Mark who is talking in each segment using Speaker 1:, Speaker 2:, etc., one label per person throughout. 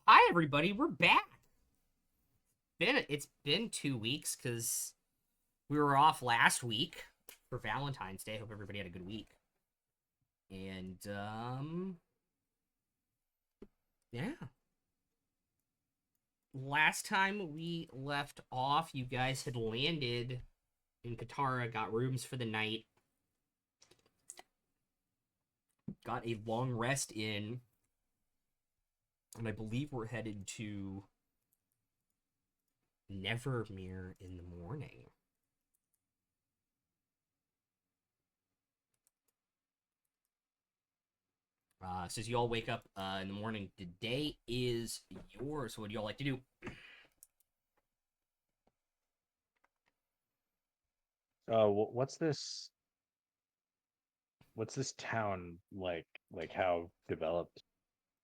Speaker 1: Hi everybody, we're back. It's been 2 weeks because we were off last week for Valentine's Day. Hope everybody had a good week. And yeah. Last time we left off, you guys had landed in Katara, got rooms for the night, got a long rest in, and I believe we're headed to Nevermere in the morning. So as you all wake up in the morning, the day is yours. What do y'all like to do?
Speaker 2: What's this? What's this town like? Like how developed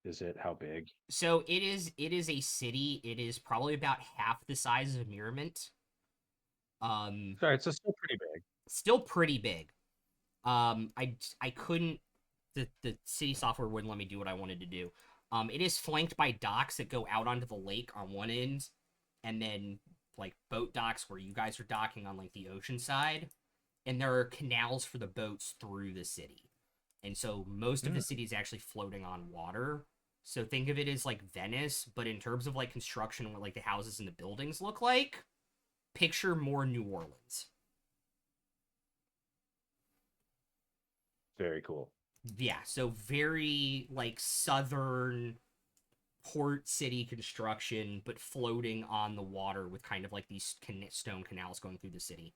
Speaker 2: is it? How big?
Speaker 1: So it is a city. It is probably about half the size of Mirament. Um,
Speaker 2: Sorry, it's still pretty big.
Speaker 1: Still pretty big. I couldn't the city software wouldn't let me do what I wanted to do. It is flanked by docks that go out onto the lake on one end, and then like boat docks where you guys are docking on like the ocean side, and there are canals for the boats through the city. And so most of the
Speaker 2: Hmm,
Speaker 1: city is actually floating on water. So think of it as like Venice, but in terms of like construction, what like the houses and the buildings look like, picture more New Orleans.
Speaker 2: very cool.
Speaker 1: Yeah, so very like southern port city construction, but floating on the water with kind of like these stone canals going through the city.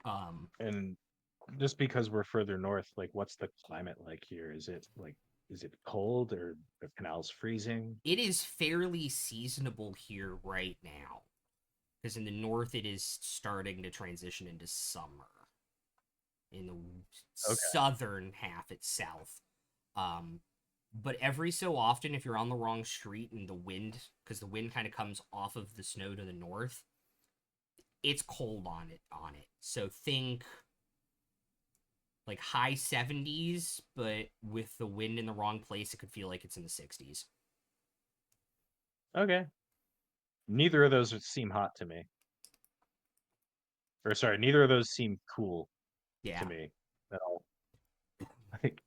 Speaker 1: Um,
Speaker 2: And just because we're further north, like what's the climate like here? Is it cold or the canals freezing?
Speaker 1: it is fairly seasonable here right now because in the north it is starting to transition into summer. In the
Speaker 2: Okay.
Speaker 1: southern half itself. Um, but every so often, if you're on the wrong street and the wind, because the wind kind of comes off of the snow to the north, it's cold on it. So think like high 70s, but with the wind in the wrong place, it could feel like it's in the 60s.
Speaker 2: Okay. Neither of those would seem hot to me. Or sorry, neither of those seem cool to
Speaker 1: Yeah.
Speaker 2: me at all. Like,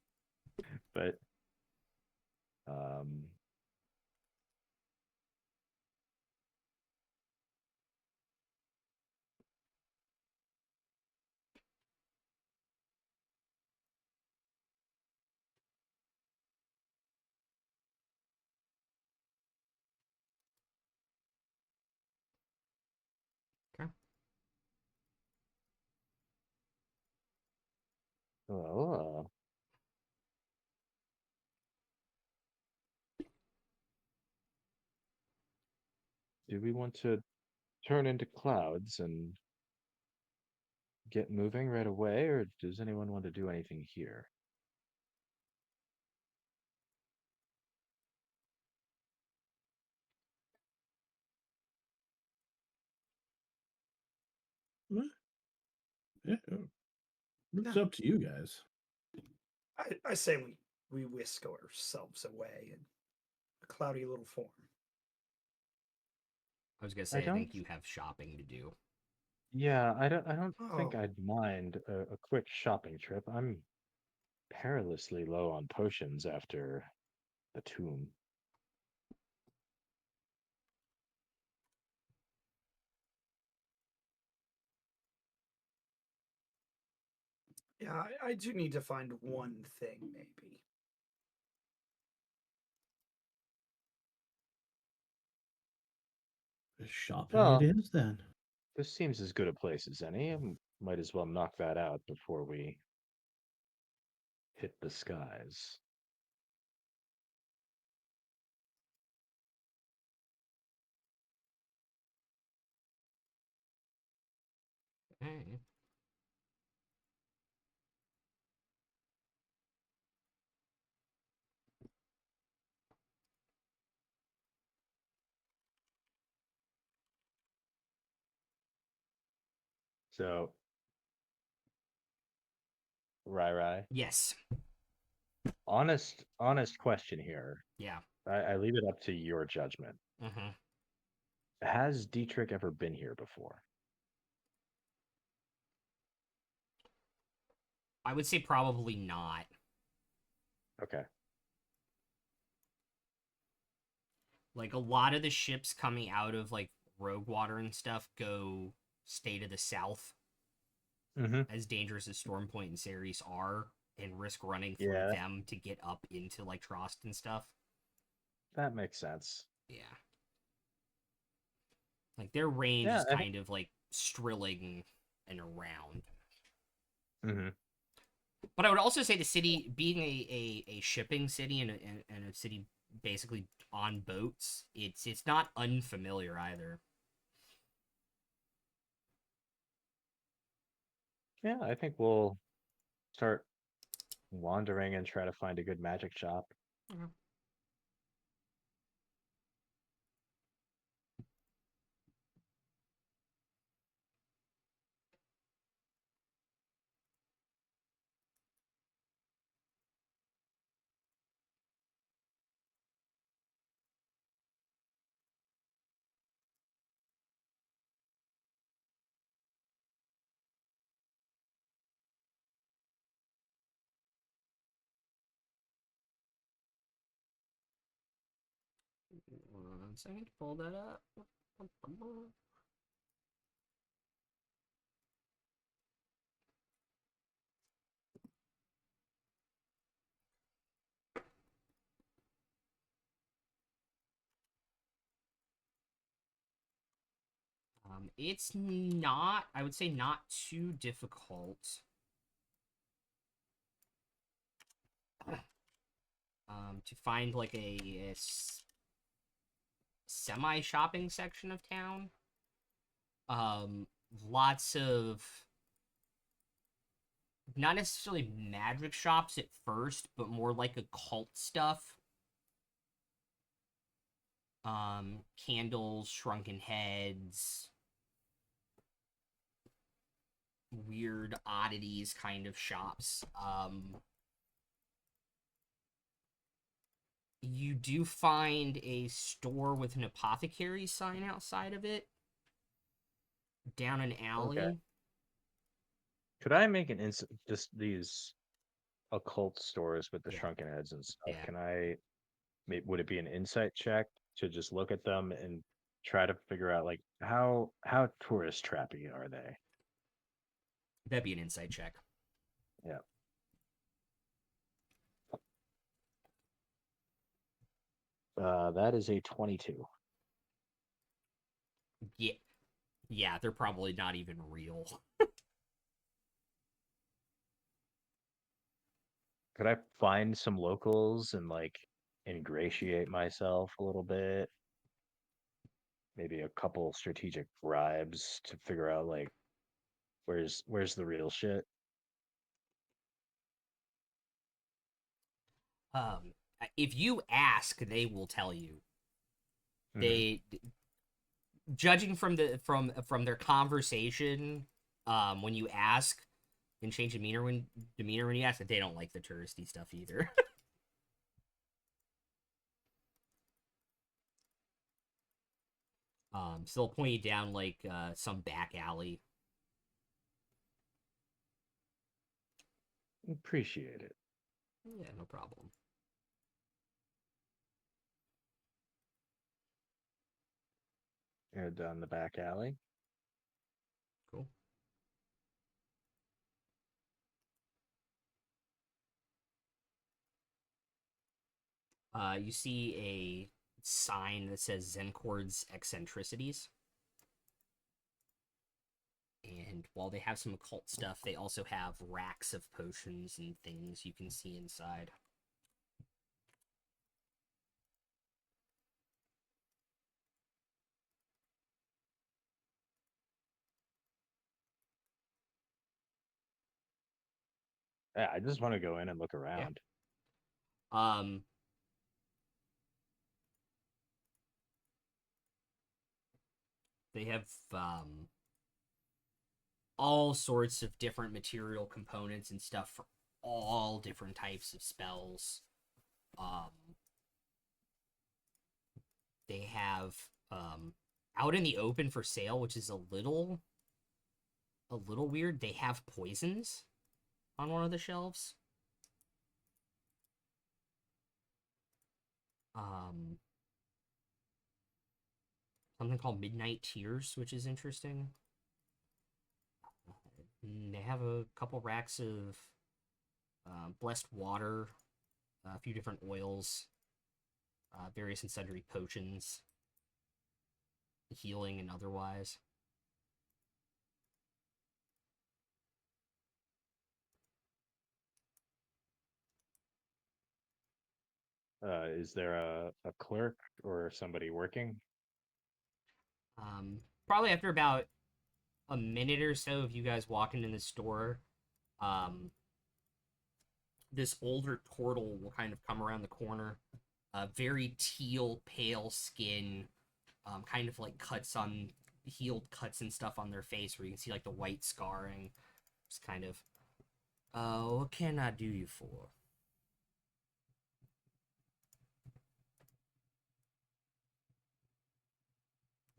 Speaker 2: but um
Speaker 1: Okay.
Speaker 2: oh, do we want to turn into clouds and get moving right away, or does anyone want to do anything here?
Speaker 3: Well, yeah, it's
Speaker 4: No,
Speaker 3: up to you guys.
Speaker 4: I say we whisk ourselves away in a cloudy little form.
Speaker 1: I was going to
Speaker 2: I
Speaker 1: say, I
Speaker 2: don't.
Speaker 1: think you have shopping to do.
Speaker 2: Yeah, I don't think
Speaker 4: Oh,
Speaker 2: I'd mind a quick shopping trip. I'm perilously low on potions after the tomb.
Speaker 4: yeah, I do need to find one thing, maybe.
Speaker 3: Shopping it
Speaker 2: Well,
Speaker 3: is then.
Speaker 2: this seems as good a place as any. Might as well knock that out before we hit the skies.
Speaker 1: Okay.
Speaker 2: So Rai.
Speaker 1: Yes.
Speaker 2: Honest question here.
Speaker 1: Yeah.
Speaker 2: I leave it up to your judgment.
Speaker 1: Mm-hmm.
Speaker 2: Has Dietrich ever been here before?
Speaker 1: I would say probably not.
Speaker 2: Okay.
Speaker 1: Like, a lot of the ships coming out of, like, Roguewater and stuff stay to the south,
Speaker 2: Mm-hmm.
Speaker 1: as dangerous as Stormpoint and Ceres are, and risk running through
Speaker 2: Yeah.
Speaker 1: them to get up into, like, Trost and stuff.
Speaker 2: That makes sense.
Speaker 1: Yeah. Like, their range
Speaker 2: Yeah,
Speaker 1: is kind of, like, Strilling and around.
Speaker 2: Mm-hmm.
Speaker 1: But I would also say the city, being a shipping city and a city basically on boats, it's not unfamiliar either.
Speaker 2: Yeah, I think we'll start wandering and try to find a good magic shop.
Speaker 1: One second, pull that up. It's not, I would say, not too difficult. To find like a semi-shopping section of town. Lots of not necessarily magic shops at first, but more like occult stuff. Candles, shrunken heads, weird oddities kind of shops. You do find a store with an apothecary sign outside of it, down an alley.
Speaker 2: Okay. Could I make an just these occult stores with the
Speaker 1: Yeah.
Speaker 2: shrunken heads and stuff?
Speaker 1: Yeah.
Speaker 2: Can I? Would it be an insight check to just look at them and try to figure out like how tourist trappy are they?
Speaker 1: That'd be an insight check.
Speaker 2: Yeah. That is a 22.
Speaker 1: Yeah. Yeah, they're probably not even real.
Speaker 2: Could I find some locals and like ingratiate myself a little bit? Maybe a couple strategic bribes to figure out like where's the real shit?
Speaker 1: If you ask, they will tell you.
Speaker 2: Mhm.
Speaker 1: They, judging from their conversation, when you ask and change demeanor when you ask, that they don't like the touristy stuff either. So they'll point you down like some back alley.
Speaker 2: Appreciate it.
Speaker 1: Yeah, no problem.
Speaker 2: Head down the back alley.
Speaker 1: Cool. You see a sign that says Zencord's Eccentricities. And while they have some occult stuff, they also have racks of potions and things you can see inside.
Speaker 2: Yeah, I just want to go in and look around.
Speaker 1: Um, they have all sorts of different material components and stuff all different types of spells. They have out in the open for sale, which is a little weird. They have poisons on one of the shelves. Something called Midnight Tears, which is interesting. And they have a couple racks of blessed water, a few different oils, various and sundry potions, healing and otherwise.
Speaker 2: Is there a clerk or somebody working?
Speaker 1: Probably after about a minute or so of you guys walking in the store, this older turtle will kind of come around the corner. Very teal, pale skin, kind of like healed cuts and stuff on their face where you can see like the white scarring. Just kind of, what can I do you for?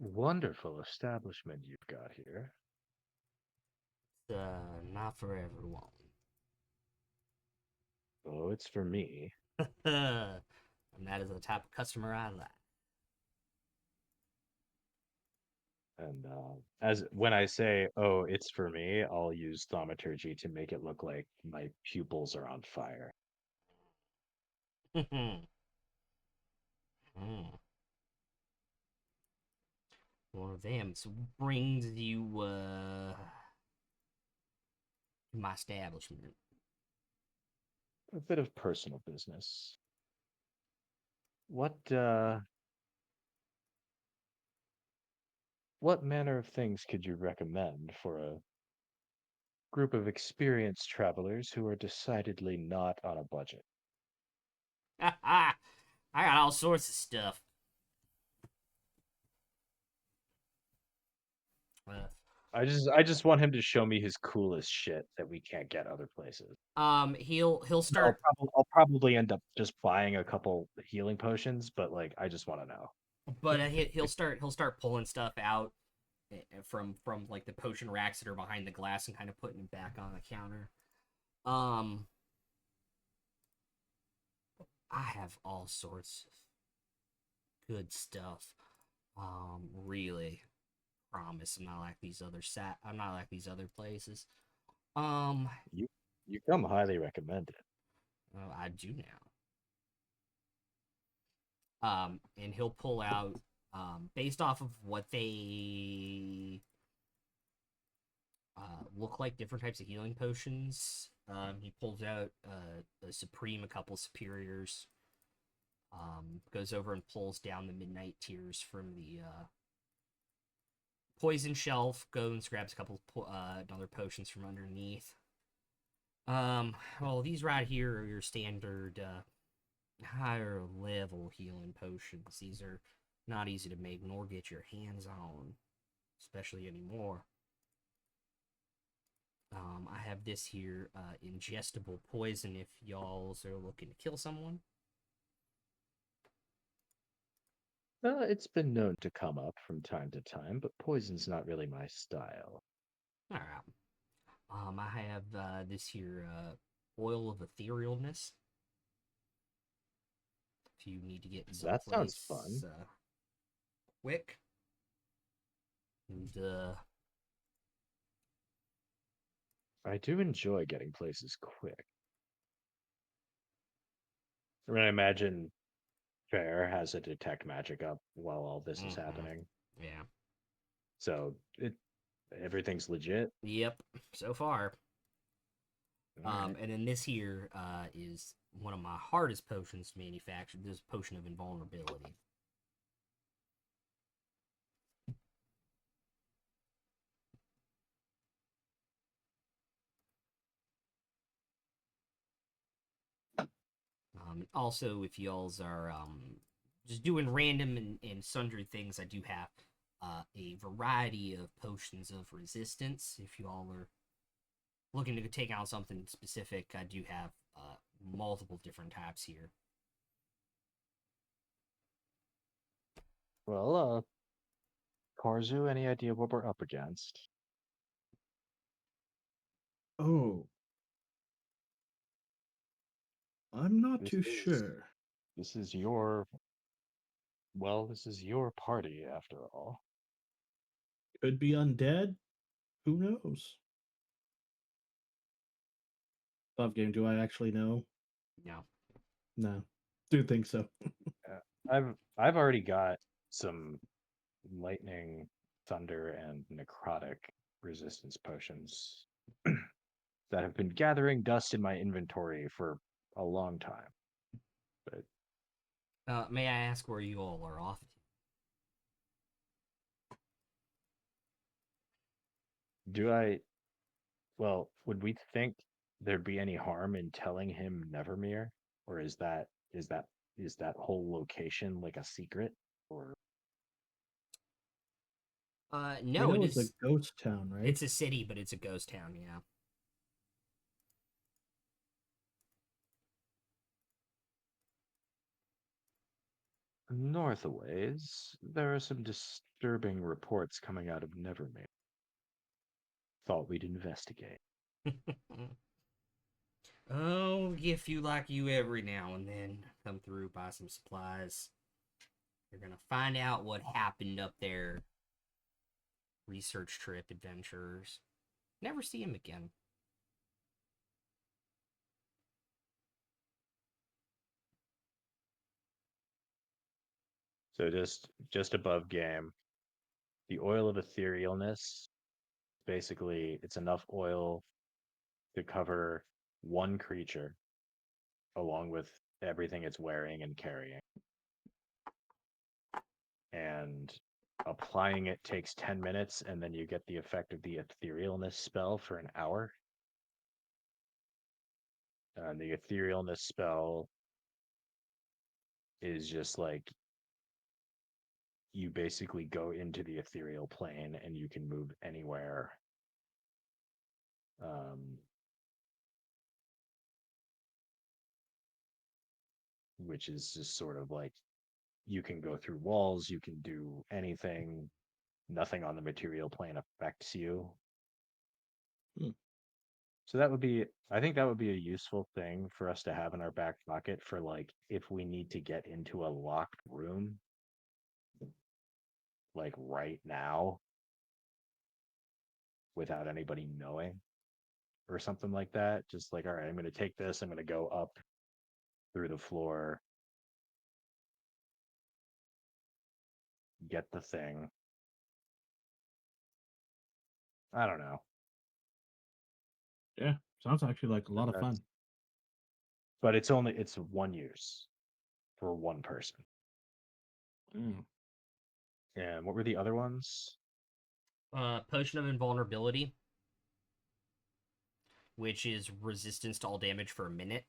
Speaker 2: Wonderful establishment you've got here.
Speaker 1: Not for everyone.
Speaker 2: Oh, it's for me.
Speaker 1: And that is the type of customer I like.
Speaker 2: And as when I say, "Oh, it's for me," I'll use thaumaturgy to make it look like my pupils are on fire.
Speaker 1: One of them brings you my establishment.
Speaker 2: A bit of personal business. What manner of things could you recommend for a group of experienced travelers who are decidedly not on a budget?
Speaker 1: I got all sorts of stuff.
Speaker 2: I just want him to show me his coolest shit that we can't get other places.
Speaker 1: He'll start.
Speaker 2: I'll probably end up just buying a couple healing potions, but like I just want to know.
Speaker 1: But he'll start pulling stuff out from like the potion racks that are behind the glass and kind of putting it back on the counter. I have all sorts of good stuff. Really promise I'm not like these other places.
Speaker 2: You come highly recommended.
Speaker 1: Oh, I do now. And he'll pull out, based off of what they look like, different types of healing potions. He pulls out a Supreme, a couple Superiors. Goes over and pulls down the Midnight Tears from the poison shelf. Goes, grabs a couple other potions from underneath. Well, these right here are your standard higher level healing potions. These are not easy to make nor get your hands on, especially anymore. I have this here, ingestible poison if y'all are looking to kill someone.
Speaker 2: It's been known to come up from time to time, but poison's not really my style.
Speaker 1: All right. I have this here oil of etherealness. If you need to get
Speaker 2: That sounds fun.
Speaker 1: Quick. And
Speaker 2: I do enjoy getting places quick. I mean, I imagine Fair has a detect magic up while all this is happening.
Speaker 1: Yeah.
Speaker 2: So everything's legit.
Speaker 1: Yep. So far.
Speaker 2: Alright.
Speaker 1: And then this here is one of my hardest potions to manufacture. This is Potion of Invulnerability. Also, if y'all's are just doing random and sundry things, I do have a variety of potions of resistance. If you all are looking to take out something specific, I do have multiple different tabs here.
Speaker 2: Well, Karzu, any idea what we're up against?
Speaker 3: Oh, I'm not
Speaker 2: This
Speaker 3: too
Speaker 2: is-
Speaker 3: sure.
Speaker 2: This is this is your party after all.
Speaker 3: Could be undead. Who knows? Above game, do I actually know?
Speaker 1: No.
Speaker 3: No. Do think so.
Speaker 2: I've already got some lightning, thunder, and necrotic resistance potions that have been gathering dust in my inventory for a long time. But
Speaker 1: May I ask where you all are off to?
Speaker 2: would we think there'd be any harm in telling him Nevermere? Or is that whole location like a secret? Or
Speaker 3: I
Speaker 1: No,
Speaker 3: know
Speaker 1: it
Speaker 3: it's
Speaker 1: is.
Speaker 3: a ghost town, right?
Speaker 1: It's a city, but it's a ghost town. Yeah.
Speaker 2: north a ways, there are some disturbing reports coming out of Nevermere. Thought we'd investigate.
Speaker 1: Oh, if you like you every now and then come through, buy some supplies. You're gonna find out what happened up there. Research trip adventurers. Never see him again.
Speaker 2: So just above game, the oil of etherealness, basically it's enough oil to cover one creature along with everything it's wearing and carrying. And applying it takes 10 minutes, and then you get the effect of the etherealness spell for an hour. And the etherealness spell is just like you basically go into the ethereal plane and you can move anywhere. Which is just sort of like you can go through walls, you can do anything, nothing on the material plane affects you. So I think that would be a useful thing for us to have in our back pocket for like if we need to get into a locked room, like right now, without anybody knowing or something like that. Just like, all right, I'm going to take this, I'm going to go up through the floor, get the thing. I don't know.
Speaker 3: Yeah, sounds actually like a lot of fun.
Speaker 2: But it's 1 use for one person.
Speaker 3: Mm.
Speaker 2: And what were the other ones?
Speaker 1: Potion of Invulnerability, which is resistance to all damage for a minute.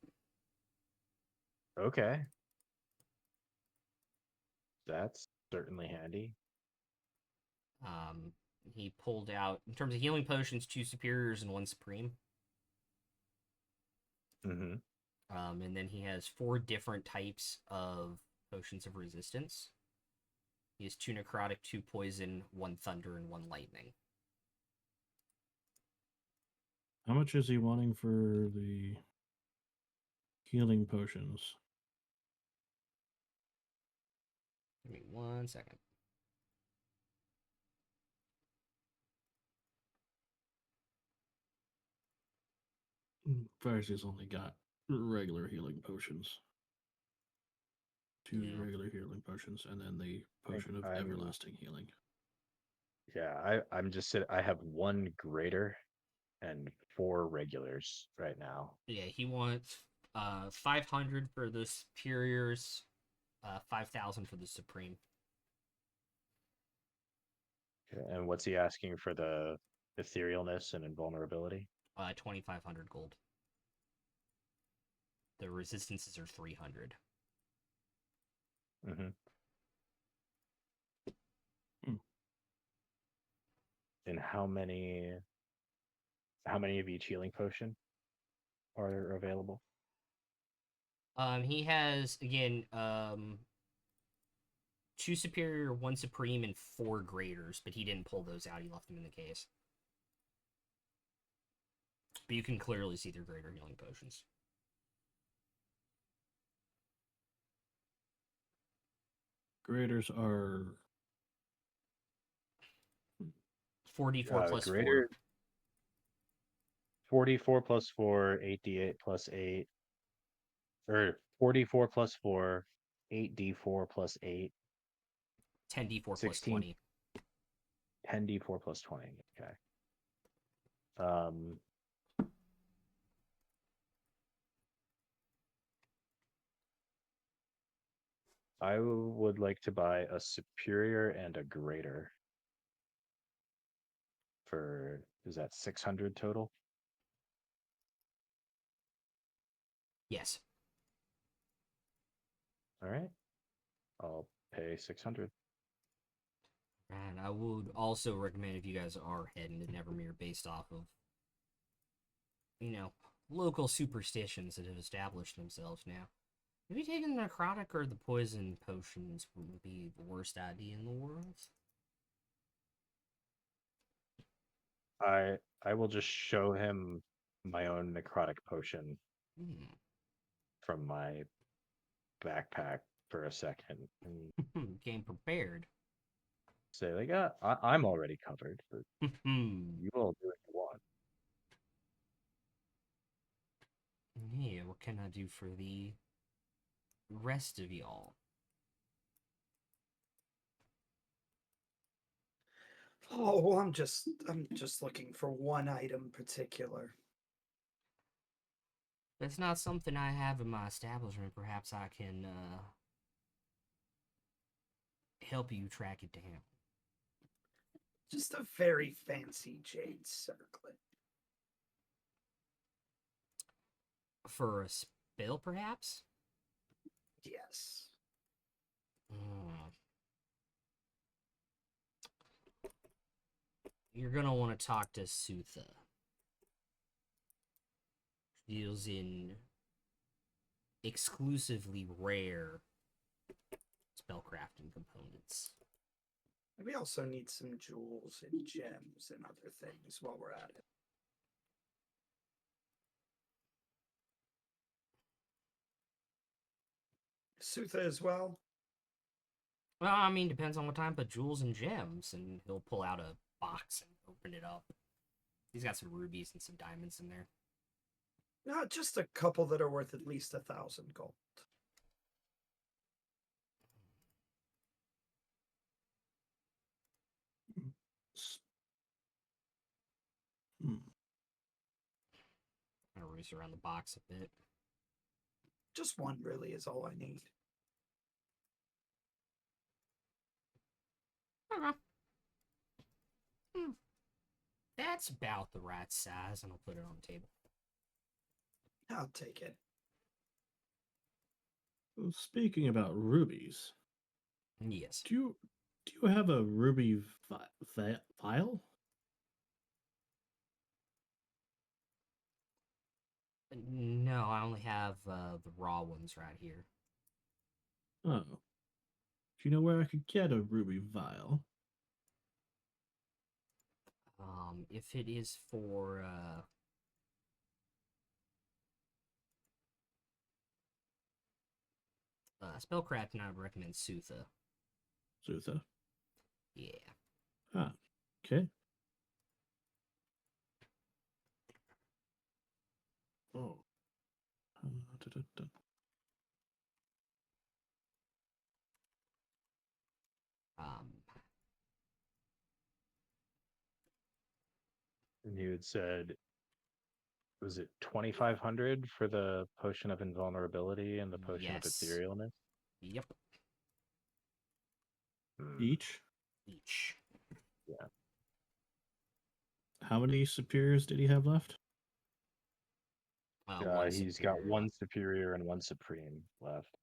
Speaker 2: Okay. That's certainly handy.
Speaker 1: He pulled out, in terms of healing potions, 2 superiors and 1 supreme.
Speaker 2: Mm-hmm.
Speaker 1: And then he has 4 different types of potions of resistance. He has 2 necrotic, 2 poison, 1 thunder, and 1 lightning.
Speaker 3: How much is he wanting for the healing potions?
Speaker 1: Give me 1 second.
Speaker 3: Pharisee's only got regular healing potions. 2
Speaker 1: Yeah.
Speaker 3: regular healing potions, and then the potion of everlasting healing.
Speaker 2: Yeah, I have 1 greater and 4 regulars right now.
Speaker 1: Yeah, he wants 500 for the superiors, 5,000 for the supreme.
Speaker 2: And what's he asking for the etherealness and invulnerability?
Speaker 1: 2,500 gold. The resistances are 300.
Speaker 2: Mm-hmm. And how many how many of each healing potion are available?
Speaker 1: He has again 2 superior, 1 supreme, and 4 graders, but he didn't pull those out. He left them in the case. But you can clearly see their greater healing potions.
Speaker 3: Graders are
Speaker 1: 4d4 plus 4.
Speaker 2: Greater 44 plus 4, 8d8 plus 8, or 44 plus 4, 8d4 plus 8,
Speaker 1: 10d4 plus
Speaker 2: 16.
Speaker 1: 20.
Speaker 2: 10d4 plus 20. Okay. Um, I would like to buy a superior and a greater for, is that 600 total?
Speaker 1: Yes.
Speaker 2: All right. I'll pay 600.
Speaker 1: And I would also recommend, if you guys are heading to Nevermere based off of, local superstitions that have established themselves now, maybe taking the necrotic or the poison potions wouldn't be the worst idea in the world.
Speaker 2: I will just show him my own necrotic potion from my backpack for a second and
Speaker 1: Game prepared.
Speaker 2: say like, I'm already covered, but you all do what you want.
Speaker 1: Yeah, what can I do for the rest of y'all?
Speaker 4: Oh, I'm just looking for one item particular.
Speaker 1: If it's not something I have in my establishment, perhaps I can help you track it down.
Speaker 4: Just a very fancy jade circlet.
Speaker 1: For a spell, perhaps?
Speaker 4: Yes.
Speaker 1: You're gonna want to talk to Sutha. She deals in exclusively rare spellcrafting components.
Speaker 4: We also need some jewels and gems and other things while we're at it. Sutha as well.
Speaker 1: Well, I mean, depends on what type of jewels and gems, and he'll pull out a box and open it up. He's got some rubies and some diamonds in there.
Speaker 4: Not just a couple that are worth at least 1,000 gold.
Speaker 1: I race around the box a bit.
Speaker 4: Just one really is all I need.
Speaker 1: Okay. That's about the right size, and I'll put it on the table.
Speaker 4: I'll take it.
Speaker 3: Well, speaking about rubies,
Speaker 1: Yes.
Speaker 3: do you have a ruby vial?
Speaker 1: No, I only have the raw ones right here.
Speaker 3: Oh. Do you know where I could get a ruby vial?
Speaker 1: If it is for spellcraft, I would recommend Sutha.
Speaker 3: Sutha?
Speaker 1: Yeah.
Speaker 3: Ah, okay. Oh. Da.
Speaker 2: And you had said, was it 2,500 for the potion of invulnerability and the potion of
Speaker 1: Yes.
Speaker 2: etherealness?
Speaker 1: Yep.
Speaker 3: Each?
Speaker 1: Each.
Speaker 2: Yeah.
Speaker 3: How many superiors did he have left?
Speaker 1: One
Speaker 2: He's got
Speaker 1: superior.
Speaker 2: one superior and one supreme left.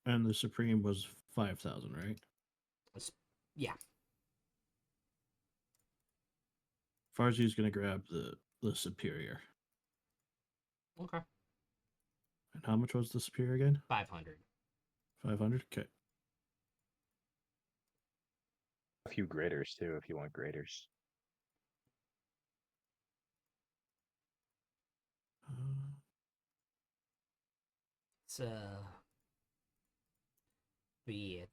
Speaker 3: And the supreme was 5,000, right?
Speaker 1: Yeah.
Speaker 3: Farzi's gonna grab the superior.
Speaker 1: Okay.
Speaker 3: And how much was the superior again?
Speaker 1: 500.
Speaker 3: 500. Okay.
Speaker 2: A few graders too, if you want graders.
Speaker 1: It's but yeah,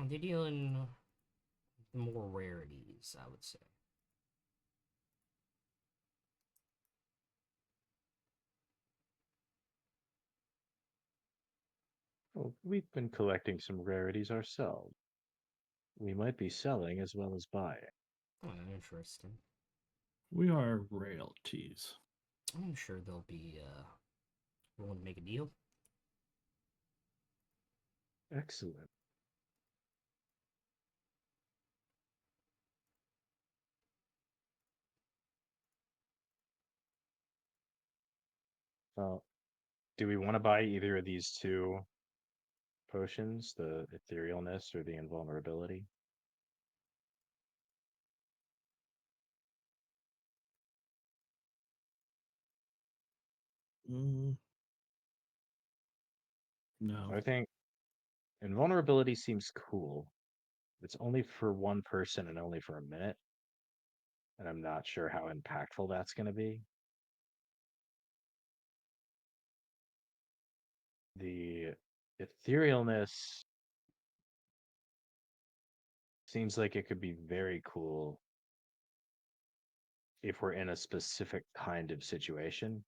Speaker 1: they're dealing more rarities, I would say.
Speaker 2: Well, we've been collecting some rarities ourselves. We might be selling as well as buying.
Speaker 1: Oh, interesting.
Speaker 3: We are royalties.
Speaker 1: I'm sure they'll be willing to make a deal.
Speaker 2: Excellent. Well, do we want to buy either of these two potions, the etherealness or the invulnerability?
Speaker 3: Mm. No.
Speaker 2: I think invulnerability seems cool. It's only for one person and only for a minute. And I'm not sure how impactful that's going to be. The etherealness seems like it could be very cool if we're in a specific kind of situation.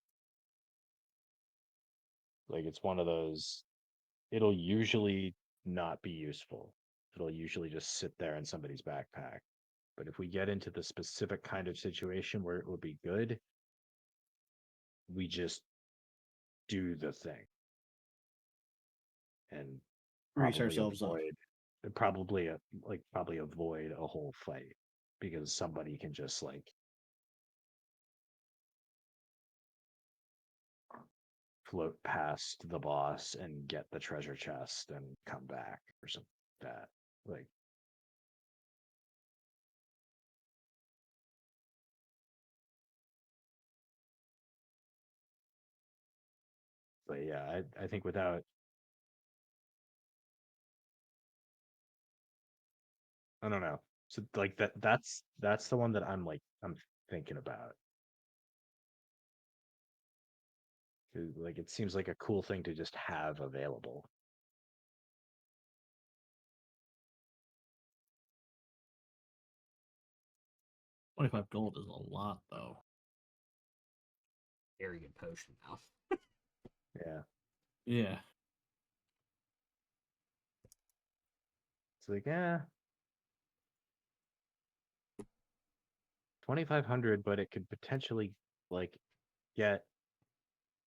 Speaker 2: Like it's one of those, it'll usually not be useful. It'll usually just sit there in somebody's backpack. But if we get into the specific kind of situation where it would be good, we just do the thing. And
Speaker 3: Brace
Speaker 2: probably
Speaker 3: ourselves up.
Speaker 2: probably avoid a whole fight because somebody can just like float past the boss and get the treasure chest and come back or something like that. Like but yeah, I think without I don't know. So like that's the one that I'm thinking about. 'Cause, like it seems like a cool thing to just have available.
Speaker 3: $25 gold is a lot, though.
Speaker 1: Very good potion now.
Speaker 2: Yeah.
Speaker 3: Yeah.
Speaker 2: It's like, 2,500, but it could potentially like get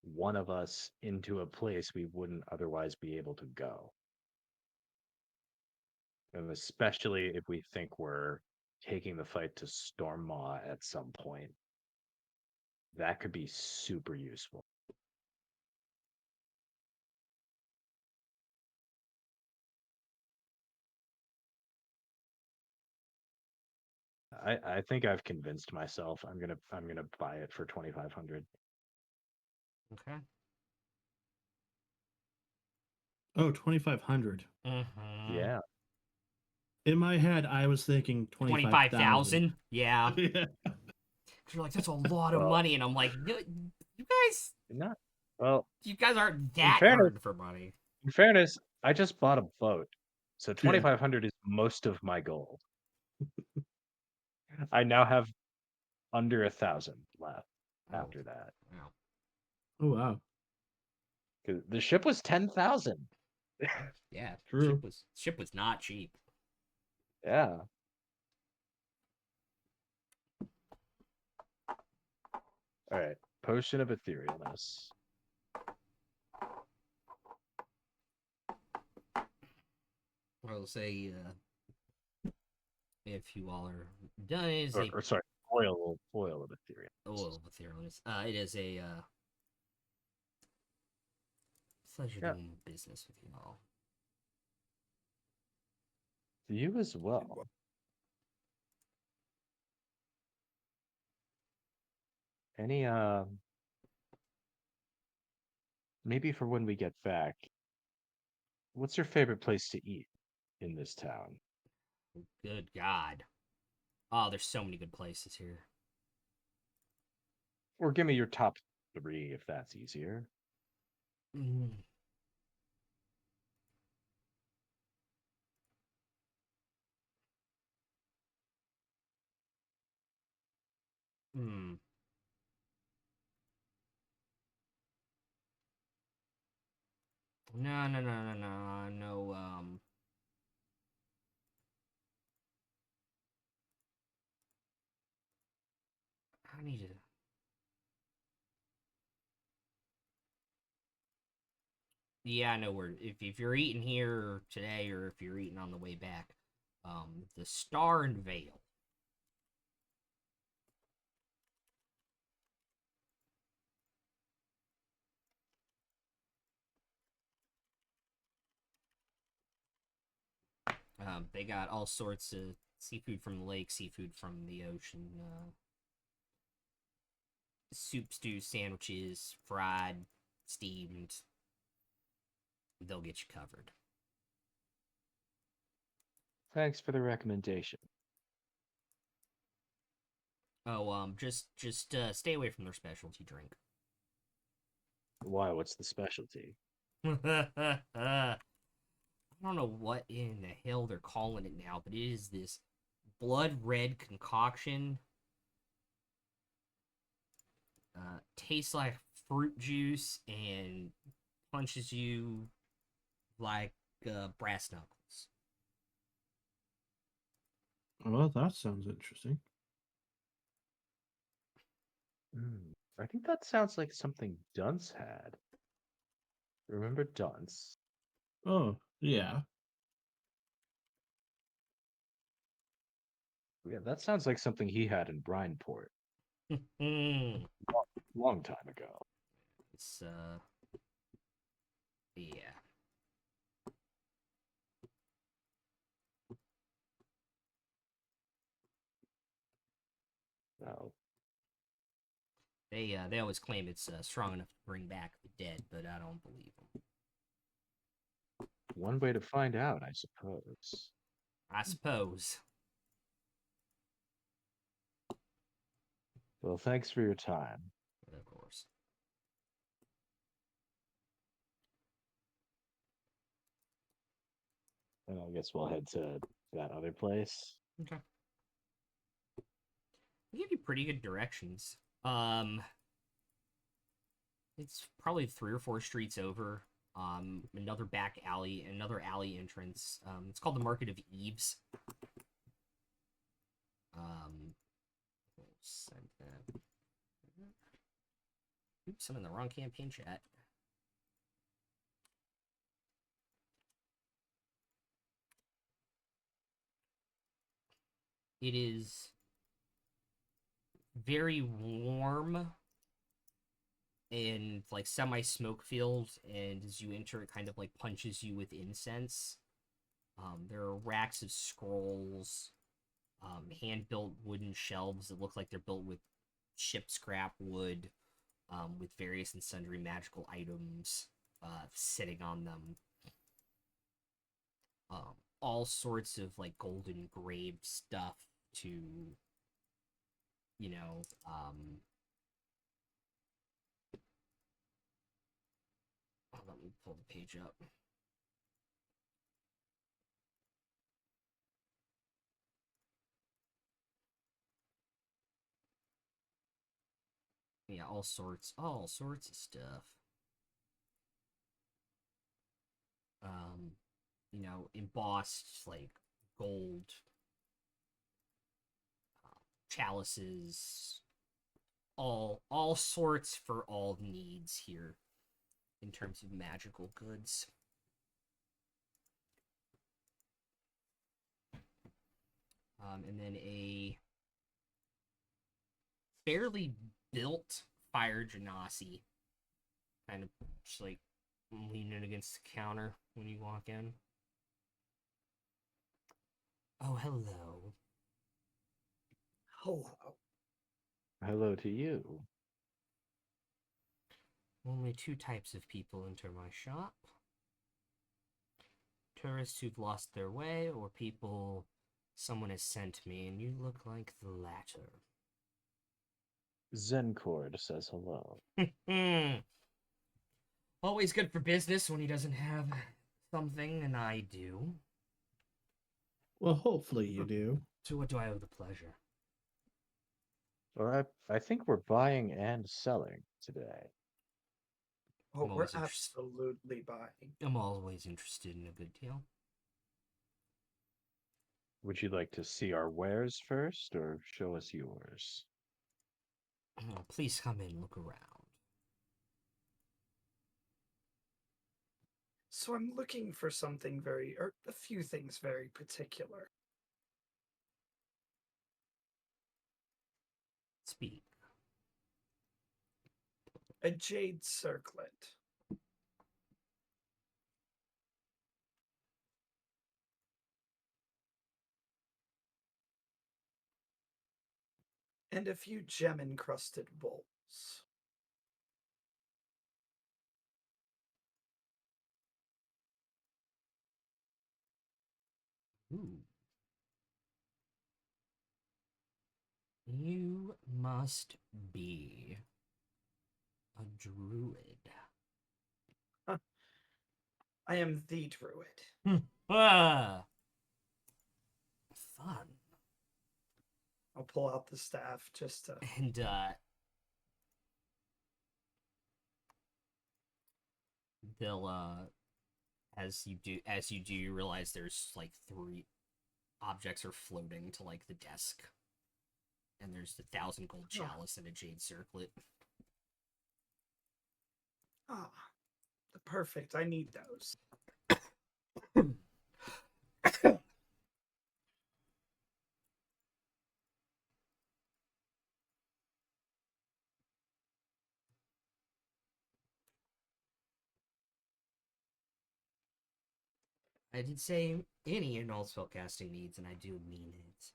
Speaker 2: one of us into a place we wouldn't otherwise be able to go. And especially if we think we're taking the fight to Stormmaw at some point. That could be super useful. I think I've convinced myself I'm gonna buy it for 2,500.
Speaker 1: Okay.
Speaker 3: Oh, 2,500.
Speaker 1: Mm-hmm.
Speaker 2: Yeah.
Speaker 3: In my head, I was thinking 25,000.
Speaker 1: 25,000? Yeah.
Speaker 3: Yeah.
Speaker 1: You're like, that's a lot of
Speaker 2: Well,
Speaker 1: money. And I'm like,
Speaker 2: not well,
Speaker 1: you guys aren't
Speaker 2: in
Speaker 1: that
Speaker 2: fairness,
Speaker 1: hard for money.
Speaker 2: I just bought a boat. So 2,500 is most of my gold. I now have under 1,000 left
Speaker 1: Oh,
Speaker 2: after that.
Speaker 1: wow.
Speaker 3: Oh, wow.
Speaker 2: 'Cause the ship was 10,000.
Speaker 1: Yeah.
Speaker 3: True.
Speaker 1: Ship was not cheap.
Speaker 2: Yeah. All right. Potion of etherealness.
Speaker 1: I'll say, if you all are done, it is
Speaker 2: Or sorry, oil of etherealness.
Speaker 1: oil of etherealness. It is a pleasure
Speaker 2: Yeah.
Speaker 1: doing business with you all.
Speaker 2: You as well. Any maybe for when we get back, what's your favorite place to eat in this town?
Speaker 1: Good God. Oh, there's so many good places here.
Speaker 2: Or give me your top 3 if that's easier.
Speaker 1: Mm. Hmm. No, no, no, no, no, no. I need to. Yeah, I know where. If you're eating here today, or if you're eating on the way back, the Star and Veil. They got all sorts of seafood from the lake, seafood from the ocean, soup, stew, sandwiches, fried, steamed. They'll get you covered.
Speaker 2: Thanks for the recommendation.
Speaker 1: Oh, just stay away from their specialty drink.
Speaker 2: Why? What's the specialty?
Speaker 1: I don't know what in the hell they're calling it now, but it is this blood red concoction. Tastes like fruit juice and punches you like brass knuckles.
Speaker 3: Well, that sounds interesting.
Speaker 2: I think that sounds like something Dunce had. Remember Dunce?
Speaker 3: Oh, yeah.
Speaker 2: Yeah, that sounds like something he had in Brineport
Speaker 1: Hmm.
Speaker 2: long time ago.
Speaker 1: It's yeah.
Speaker 2: Now,
Speaker 1: They always claim it's strong enough to bring back the dead, but I don't believe them.
Speaker 2: one way to find out, I suppose.
Speaker 1: I suppose.
Speaker 2: Well, thanks for your time.
Speaker 1: Of course.
Speaker 2: And I guess we'll head to that other place.
Speaker 1: Okay. They give you pretty good directions. It's probably 3 or 4 streets over. Another back alley, another alley entrance. It's called the Market of Eves. We'll send that. Oops, I'm in the wrong campaign chat. It is very warm and like semi smoke filled, and as you enter, it kind of like punches you with incense. There are racks of scrolls, hand built wooden shelves that look like they're built with ship scrap wood, with various and sundry magical items sitting on them. All sorts of like golden engraved stuff to, you know, let me pull the page up. Yeah, all sorts of stuff. You know, embossed like gold chalices, all sorts for all needs here in terms of magical goods. And then a fairly built fire genasi, kind of just like leaning against the counter when you walk in. Oh, hello.
Speaker 4: Hello.
Speaker 2: Hello to you.
Speaker 1: Only two types of people enter my shop. Tourists who've lost their way, or people someone has sent me, and you look like the latter.
Speaker 2: Zencord says hello.
Speaker 1: Always good for business when he doesn't have something, and I do.
Speaker 3: Well, hopefully you do.
Speaker 1: To what do I owe the pleasure?
Speaker 2: Well, I think we're buying and selling today.
Speaker 4: Oh,
Speaker 1: I'm
Speaker 4: we're
Speaker 1: always interested.
Speaker 4: absolutely buying.
Speaker 1: I'm always interested in a good deal.
Speaker 2: Would you like to see our wares first or show us yours?
Speaker 1: Please come in, look around.
Speaker 4: So I'm looking for something or a few things very particular.
Speaker 1: Speak.
Speaker 4: A jade circlet. And a few gem-encrusted bowls.
Speaker 1: Ooh. You must be a druid.
Speaker 4: I am the druid.
Speaker 1: Ah! Fun.
Speaker 4: I'll pull out the staff just to.
Speaker 1: And, they'll, as you do, you realize there's, like, 3 objects are floating to, like, the desk. And there's the 1,000 gold chalice and a jade circlet.
Speaker 4: Ah, perfect. I need those.
Speaker 1: I did say any and all spellcasting needs, and I do mean it.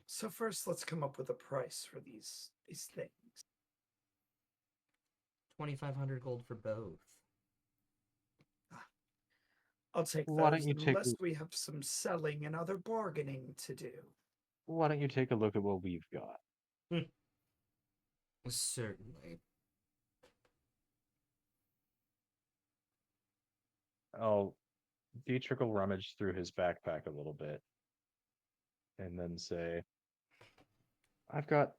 Speaker 4: So first, let's come up with a price for these things.
Speaker 1: 2,500 gold for both.
Speaker 4: I'll take
Speaker 2: Why
Speaker 4: those
Speaker 2: don't you take
Speaker 4: unless we have some selling and other bargaining to do.
Speaker 2: Why don't you take a look at what we've got?
Speaker 1: Certainly.
Speaker 2: Dietrich will rummage through his backpack a little bit and then say, I've got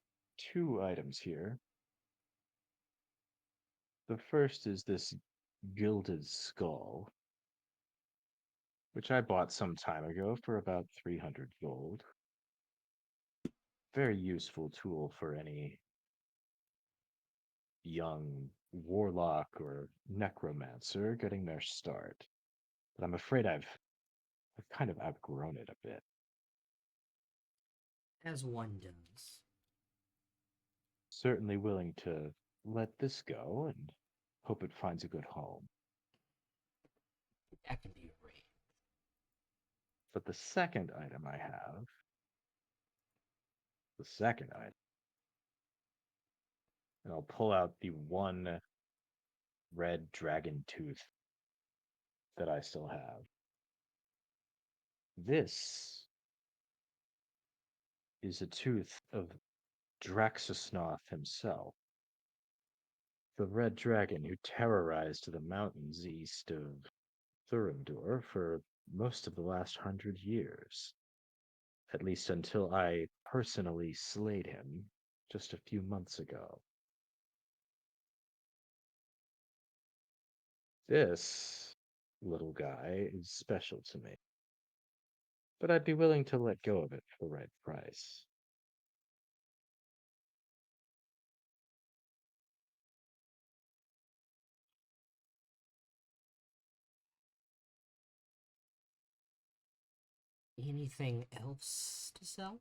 Speaker 2: 2 items here. The first is this gilded skull, which I bought some time ago for about 300 gold. Very useful tool for any young warlock or necromancer getting their start. But I'm afraid I've kind of outgrown it a bit.
Speaker 1: As one does.
Speaker 2: Certainly willing to let this go and hope it finds a good home.
Speaker 1: That can be arranged.
Speaker 2: But the second item I have, the second item, and I'll pull out the one red dragon tooth that I still have. This is a tooth of Draxusnoth himself, the red dragon who terrorized the mountains east of Thurimdur for most of the last 100 years. At least until I personally slayed him just a few months ago. This little guy is special to me, but I'd be willing to let go of it for the right price.
Speaker 1: Anything else to sell?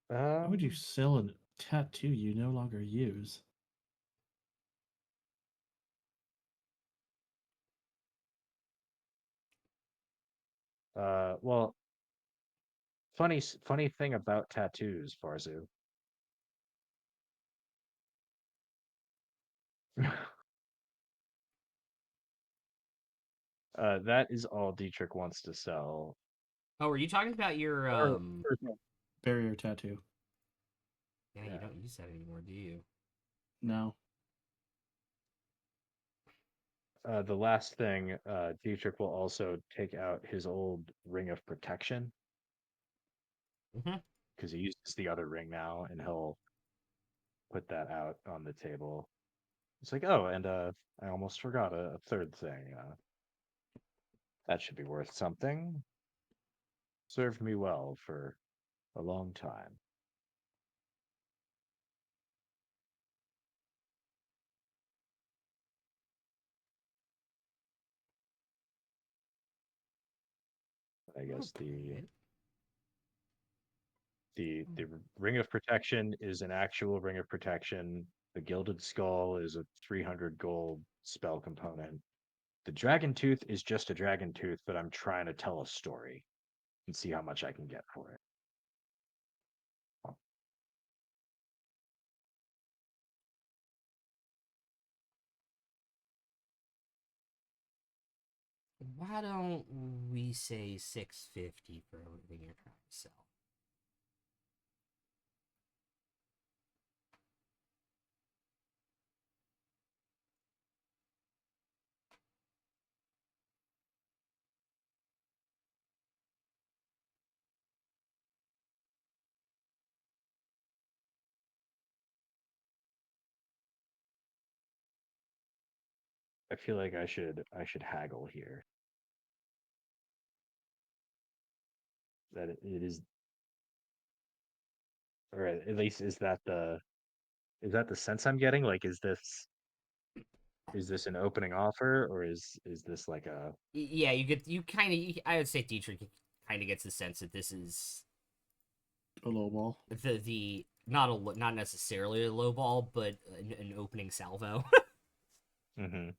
Speaker 3: Why would you sell a tattoo you no longer use?
Speaker 2: Well, funny thing about tattoos, Farzu. That is all Dietrich wants to sell.
Speaker 1: Oh, are you talking about your
Speaker 3: Barrier tattoo.
Speaker 1: Yeah, you
Speaker 2: Yeah.
Speaker 1: don't use that anymore, do you?
Speaker 3: No.
Speaker 2: The last thing, Dietrich will also take out his old ring of protection
Speaker 1: Mm-hmm.
Speaker 2: because he uses the other ring now, and he'll put that out on the table. It's like, oh, and I almost forgot a third thing. That should be worth something. Served me well for a long time. I guess the ring of protection is an actual ring of protection. The gilded skull is a 300 gold spell component. The dragon tooth is just a dragon tooth, but I'm trying to tell a story and see how much I can get for it.
Speaker 1: Why don't we say 650 for everything you're trying to sell?
Speaker 2: I feel like I should haggle here. That it is, or at least is that the sense I'm getting? Like, is this an opening offer, or is this like a
Speaker 1: Yeah, you kind of. I would say Dietrich kind of gets the sense that this is
Speaker 3: A low ball.
Speaker 1: the not necessarily a low ball, but an opening salvo.
Speaker 2: mm-hmm.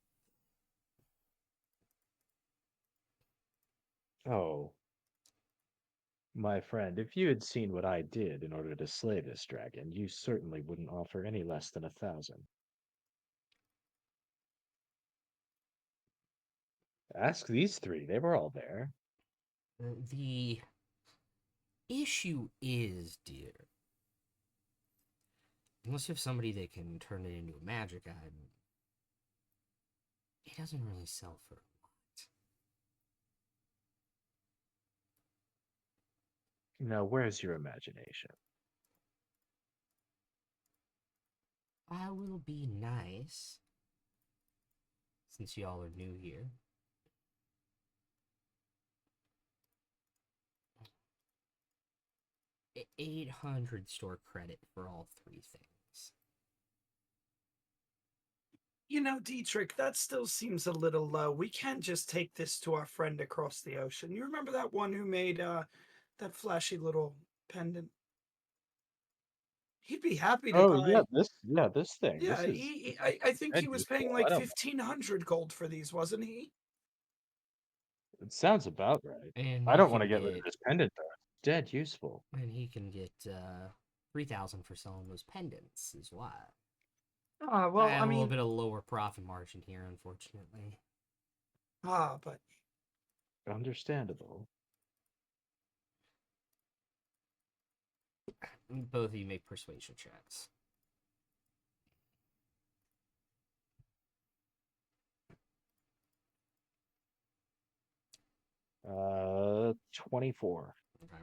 Speaker 2: Oh, my friend, if you had seen what I did in order to slay this dragon, you certainly wouldn't offer any less than 1,000. Ask these three, they were all there.
Speaker 1: The issue is, dear, unless you have somebody that can turn it into a magic item, it doesn't really sell for a lot.
Speaker 2: Now, where's your imagination?
Speaker 1: I will be nice, since y'all are new here. 800 store credit for all three things.
Speaker 4: You know, Dietrich, that still seems a little low. We can't just take this to our friend across the ocean. You remember that one who made that flashy little pendant? He'd be happy to
Speaker 2: Oh
Speaker 4: buy.
Speaker 2: this thing.
Speaker 4: Yeah,
Speaker 2: This is
Speaker 4: I think
Speaker 2: dead
Speaker 4: he was paying
Speaker 2: useful. I
Speaker 4: like
Speaker 2: don't.
Speaker 4: 1,500 gold for these, wasn't he?
Speaker 2: It sounds about right.
Speaker 1: And
Speaker 2: I
Speaker 1: he
Speaker 2: don't want to
Speaker 1: can
Speaker 2: get rid of
Speaker 1: get
Speaker 2: this pendant though. It's dead useful.
Speaker 1: 3,000 for selling those pendants is why.
Speaker 4: Well,
Speaker 1: I have
Speaker 4: I
Speaker 1: a little
Speaker 4: mean,
Speaker 1: bit of lower profit margin here, unfortunately.
Speaker 4: but
Speaker 2: Understandable.
Speaker 1: Both of you make persuasion checks.
Speaker 2: 24.
Speaker 1: Okay.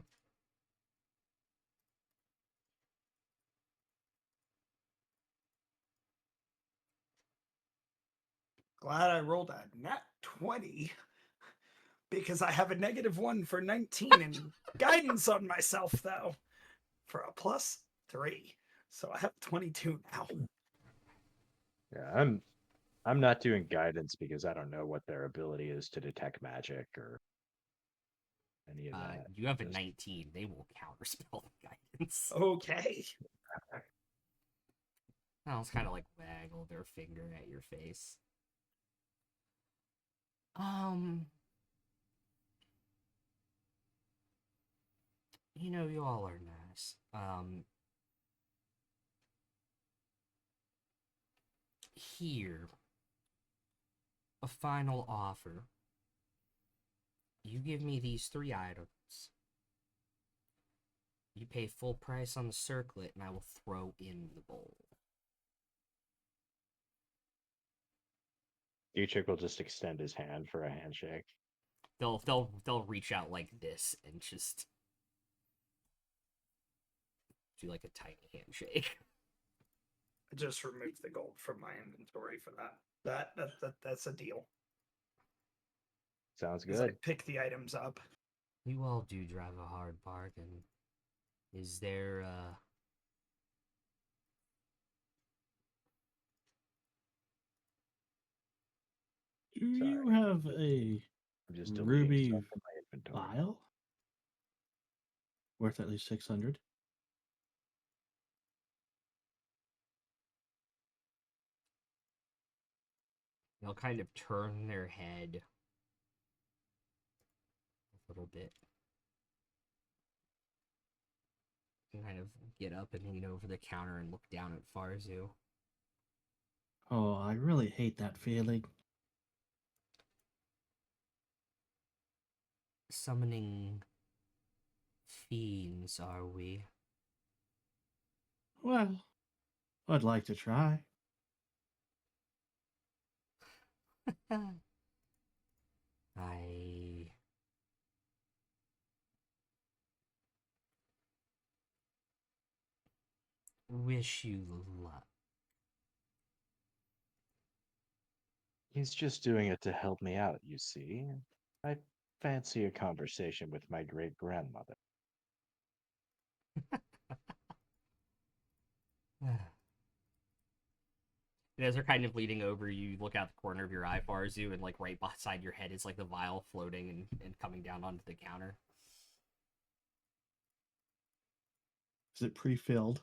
Speaker 4: glad I rolled a nat 20 because I have a -1 for 19 and guidance on myself though for a +3. So I have 22 now.
Speaker 2: Yeah, I'm not doing guidance because I don't know what their ability is to detect magic or any of that.
Speaker 1: You have a
Speaker 2: Just-
Speaker 1: 19. They will counterspell the guidance.
Speaker 4: Okay.
Speaker 1: I'll just kind of like waggle their finger at your face. You know, you all are nice. Here, a final offer. You give me these 3 items. You pay full price on the circlet, and I will throw in the bowl.
Speaker 2: Dietrich will just extend his hand for a handshake.
Speaker 1: They'll reach out like this and just do like a tiny handshake.
Speaker 4: I just removed the gold from my inventory for that. That's a deal.
Speaker 2: Sounds
Speaker 4: As I
Speaker 2: good.
Speaker 4: pick the items up.
Speaker 1: You all do drive a hard bargain. Is there
Speaker 3: Do you
Speaker 2: Sorry.
Speaker 3: have a
Speaker 2: I'm just deleting
Speaker 3: ruby
Speaker 2: stuff from my inventory.
Speaker 3: vial worth at least 600?
Speaker 1: they'll kind of turn their head a little bit. And kind of get up and lean over the counter and look down at Farzu.
Speaker 3: Oh, I really hate that feeling.
Speaker 1: Summoning fiends, are we?
Speaker 3: Well, I'd like to try.
Speaker 1: I wish you luck.
Speaker 2: He's just doing it to help me out, you see. I fancy a conversation with my great grandmother.
Speaker 1: And as they're kind of leaning over, you look out the corner of your eye, Farzu, and like right beside your head is like the vial floating and coming down onto the counter.
Speaker 3: Is it pre-filled?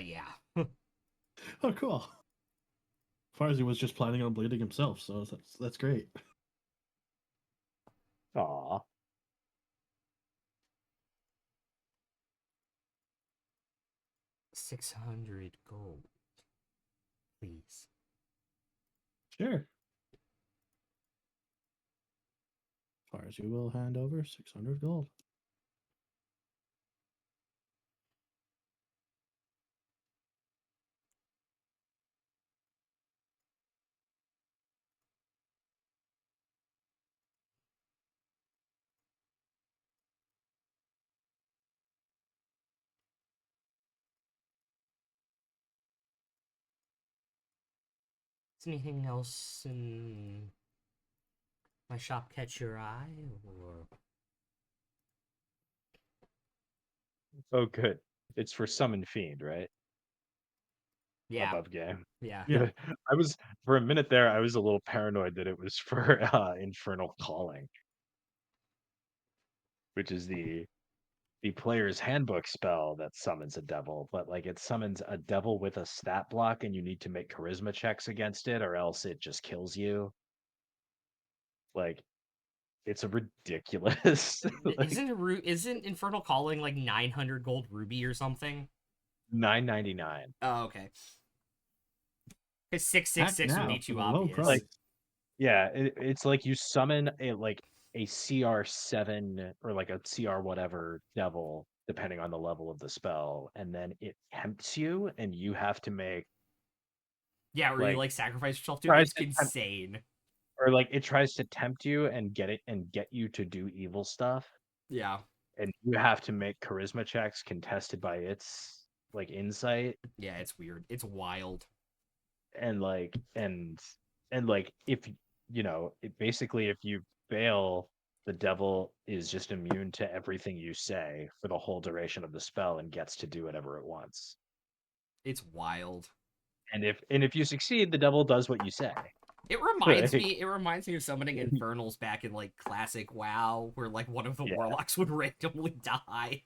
Speaker 1: Yeah.
Speaker 3: Oh, cool. Farzi was just planning on bleeding himself, so that's great.
Speaker 2: Aw.
Speaker 1: $600 gold. Please.
Speaker 3: Sure. Farzi will hand over 600 gold.
Speaker 1: Does anything else in my shop catch your eye, or
Speaker 2: Oh, good. It's for Summon Fiend, right?
Speaker 1: yeah,
Speaker 2: Above game.
Speaker 1: yeah,
Speaker 3: Yeah.
Speaker 2: Good. I was, for a minute there, I was a little paranoid that it was for Infernal Calling, which is the player's handbook spell that summons a devil, but like it summons a devil with a stat block and you need to make charisma checks against it or else it just kills you. Like it's a ridiculous like
Speaker 1: isn't Infernal Calling like 900 gold ruby or something?
Speaker 2: $9.99.
Speaker 1: Oh, okay. Because
Speaker 3: Act
Speaker 1: 666 would
Speaker 3: now
Speaker 1: be
Speaker 3: for
Speaker 1: too
Speaker 3: the low
Speaker 1: obvious.
Speaker 3: price.
Speaker 2: Like, yeah, it's like you summon a CR7 or like a CR whatever devil, depending on the level of the spell, and then it tempts you, and you have to make
Speaker 1: yeah, where you
Speaker 2: like
Speaker 1: like sacrifice yourself to it.
Speaker 2: tries
Speaker 1: It's
Speaker 2: to tempt,
Speaker 1: insane.
Speaker 2: or like it tries to tempt you and get you to do evil stuff,
Speaker 1: Yeah.
Speaker 2: and you have to make charisma checks contested by its like insight,
Speaker 1: Yeah, it's weird. It's wild.
Speaker 2: and like and like if you know it, basically if you fail, the devil is just immune to everything you say for the whole duration of the spell and gets to do whatever it wants.
Speaker 1: It's wild.
Speaker 2: And if you succeed, the devil does what you say.
Speaker 1: It reminds
Speaker 2: Like,
Speaker 1: me. It reminds me of summoning Infernals back in like classic WoW, where like one of the
Speaker 2: Yeah.
Speaker 1: warlocks would randomly die.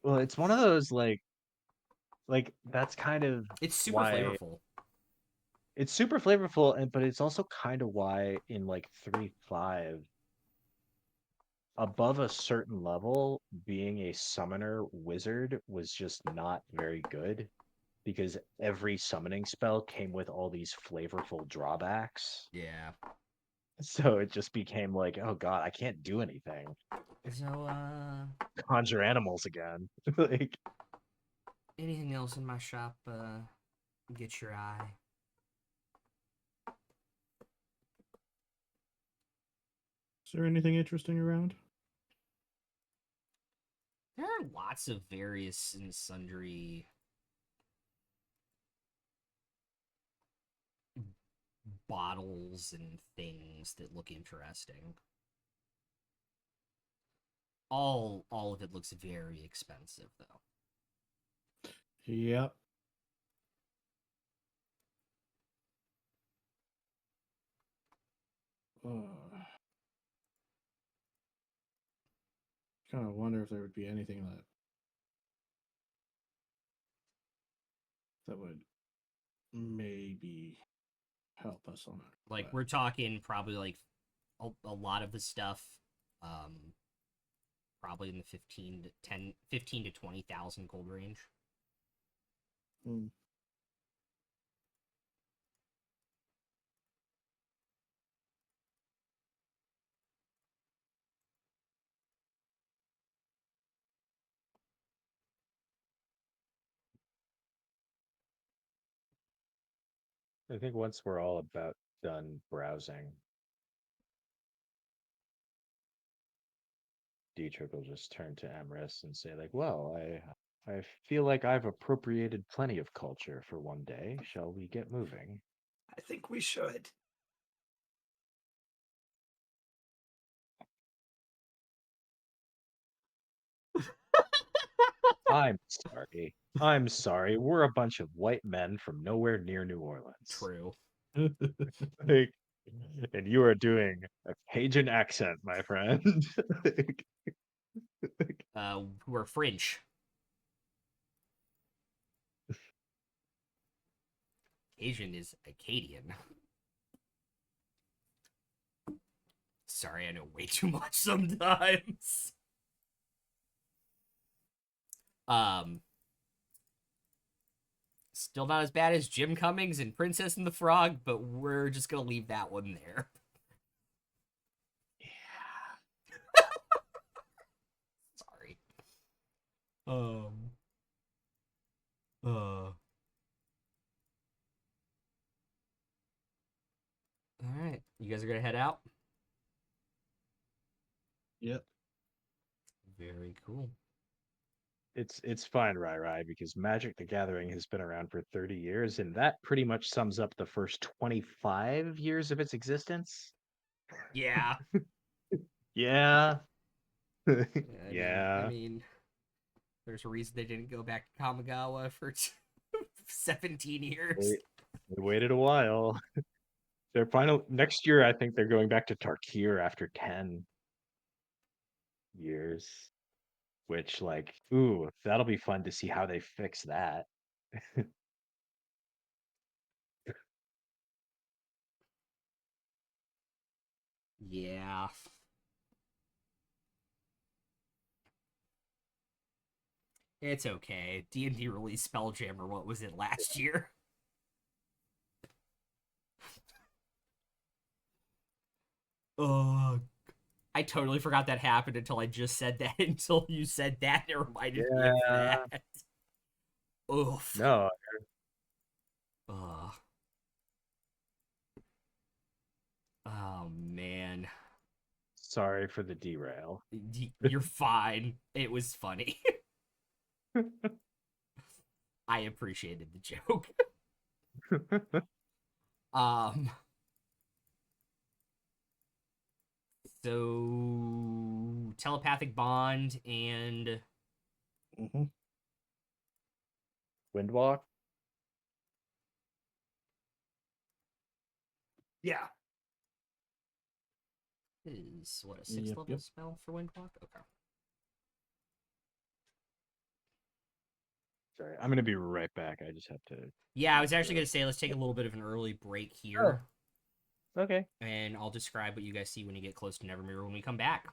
Speaker 2: well, it's one of those like that's kind of
Speaker 1: It's super
Speaker 2: why
Speaker 1: flavorful.
Speaker 2: it's super flavorful, and but it's also kind of why in like 3.5, above a certain level, being a summoner wizard was just not very good because every summoning spell came with all these flavorful drawbacks.
Speaker 1: Yeah.
Speaker 2: So it just became like, oh god, I can't do anything.
Speaker 1: So,
Speaker 2: Conjure animals again. Like,
Speaker 1: anything else in my shop? Get your eye.
Speaker 3: Is there anything interesting around?
Speaker 1: There are lots of various and sundry bottles and things that look interesting. All of it looks very expensive though.
Speaker 3: Yep. Kind of wonder if there would be anything that would maybe help us on it.
Speaker 1: Like
Speaker 3: but-
Speaker 1: we're talking probably like a lot of the stuff probably in the 15 to 20,000 gold range.
Speaker 3: Hmm.
Speaker 2: I think once we're all about done browsing, Dietrich will just turn to Amris and say, like, well, I feel like I've appropriated plenty of culture for one day. Shall we get moving?
Speaker 4: I think we should.
Speaker 2: I'm sorry. I'm sorry. We're a bunch of white men from nowhere near New Orleans.
Speaker 1: True.
Speaker 2: Like, and you are doing a Cajun accent, my friend.
Speaker 1: Who are French. Asian is Acadian. Sorry, I know way too much sometimes. Still not as bad as Jim Cummings and Princess and the Frog, but we're just gonna leave that one there. Yeah. Sorry. All right, you guys are gonna head out.
Speaker 3: Yep.
Speaker 1: Very cool.
Speaker 2: It's fine, Rai, because Magic the Gathering has been around for 30 years, and that pretty much sums up the first 25 years of its existence.
Speaker 1: Yeah.
Speaker 2: Yeah.
Speaker 1: I
Speaker 2: Yeah.
Speaker 1: mean, there's a reason they didn't go back to Kamigawa for 17 years.
Speaker 2: They waited a while. Their final next year, I think they're going back to Tarkir after 10 years. Which, like, ooh, that'll be fun to see how they fix that.
Speaker 1: Yeah. It's okay. D&D released Spelljammer, what was it, last year? I totally forgot that happened until I just said that, until you said that, it reminded me of
Speaker 2: Yeah.
Speaker 1: that. Oof.
Speaker 2: No,
Speaker 1: Ugh. Oh, man.
Speaker 2: sorry for the derail.
Speaker 1: You're fine. It was funny. I appreciated the joke. So telepathic bond and
Speaker 3: Mm-hmm.
Speaker 2: Windwalk?
Speaker 4: Yeah.
Speaker 1: Is what a 6th
Speaker 3: Yep,
Speaker 1: level
Speaker 3: yep.
Speaker 1: spell for Windwalk? Okay.
Speaker 2: Sorry, I'm gonna be right back. I just have to.
Speaker 1: Yeah, I was actually
Speaker 2: Yeah.
Speaker 1: gonna say let's take a little bit of an early break here,
Speaker 2: Okay.
Speaker 1: and I'll describe what you guys see when you get close to Nevermirror when we come back.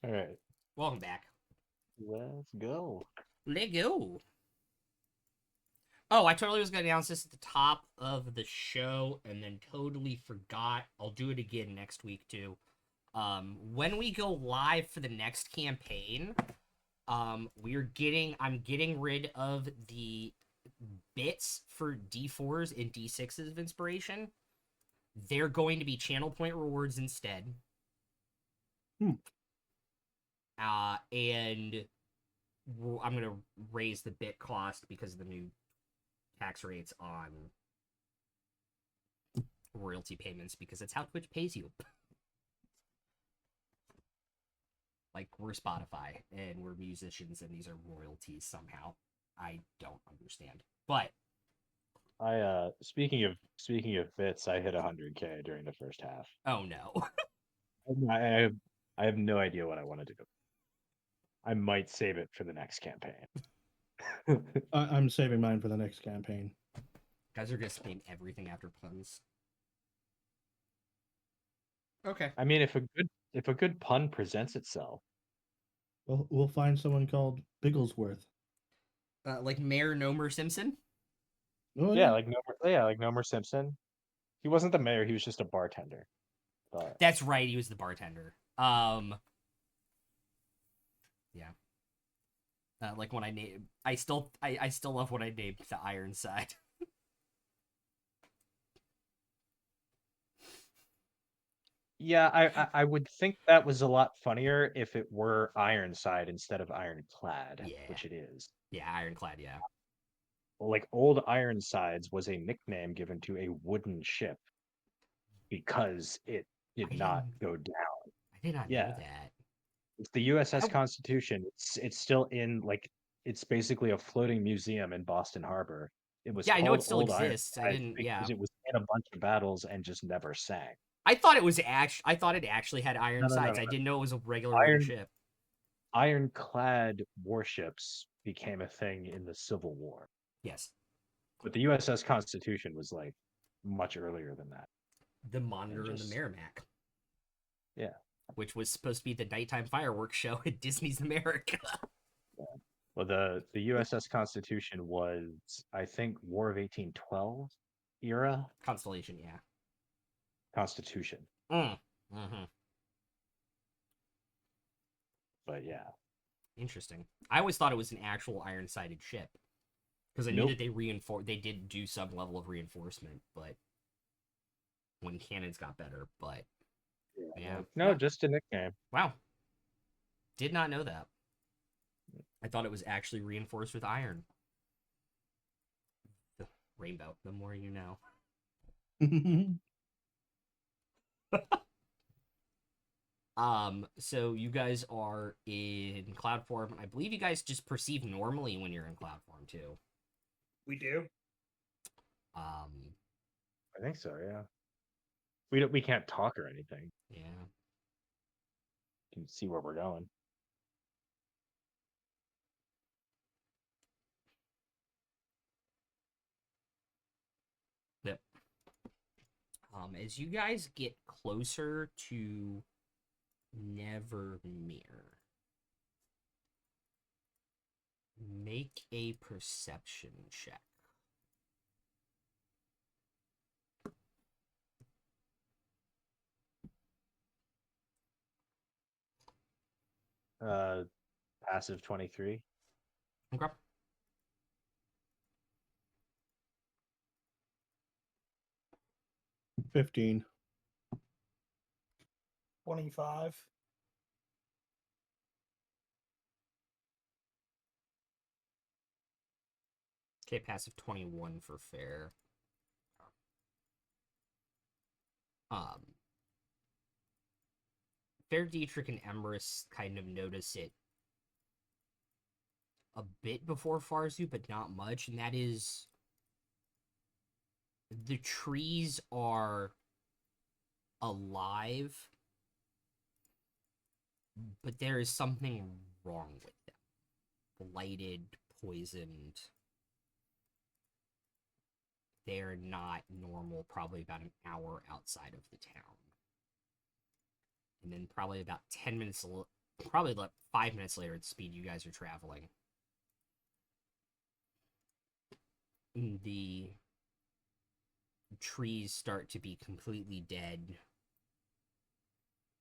Speaker 2: All right,
Speaker 1: Welcome back.
Speaker 2: let's go.
Speaker 1: Let go. Oh, I totally was going to announce this at the top of the show and then totally forgot. I'll do it again next week, too. When we go live for the next campaign, I'm getting rid of the bits for D4s and D6s of inspiration. They're going to be channel point rewards instead.
Speaker 5: Hmm.
Speaker 1: And I'm going to raise the bit cost because of the new tax rates on royalty payments, because it's how Twitch pays you. Like, we're Spotify and we're musicians and these are royalties somehow. I don't understand. But
Speaker 2: I speaking of bits, I hit 100K during the first half.
Speaker 1: oh no.
Speaker 2: I have no idea what I want to do. I might save it for the next campaign.
Speaker 5: I'm saving mine for the next campaign.
Speaker 1: Guys are gonna name everything after puns. Okay.
Speaker 2: I mean, if a good pun presents itself,
Speaker 5: We'll find someone called Bigglesworth.
Speaker 1: Like Mayor Nomer Simpson?
Speaker 5: Oh
Speaker 2: yeah, like Nomer Simpson. He wasn't the mayor; he was just a bartender. But
Speaker 1: That's right, he was the bartender. Yeah. Like when I named, I still love what I named the Ironside.
Speaker 2: yeah, I would think that was a lot funnier if it were Ironside instead of Ironclad,
Speaker 1: Yeah.
Speaker 2: which it is.
Speaker 1: Yeah, Ironclad, yeah.
Speaker 2: Like Old Ironsides was a nickname given to a wooden ship because it did
Speaker 1: I
Speaker 2: not
Speaker 1: didn't-
Speaker 2: go down.
Speaker 1: I did not
Speaker 2: Yeah.
Speaker 1: know that.
Speaker 2: It's the USS
Speaker 1: I-
Speaker 2: Constitution. It's still in like it's basically a floating museum in Boston Harbor. It was
Speaker 1: Yeah, I know
Speaker 2: called
Speaker 1: it still
Speaker 2: Old
Speaker 1: exists. I
Speaker 2: Ironsides
Speaker 1: didn't.
Speaker 2: because
Speaker 1: Yeah,
Speaker 2: it was in a bunch of battles and just never sank.
Speaker 1: I thought it was I thought it actually had
Speaker 2: No,
Speaker 1: Ironsides.
Speaker 2: no.
Speaker 1: I didn't know it was a regular wooden
Speaker 2: Iron-
Speaker 1: ship.
Speaker 2: Ironclad warships became a thing in the Civil War,
Speaker 1: Yes,
Speaker 2: but the USS Constitution was like much earlier than that.
Speaker 1: the Monitor and the
Speaker 2: just-
Speaker 1: Merrimack.
Speaker 2: Yeah.
Speaker 1: Which was supposed to be the nighttime fireworks show at Disney's America.
Speaker 2: Well, the USS Constitution was, I think, War of 1812 era
Speaker 1: Constellation, yeah.
Speaker 2: Constitution.
Speaker 1: Mm-hmm.
Speaker 2: But yeah,
Speaker 1: Interesting. I always thought it was an actual iron-sided ship because I knew that they did do some level of reinforcement, but when cannons got better. But yeah,
Speaker 2: no, just a nickname.
Speaker 1: wow, did not know that. I thought it was actually reinforced with iron. The rainbow. The more you know. So you guys are in cloud form. I believe you guys just perceive normally when you're in cloud form too.
Speaker 4: We do.
Speaker 2: I think so. Yeah. We can't talk or anything.
Speaker 1: Yeah.
Speaker 2: You can see where we're going.
Speaker 1: Yep. As you guys get closer to Nevermere, make a perception check.
Speaker 2: Passive 23.
Speaker 1: Okay.
Speaker 5: $15.
Speaker 4: 25.
Speaker 1: Okay, passive 21 for fair. Fair, Dietrich, and Emrys kind of notice it a bit before Farzu, but not much, and that is the trees are alive, but there is something wrong with them. Blighted, poisoned. They're not normal, probably about an hour outside of the town. And then probably about 10 minutes probably like 5 minutes later at the speed you guys are traveling. The trees start to be completely dead.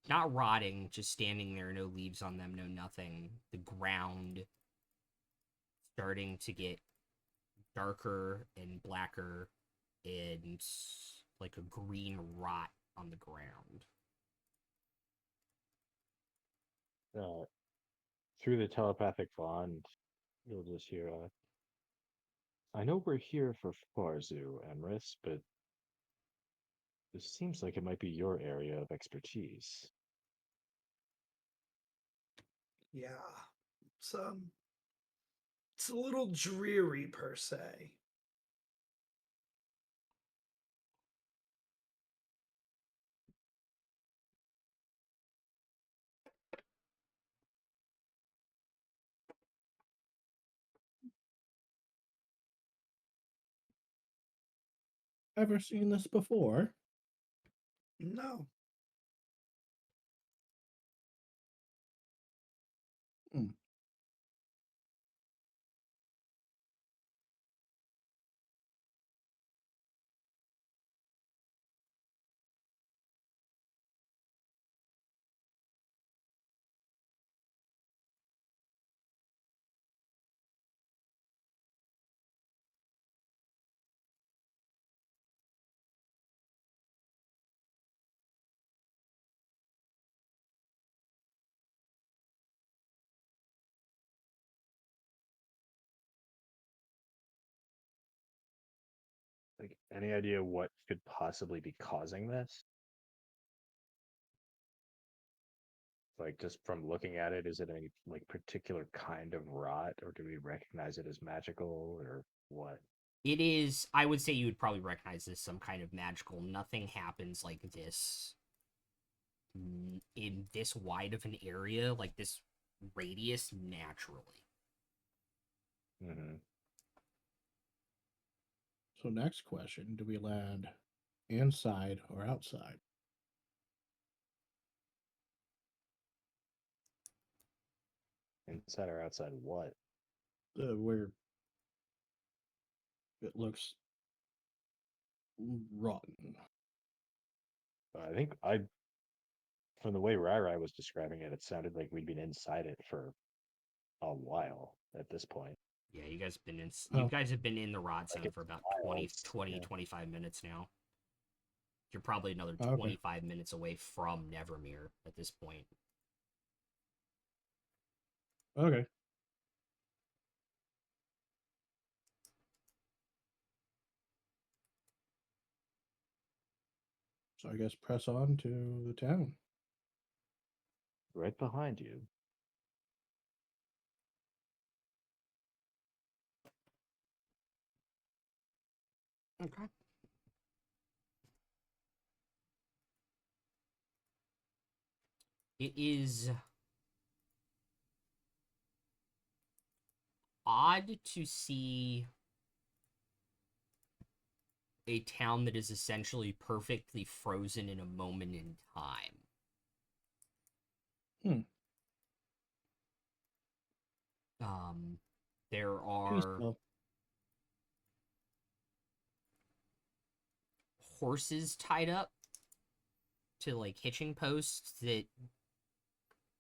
Speaker 1: Not rotting, just standing there, no leaves on them, no nothing. The ground starting to get darker and blacker and like a green rot on the ground.
Speaker 2: Through the telepathic bond, you'll just hear, I know we're here for Farzu, Emrys, but this seems like it might be your area of expertise.
Speaker 4: Yeah. It's a little dreary per se.
Speaker 5: Ever seen this before?
Speaker 4: No.
Speaker 5: Hmm.
Speaker 2: Like, any idea what could possibly be causing this? Like, just from looking at it, is it a like particular kind of rot, or do we recognize it as magical, or what?
Speaker 1: It is, I would say you would probably recognize this some kind of magical. Nothing happens like this in this wide of an area, like this radius, naturally.
Speaker 2: Mm-hmm.
Speaker 5: So next question, do we land inside or outside?
Speaker 2: Inside or outside what?
Speaker 5: Where it looks rotten.
Speaker 2: I think from the way Rai Rai was describing it, it sounded like we'd been inside it for a while at this point.
Speaker 1: Yeah, you guys been in
Speaker 5: Oh.
Speaker 1: you guys have been in the rod
Speaker 2: Like
Speaker 1: zone for about 25 minutes now. You're probably another
Speaker 5: Okay.
Speaker 1: 25 minutes away from Nevermere at this point.
Speaker 5: Okay. So I guess press on to the town.
Speaker 2: Right behind you.
Speaker 1: Okay. It is odd to see a town that is essentially perfectly frozen in a moment in time. There are
Speaker 5: Peaceful.
Speaker 1: horses tied up to like hitching posts that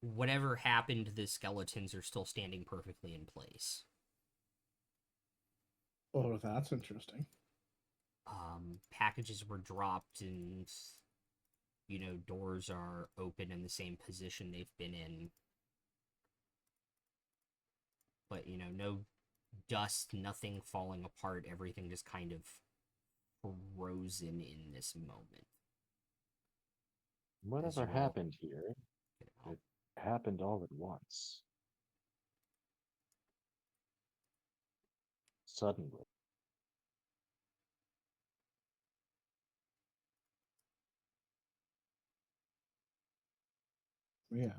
Speaker 1: whatever happened to the skeletons are still standing perfectly in place.
Speaker 5: Oh, that's interesting.
Speaker 1: Packages were dropped and doors are open in the same position they've been in. But, no dust, nothing falling apart, everything just kind of frozen in this moment.
Speaker 2: Whatever
Speaker 1: you all
Speaker 2: happened here, it happened all at once. Suddenly.
Speaker 5: Yeah.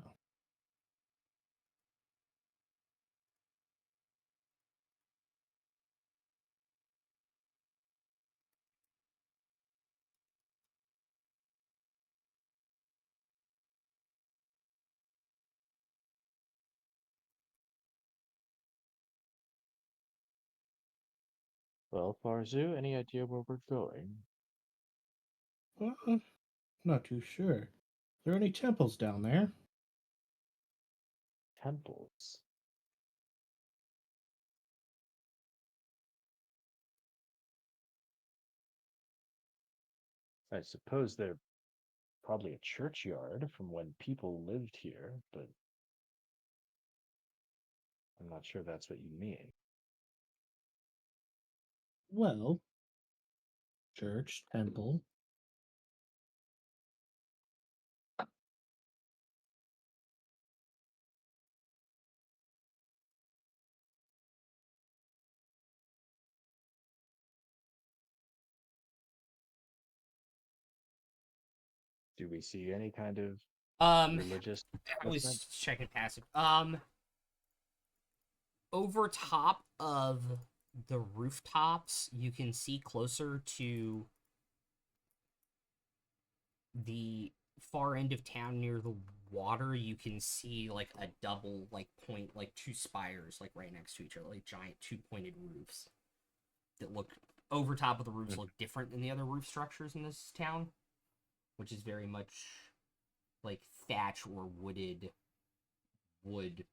Speaker 2: Well, Farzu, any idea where we're going?
Speaker 5: Not too sure. Are there any temples down there?
Speaker 2: Temples. I suppose they're probably a churchyard from when people lived here, but I'm not sure that's what you mean.
Speaker 5: Well, church, temple.
Speaker 2: Do we see any kind of
Speaker 1: Um,
Speaker 2: religious
Speaker 1: I was
Speaker 2: movement?
Speaker 1: checking passive. Over top of the rooftops, you can see closer to the far end of town near the water. You can see like a double, like point, like two spires, like right next to each other, like giant two-pointed roofs that look over top of the roofs look different than the other roof structures in this town, which is very much like thatch or wood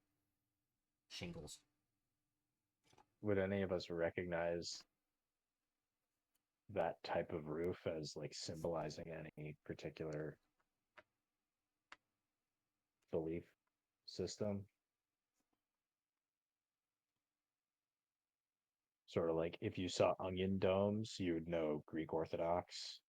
Speaker 1: shingles.
Speaker 2: Would any of us recognize that type of roof as like symbolizing any particular belief system? Sort of like if you saw onion domes, you would know Greek Orthodox.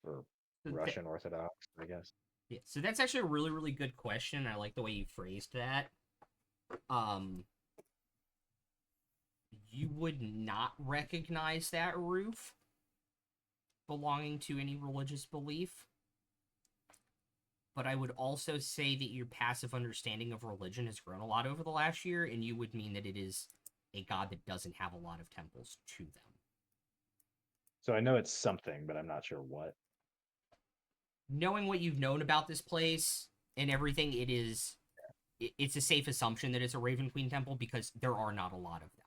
Speaker 2: Or Russian Orthodox, I guess.
Speaker 1: Yeah, so that's actually a really, really good question. I like the way you phrased that. You would not recognize that roof belonging to any religious belief. But I would also say that your passive understanding of religion has grown a lot over the last year, and you would mean that it is a god that doesn't have a lot of temples to them.
Speaker 2: So I know it's something, but I'm not sure what.
Speaker 1: Knowing what you've known about this place and everything, it's a safe assumption that it's a Raven Queen temple because there are not a lot of them,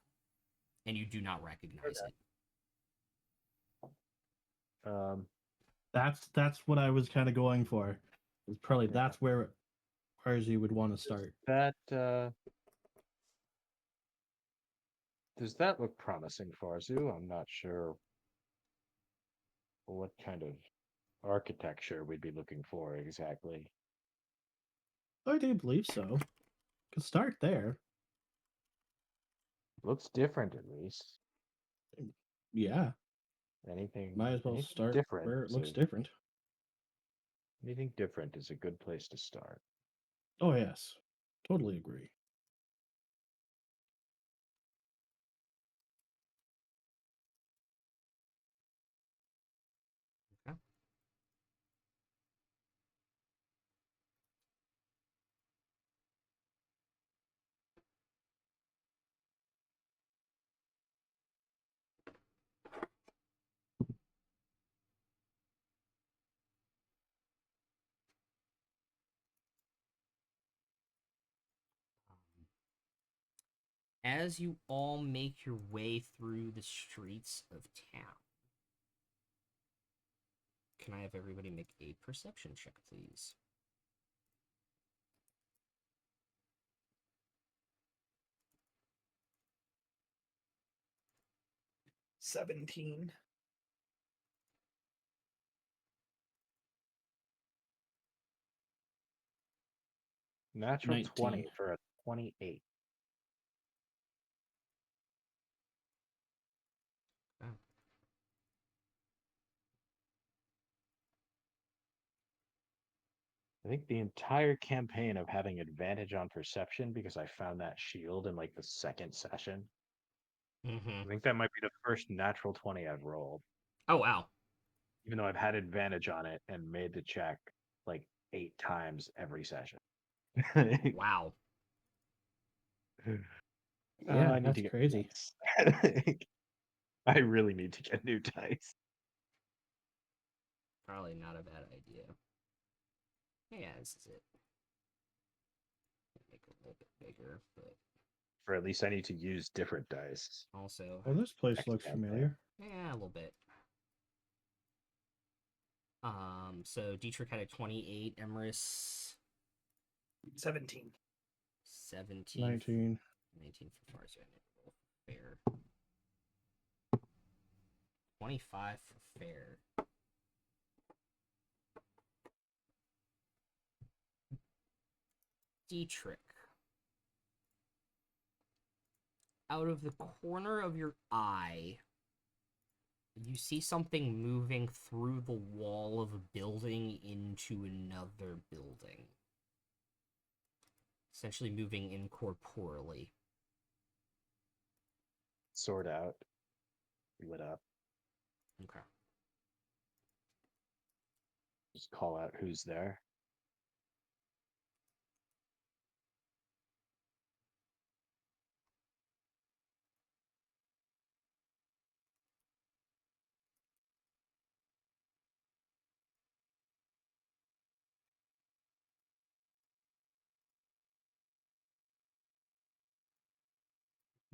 Speaker 1: and you do not recognize it.
Speaker 5: That's what I was kind of going for. It's probably that's where Farzi would want to start.
Speaker 2: That does that look promising, Farzu? I'm not sure what kind of architecture we'd be looking for exactly.
Speaker 5: I do believe so. Could start there.
Speaker 2: Looks different at least.
Speaker 5: Yeah,
Speaker 2: Anything
Speaker 5: might as well
Speaker 2: anything
Speaker 5: start
Speaker 2: different
Speaker 5: where it
Speaker 2: is
Speaker 5: looks
Speaker 2: a-
Speaker 5: different.
Speaker 2: anything different is a good place to start.
Speaker 5: Oh yes, totally agree.
Speaker 1: Okay. As you all make your way through the streets of town, can I have everybody make a perception check, please?
Speaker 4: $17.
Speaker 2: Natural
Speaker 5: 19.
Speaker 2: 20 for a 28.
Speaker 1: Oh.
Speaker 2: I think the entire campaign of having advantage on perception because I found that shield in like the second session.
Speaker 1: Mm-hmm.
Speaker 2: I think that might be the first natural 20 I've rolled.
Speaker 1: Oh, wow.
Speaker 2: Even though I've had advantage on it and made the check like 8 times every session.
Speaker 1: Wow.
Speaker 5: Yeah,
Speaker 2: I need
Speaker 5: that's
Speaker 2: to get
Speaker 5: crazy.
Speaker 2: dice. I really need to get new dice.
Speaker 1: Probably not a bad idea. Yeah, this is it. little bit bigger, but
Speaker 2: Or at least I need to use different dice.
Speaker 1: also,
Speaker 5: Oh, this place
Speaker 2: I can
Speaker 5: looks
Speaker 2: add
Speaker 5: familiar.
Speaker 1: yeah, a little bit. So Dietrich had a 28, Emrys
Speaker 4: 17.
Speaker 1: 17,
Speaker 5: 19.
Speaker 1: 19 for Farzan. Fair. 25 for fair. Dietrich. Out of the corner of your eye, you see something moving through the wall of a building into another building. Essentially moving incorporeally.
Speaker 2: Sword out. Lit up.
Speaker 1: Okay.
Speaker 2: Just call out who's there.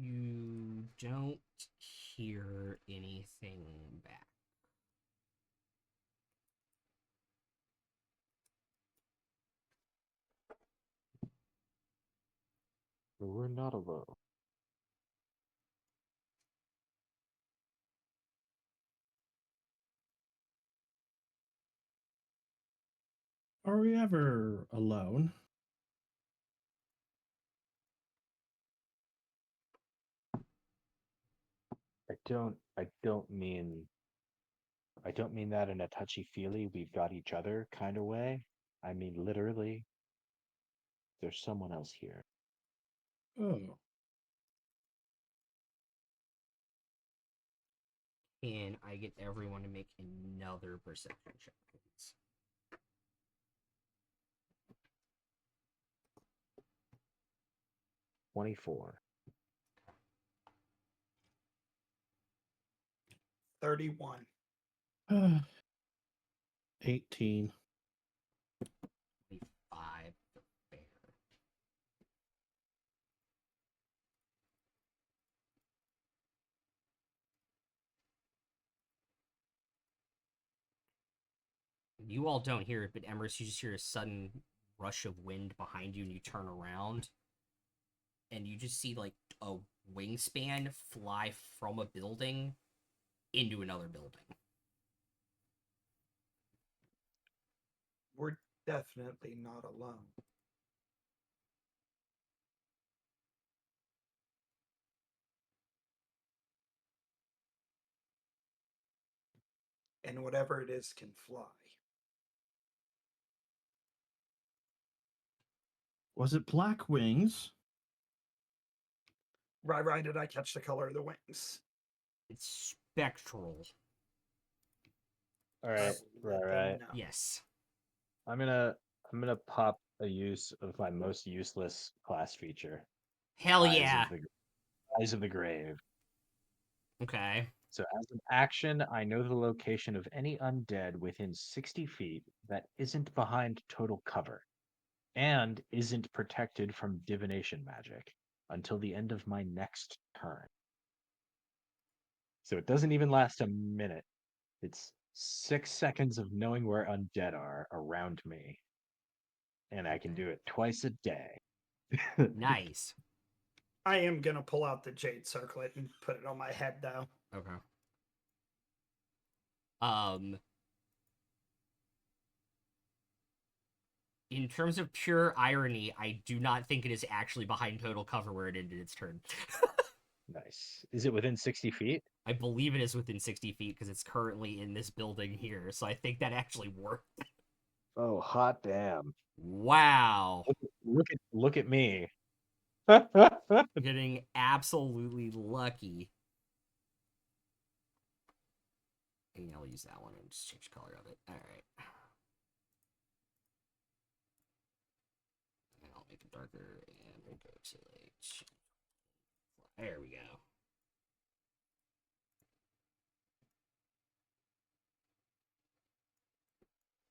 Speaker 1: You don't hear anything back.
Speaker 2: We're not alone.
Speaker 5: Are we ever alone?
Speaker 2: I don't mean that in a touchy-feely, we've got each other kind of way. I mean literally, there's someone else here.
Speaker 5: Oh,
Speaker 1: Can I get everyone to make another perception check, please?
Speaker 2: $24.
Speaker 4: 31.
Speaker 5: 18.
Speaker 1: 25 for fair. You all don't hear it, but Emrys, you just hear a sudden rush of wind behind you, and you turn around, and you just see like a wingspan fly from a building into another building.
Speaker 4: We're definitely not alone. And whatever it is can fly.
Speaker 5: Was it Black Wings?
Speaker 4: Right, did I catch the color of the wings?
Speaker 1: It's spectral.
Speaker 2: All
Speaker 4: I
Speaker 2: right,
Speaker 4: will let them
Speaker 2: right.
Speaker 4: know.
Speaker 1: Yes.
Speaker 2: I'm gonna pop a use of my most useless class feature.
Speaker 1: Hell
Speaker 2: Eyes
Speaker 1: yeah.
Speaker 2: of the Eyes of the Grave.
Speaker 1: Okay.
Speaker 2: So as an action, I know the location of any undead within 60 feet that isn't behind total cover and isn't protected from divination magic until the end of my next turn. So it doesn't even last a minute. It's 6 seconds of knowing where undead are around me. And I can do it twice a day.
Speaker 1: Nice.
Speaker 4: I am gonna pull out the jade circlet and put it on my head though.
Speaker 1: Okay. In terms of pure irony, I do not think it is actually behind total cover where it ended its turn.
Speaker 2: Nice. Is it within 60 feet?
Speaker 1: I believe it is within 60 feet because it's currently in this building here, so I think that actually worked.
Speaker 2: Oh, hot damn.
Speaker 1: Wow.
Speaker 2: Look at me.
Speaker 1: Getting absolutely lucky. And I'll use that one and just change the color of it. Alright. And I'll make it darker, and we'll go to like... There we go.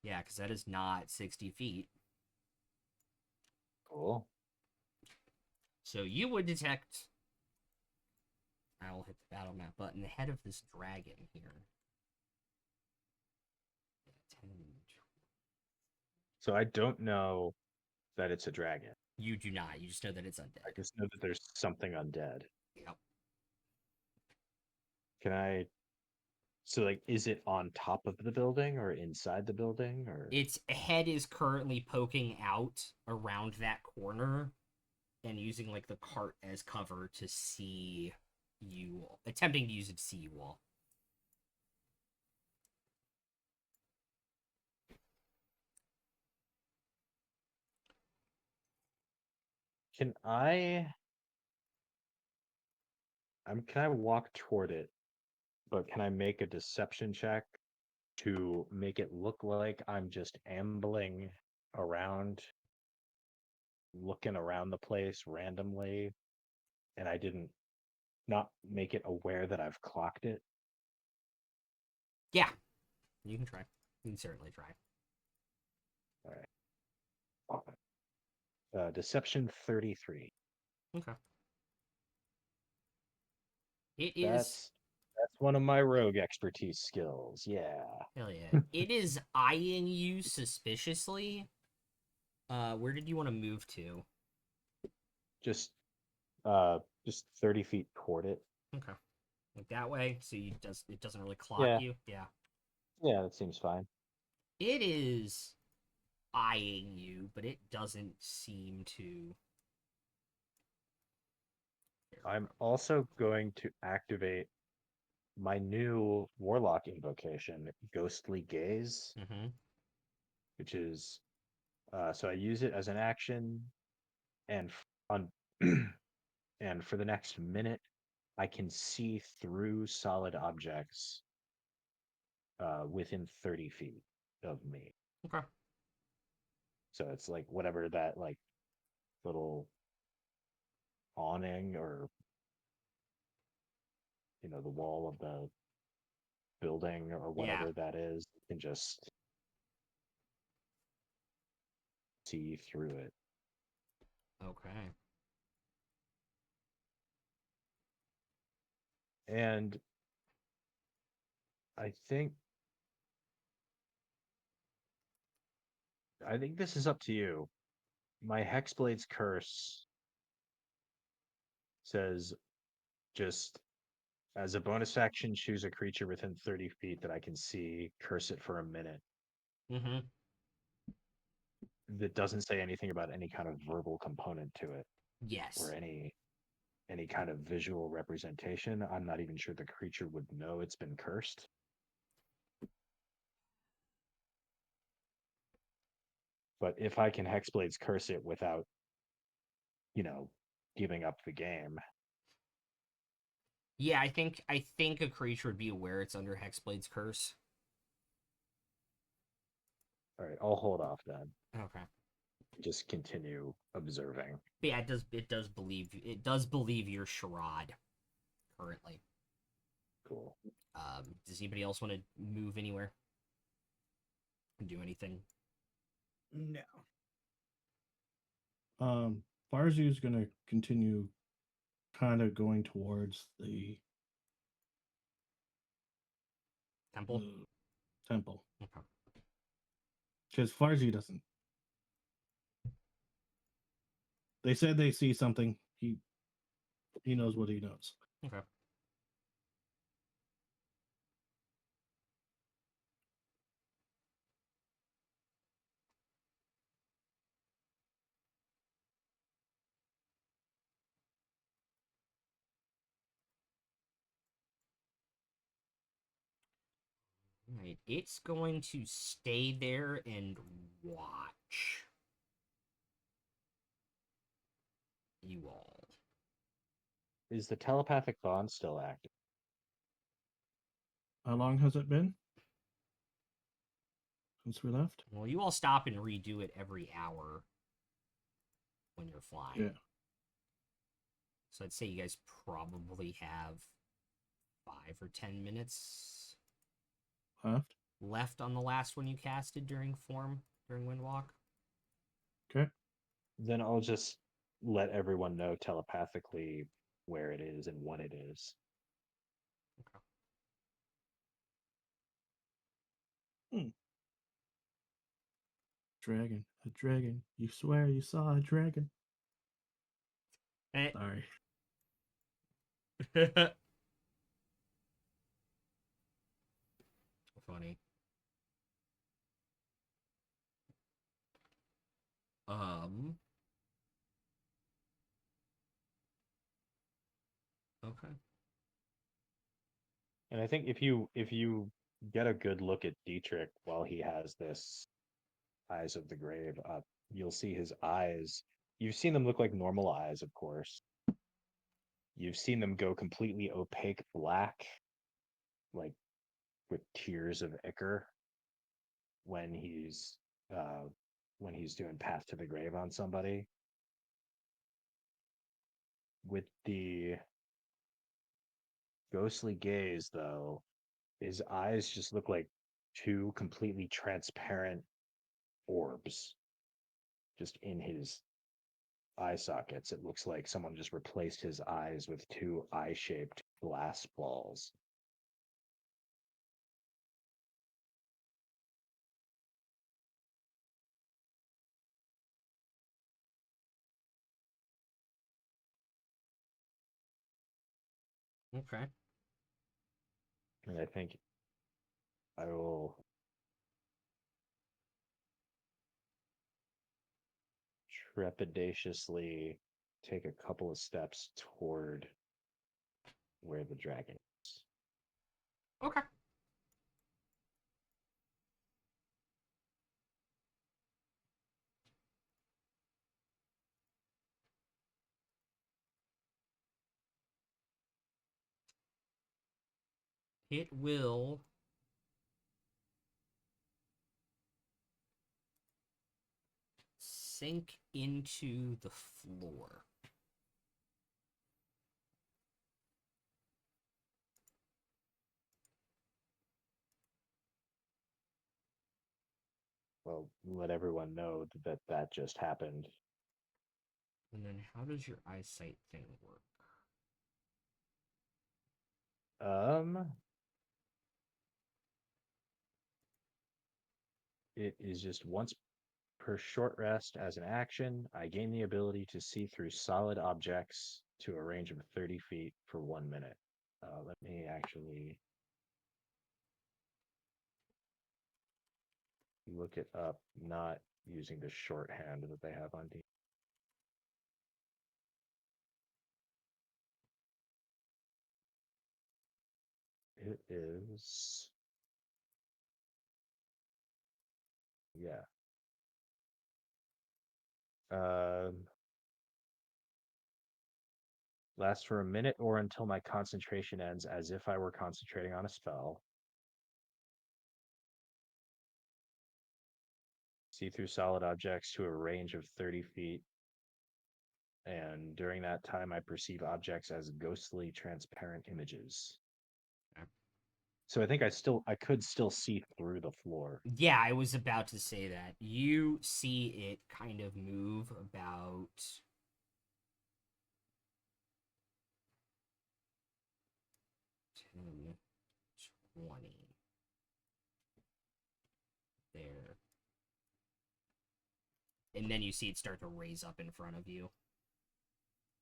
Speaker 1: Yeah, because that is not 60 feet.
Speaker 2: Cool.
Speaker 1: So you would detect. I will hit the battle map button. The head of this dragon here. Yeah, 10,
Speaker 2: So I don't know that it's a dragon.
Speaker 1: You do not. You just know that it's
Speaker 2: I
Speaker 1: undead.
Speaker 2: just know that there's something undead.
Speaker 1: Yep.
Speaker 2: Can I? So like, is it on top of the building or inside the building or?
Speaker 1: Its head is currently poking out around that corner and using like the cart as cover to see you, attempting to use it to see you all.
Speaker 2: Can I? Can I walk toward it? But can I make a deception check to make it look like I'm just ambling around, looking around the place randomly, and I didn't not make it aware that I've clocked it?
Speaker 1: Yeah, you can try. You can certainly try.
Speaker 2: All right. Deception 33.
Speaker 1: Okay. It is.
Speaker 2: That's one of my rogue expertise skills. Yeah.
Speaker 1: Hell yeah. It is eyeing you suspiciously. Where did you want to move to?
Speaker 2: Just 30 feet toward it.
Speaker 1: Okay. Like that way, so it doesn't really clock
Speaker 2: Yeah.
Speaker 1: you. Yeah.
Speaker 2: Yeah, that seems fine.
Speaker 1: It is eyeing you, but it doesn't seem to.
Speaker 2: I'm also going to activate my new warlock invocation, Ghostly Gaze,
Speaker 1: Mm-hmm.
Speaker 2: which is so I use it as an action, and on and for the next minute, I can see through solid objects within 30 feet of me.
Speaker 1: Okay.
Speaker 2: So it's like whatever that like little awning or the wall of the building or
Speaker 1: Yeah.
Speaker 2: whatever that is, you can just see through it.
Speaker 1: Okay.
Speaker 2: And I think this is up to you. My Hexblade's curse says just as a bonus action, choose a creature within 30 feet that I can see, curse it for a minute.
Speaker 1: Mm-hmm.
Speaker 2: That doesn't say anything about any kind of verbal component to it
Speaker 1: Yes.
Speaker 2: or any kind of visual representation. I'm not even sure the creature would know it's been cursed. But if I can Hexblade's curse it without, giving up the game.
Speaker 1: Yeah, I think a creature would be aware it's under Hexblade's curse.
Speaker 2: All right, I'll hold off then.
Speaker 1: Okay.
Speaker 2: Just continue observing.
Speaker 1: But yeah, it does believe you're Sherrod currently.
Speaker 2: Cool.
Speaker 1: Does anybody else want to move anywhere? Do anything?
Speaker 4: No.
Speaker 5: Barzu's gonna continue kind of going towards the
Speaker 1: Temple?
Speaker 5: temple.
Speaker 1: Okay.
Speaker 5: Because Farzi doesn't. They said they see something. He knows what he knows.
Speaker 1: Okay. Right. It's going to stay there and watch you all.
Speaker 2: Is the telepathic bond still active?
Speaker 5: How long has it been since we left?
Speaker 1: Well, you all stop and redo it every hour when you're flying.
Speaker 5: Yeah.
Speaker 1: So I'd say you guys probably have 5 or 10 minutes left on the last one you casted during Windwalk.
Speaker 5: Okay.
Speaker 2: Then I'll just let everyone know telepathically where it is and what it is.
Speaker 5: Dragon, a dragon. You swear you saw a dragon.
Speaker 1: Eh.
Speaker 5: Sorry.
Speaker 1: Funny. Um. Okay.
Speaker 2: And I think if you get a good look at Dietrich while he has this Eyes of the Grave up, you'll see his eyes. You've seen them look like normal eyes, of course. You've seen them go completely opaque black, like with tears of ichor when he's uh doing Path to the Grave on somebody. With the ghostly gaze, though, his eyes just look like two completely transparent orbs just in his eye sockets. It looks like someone just replaced his eyes with two eye-shaped glass balls.
Speaker 1: Okay.
Speaker 2: And I think I will trepidatiously take a couple of steps toward where the dragon is.
Speaker 1: Okay. It will sink into the floor.
Speaker 2: Well, let everyone know that that just happened.
Speaker 1: And then how does your eyesight thing work?
Speaker 2: Um, it is just once per short rest as an action. I gain the ability to see through solid objects to a range of 30 feet for 1 minute. Let me actually look it up, not using the shorthand that they have on D. It is, yeah. Lasts for a minute or until my concentration ends, as if I were concentrating on a spell. See through solid objects to a range of 30 feet. And during that time, I perceive objects as ghostly, transparent images.
Speaker 1: Okay.
Speaker 2: So I think I could still see through the floor.
Speaker 1: Yeah, I was about to say that. You see it kind of move about 10, 20. There. And then you see it start to raise up in front of you.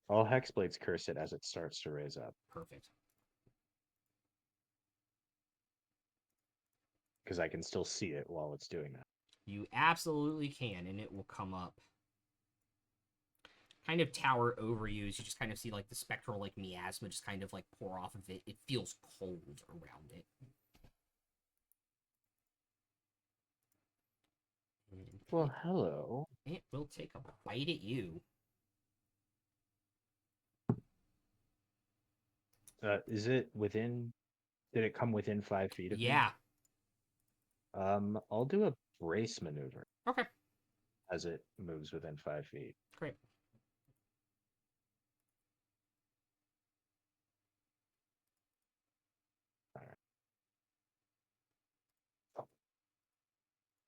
Speaker 2: All Hexblades curse it as it starts to raise up,
Speaker 1: Perfect.
Speaker 2: because I can still see it while it's doing that.
Speaker 1: You absolutely can, and it will come up. Kind of tower over you as you just kind of see like the spectral like miasma just kind of like pour off of it. It feels cold around it. And
Speaker 2: Well, hello.
Speaker 1: it will take a bite at you.
Speaker 2: Is it within? Did it come within 5 feet of me?
Speaker 1: Yeah.
Speaker 2: I'll do a brace maneuver
Speaker 1: Okay.
Speaker 2: as it moves within 5 feet.
Speaker 1: Great.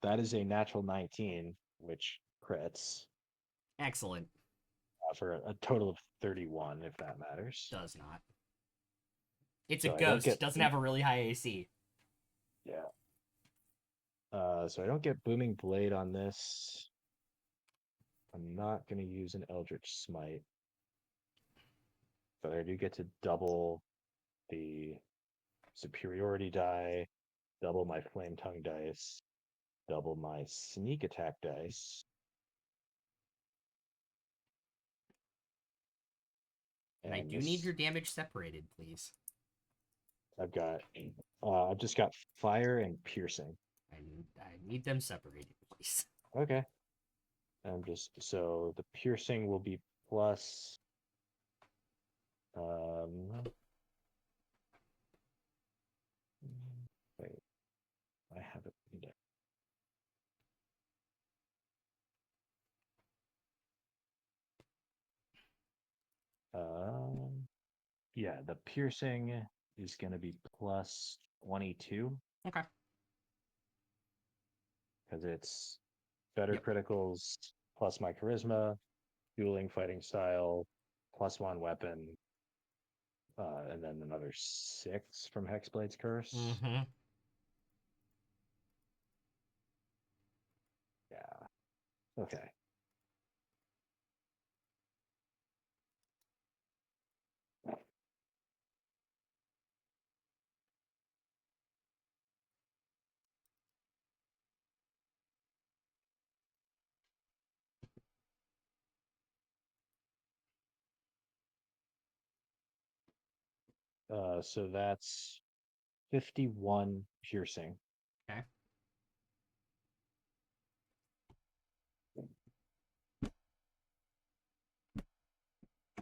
Speaker 2: That is a natural 19, which crits.
Speaker 1: Excellent.
Speaker 2: for a total of 31, if that matters.
Speaker 1: Does not. It's
Speaker 2: So
Speaker 1: a
Speaker 2: I don't
Speaker 1: ghost.
Speaker 2: get
Speaker 1: Doesn't have a really high AC.
Speaker 2: Yeah. So I don't get Booming Blade on this. I'm not going to use an Eldritch Smite. But I do get to double the superiority die, double my Flame Tongue dice, double my sneak attack dice.
Speaker 1: And I do need your damage separated, please.
Speaker 2: I've just got fire and piercing.
Speaker 1: I need them separated, please.
Speaker 2: Okay. So the piercing will be plus wait, I have it. Yeah, the piercing is going to be plus 22.
Speaker 1: Okay.
Speaker 2: Because it's better
Speaker 1: Yep.
Speaker 2: criticals plus my charisma, dueling fighting style, +1 weapon, and then another 6 from Hexblade's Curse.
Speaker 1: Mm-hmm.
Speaker 2: Yeah. Okay. So that's 51 piercing.
Speaker 1: Okay.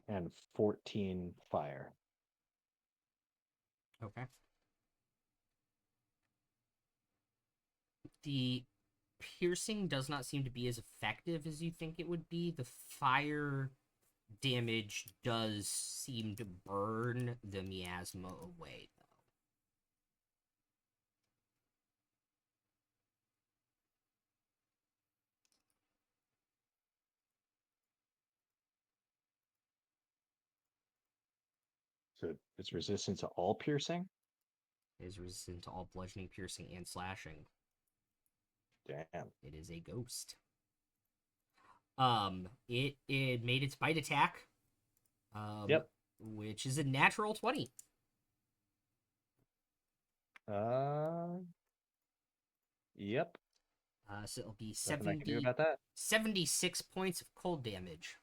Speaker 2: And 14 fire.
Speaker 1: Okay. The piercing does not seem to be as effective as you think it would be. The fire damage does seem to burn the miasma away, though.
Speaker 2: So it's resistant to all piercing?
Speaker 1: It is resistant to all bludgeoning, piercing, and slashing.
Speaker 2: Damn.
Speaker 1: It is a ghost. It made its bite attack.
Speaker 2: Yep.
Speaker 1: Which is a natural 20.
Speaker 2: Yep.
Speaker 1: So it'll be
Speaker 2: Nothing I can do about that.
Speaker 1: 76 points of cold damage.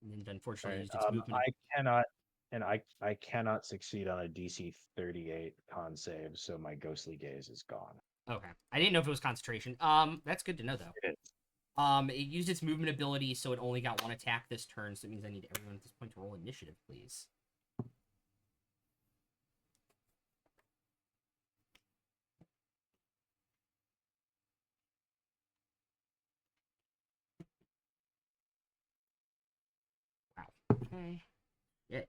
Speaker 1: And unfortunately,
Speaker 2: Right.
Speaker 1: used its movement.
Speaker 2: I cannot succeed on a DC 38 con save, so my ghostly gaze is gone.
Speaker 1: Okay, I didn't know if it was concentration. That's good to know though.
Speaker 2: It is.
Speaker 1: It used its movement ability, so it only got 1 attack this turn. So it means I need everyone at this point to roll initiative, please. Wow. Okay. Yeah.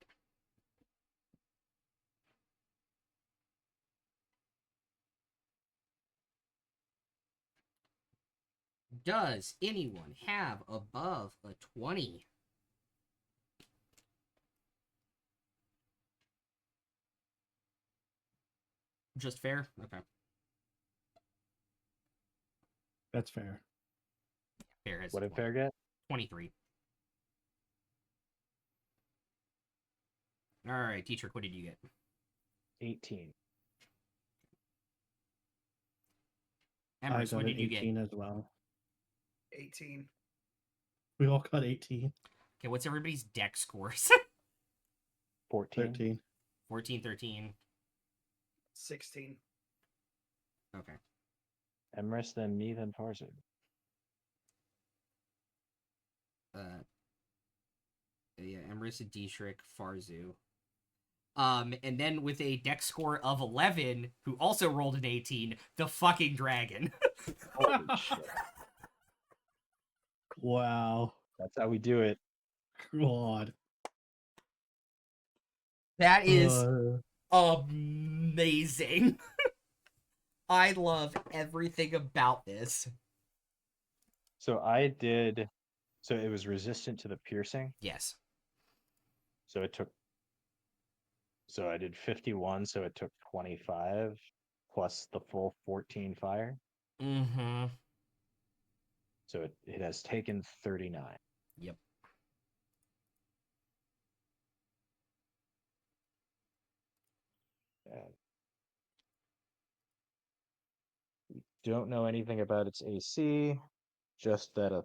Speaker 1: Does anyone have above a 20? Just fair? Okay.
Speaker 5: That's fair.
Speaker 1: Fair has
Speaker 2: What did
Speaker 1: 20.
Speaker 2: Fair get?
Speaker 1: 23. All right, Dietrich, what did you get?
Speaker 2: 18.
Speaker 5: I
Speaker 1: Emrys,
Speaker 5: got
Speaker 1: what
Speaker 5: an
Speaker 1: did you get?
Speaker 5: 18 as well.
Speaker 4: 18.
Speaker 5: We all got 18.
Speaker 1: Okay, what's everybody's deck scores?
Speaker 2: 14.
Speaker 5: 13.
Speaker 1: 14, 13.
Speaker 4: 16.
Speaker 1: Okay.
Speaker 2: Emrys, then me, then Farsid.
Speaker 1: Yeah, Emrys, Dietrich, Farzu. And then with a deck score of 11, who also rolled an 18, the fucking dragon.
Speaker 2: Holy shit.
Speaker 5: Wow.
Speaker 2: That's how we do it.
Speaker 5: God.
Speaker 1: That is
Speaker 5: Uh,
Speaker 1: amazing. I love everything about this.
Speaker 2: So I did. So it was resistant to the piercing.
Speaker 1: Yes.
Speaker 2: So it took. So I did 51. So it took 25 plus the full 14 fire.
Speaker 1: Mm-hmm.
Speaker 2: So it has taken 39.
Speaker 1: Yep.
Speaker 2: Don't know anything about its AC, just that a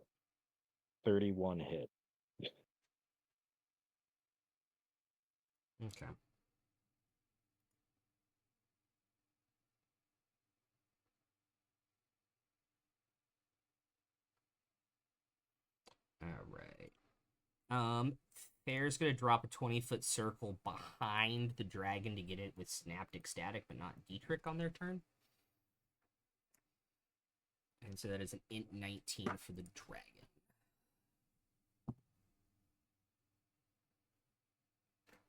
Speaker 2: 31 hit.
Speaker 1: Okay. All right. Fair's gonna drop a 20-foot circle behind the dragon to get it with Synaptic Static, but not Dietrich on their turn. And so that is an int 19 for the dragon.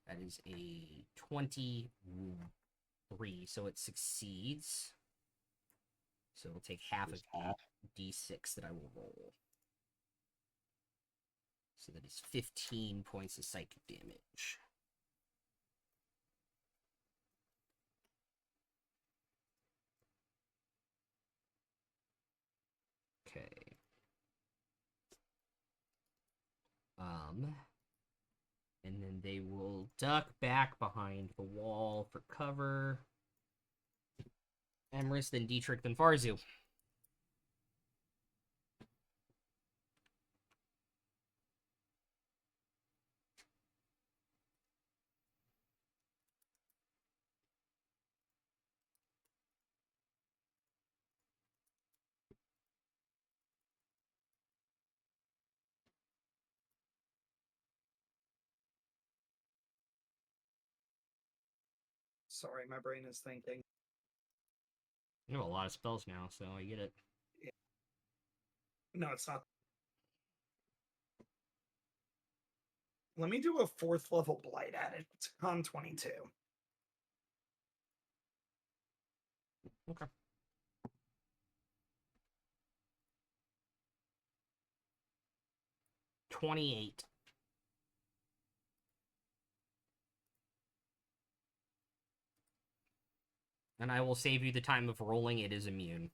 Speaker 1: That is a 23, so it succeeds. So it'll take half of
Speaker 2: Just half.
Speaker 1: D6 that I will roll. So that is 15 points of psychic damage. Okay. And then they will duck back behind the wall for cover. Emrys, then Dietrich, then Farzu.
Speaker 4: Sorry, my brain is thinking.
Speaker 1: You have a lot of spells now, so I get it.
Speaker 4: No, it's not. Let me do a 4th level blight at it. It's con 22.
Speaker 1: Okay. $28. And I will save you the time of rolling. It is immune.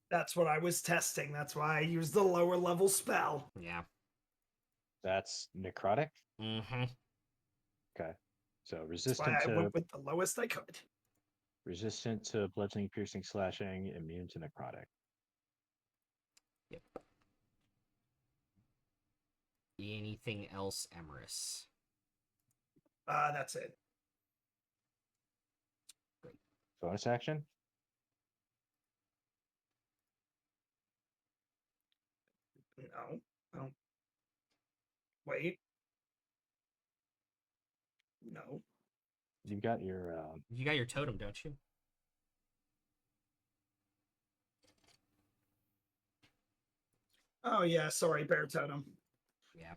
Speaker 4: That's what I was testing. That's why I used the lower level spell.
Speaker 1: Yeah.
Speaker 2: That's necrotic.
Speaker 1: Mm-hmm.
Speaker 2: Okay. So
Speaker 4: That's why
Speaker 2: resistant
Speaker 4: I
Speaker 2: to
Speaker 4: went with the lowest I could.
Speaker 2: bludgeoning, piercing, slashing, immune to necrotic.
Speaker 1: Yep. Anything else, Emrys?
Speaker 4: That's it.
Speaker 2: Bonus action.
Speaker 4: No. I don't. Wait. No.
Speaker 2: You've got your
Speaker 1: You got your totem, don't you?
Speaker 4: Oh yeah, sorry, bear totem.
Speaker 1: Yeah.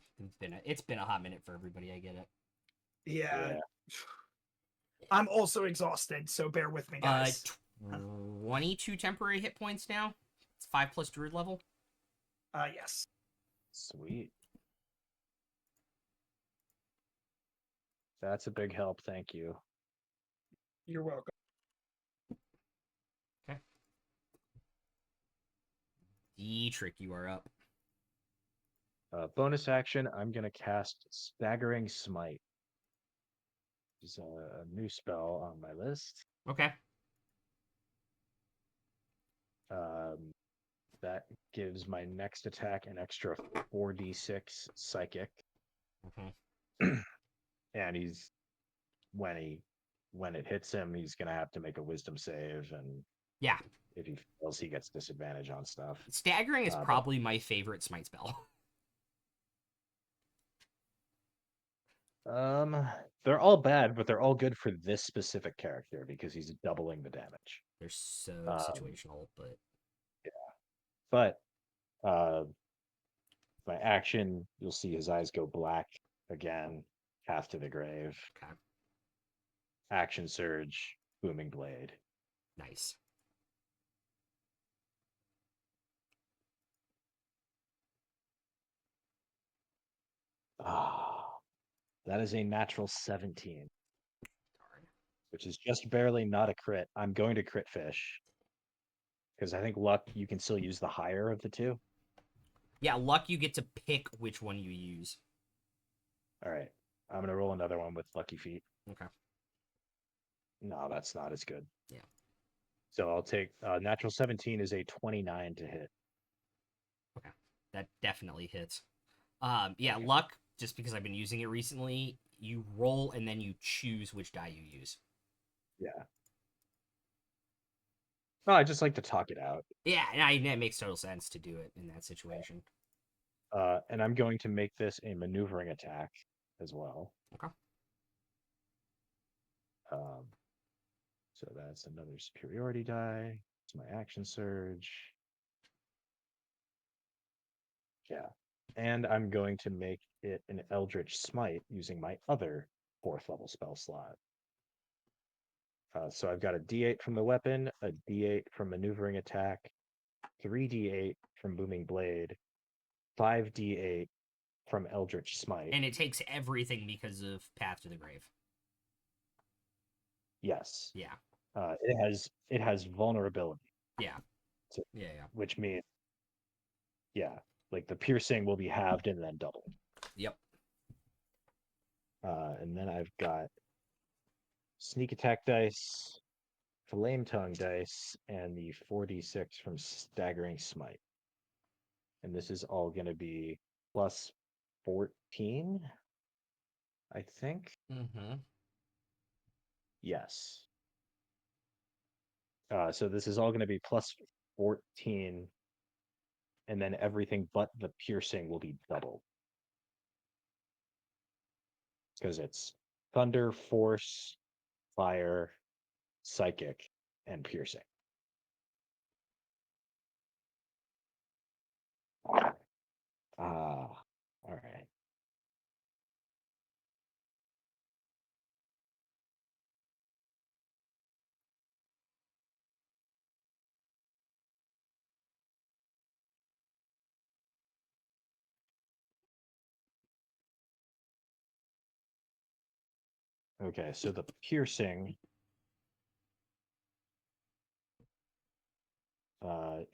Speaker 1: It's been a hot minute for everybody. I get it.
Speaker 4: Yeah.
Speaker 2: Yeah.
Speaker 4: I'm also exhausted, so bear with me, guys.
Speaker 1: 22 temporary hit points now. It's 5 plus druid level.
Speaker 4: Yes.
Speaker 2: Sweet. That's a big help. Thank you.
Speaker 4: You're welcome.
Speaker 1: Dietrich, you are up.
Speaker 2: Bonus action. I'm gonna cast Staggering Smite. Which is a new spell on my list.
Speaker 1: Okay.
Speaker 2: That gives my next attack an extra 4d6 psychic.
Speaker 1: Mm-hmm.
Speaker 2: And he's when it hits him, he's gonna have to make a wisdom save, and
Speaker 1: Yeah.
Speaker 2: if he fails, he gets disadvantage on stuff.
Speaker 1: Staggering is
Speaker 2: but-
Speaker 1: probably my favorite smite spell.
Speaker 2: They're all bad, but they're all good for this specific character because he's doubling the damage.
Speaker 1: They're so situational, but
Speaker 2: But my action, you'll see his eyes go black again, half to the grave.
Speaker 1: okay.
Speaker 2: Action surge, booming blade.
Speaker 1: Nice.
Speaker 2: That is a natural 17,
Speaker 1: Darn.
Speaker 2: which is just barely not a crit. I'm going to crit fish because I think luck you can still use the higher of the two.
Speaker 1: Yeah, luck you get to pick which one you use.
Speaker 2: All right, I'm gonna roll another one with lucky feet.
Speaker 1: Okay.
Speaker 2: No, that's not as good.
Speaker 1: Yeah.
Speaker 2: So I'll take natural 17 is a 29 to hit.
Speaker 1: That definitely hits. Yeah,
Speaker 2: Okay.
Speaker 1: luck, just because I've been using it recently, you roll and then you choose which die you use.
Speaker 2: Yeah. Oh, I just like to talk it out.
Speaker 1: Yeah, that makes total sense to do it in that situation.
Speaker 2: And I'm going to make this a maneuvering attack as well.
Speaker 1: Okay.
Speaker 2: So that's another superiority die. It's my action surge. Yeah. And I'm going to make it an Eldritch Smite using my other 4th level spell slot. So I've got a D8 from the weapon, a D8 from maneuvering attack, 3d8 from booming blade, 5d8 from Eldritch Smite.
Speaker 1: And it takes everything because of Path to the Grave.
Speaker 2: Yes.
Speaker 1: Yeah.
Speaker 2: It has vulnerability,
Speaker 1: Yeah.
Speaker 2: So-
Speaker 1: Yeah.
Speaker 2: which means like the piercing will be halved and then doubled.
Speaker 1: Yep.
Speaker 2: And then I've got sneak attack dice, flame tongue dice, and the 4d6 from staggering smite. And this is all going to be plus 14, I think.
Speaker 1: Mm-hmm.
Speaker 2: Yes. So this is all going to be plus 14, and then everything but the piercing will be doubled. Because it's thunder, force, fire, psychic, and piercing. All right. Okay, so the piercing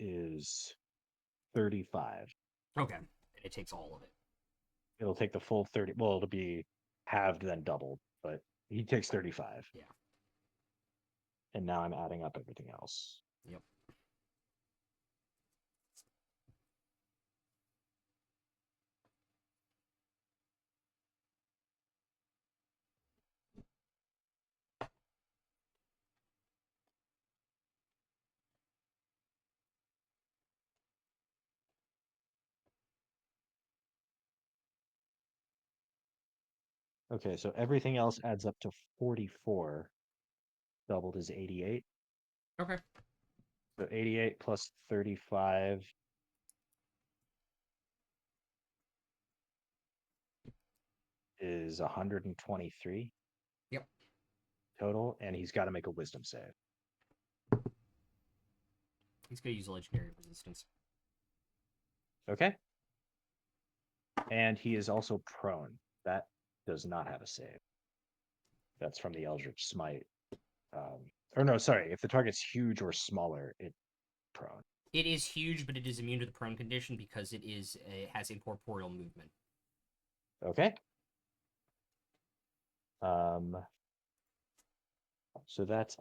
Speaker 2: is 35.
Speaker 1: Okay. And it takes all of it.
Speaker 2: It'll take the full 30. Well, it'll be halved then doubled, but he takes 35.
Speaker 1: Yeah.
Speaker 2: And now I'm adding up everything else.
Speaker 1: Yep.
Speaker 2: Okay, so everything else adds up to 44. Doubled is 88.
Speaker 1: Okay.
Speaker 2: So 88 plus 35 is 123.
Speaker 1: Yep.
Speaker 2: Total, and he's got to make a wisdom save.
Speaker 1: He's gonna use legendary resistance.
Speaker 2: Okay. And he is also prone. That does not have a save. That's from the Eldritch Smite. Or no, sorry. If the target's huge or smaller, it's prone.
Speaker 1: It is huge, but it is immune to the prone condition because it has incorporeal movement.
Speaker 2: Okay. So that's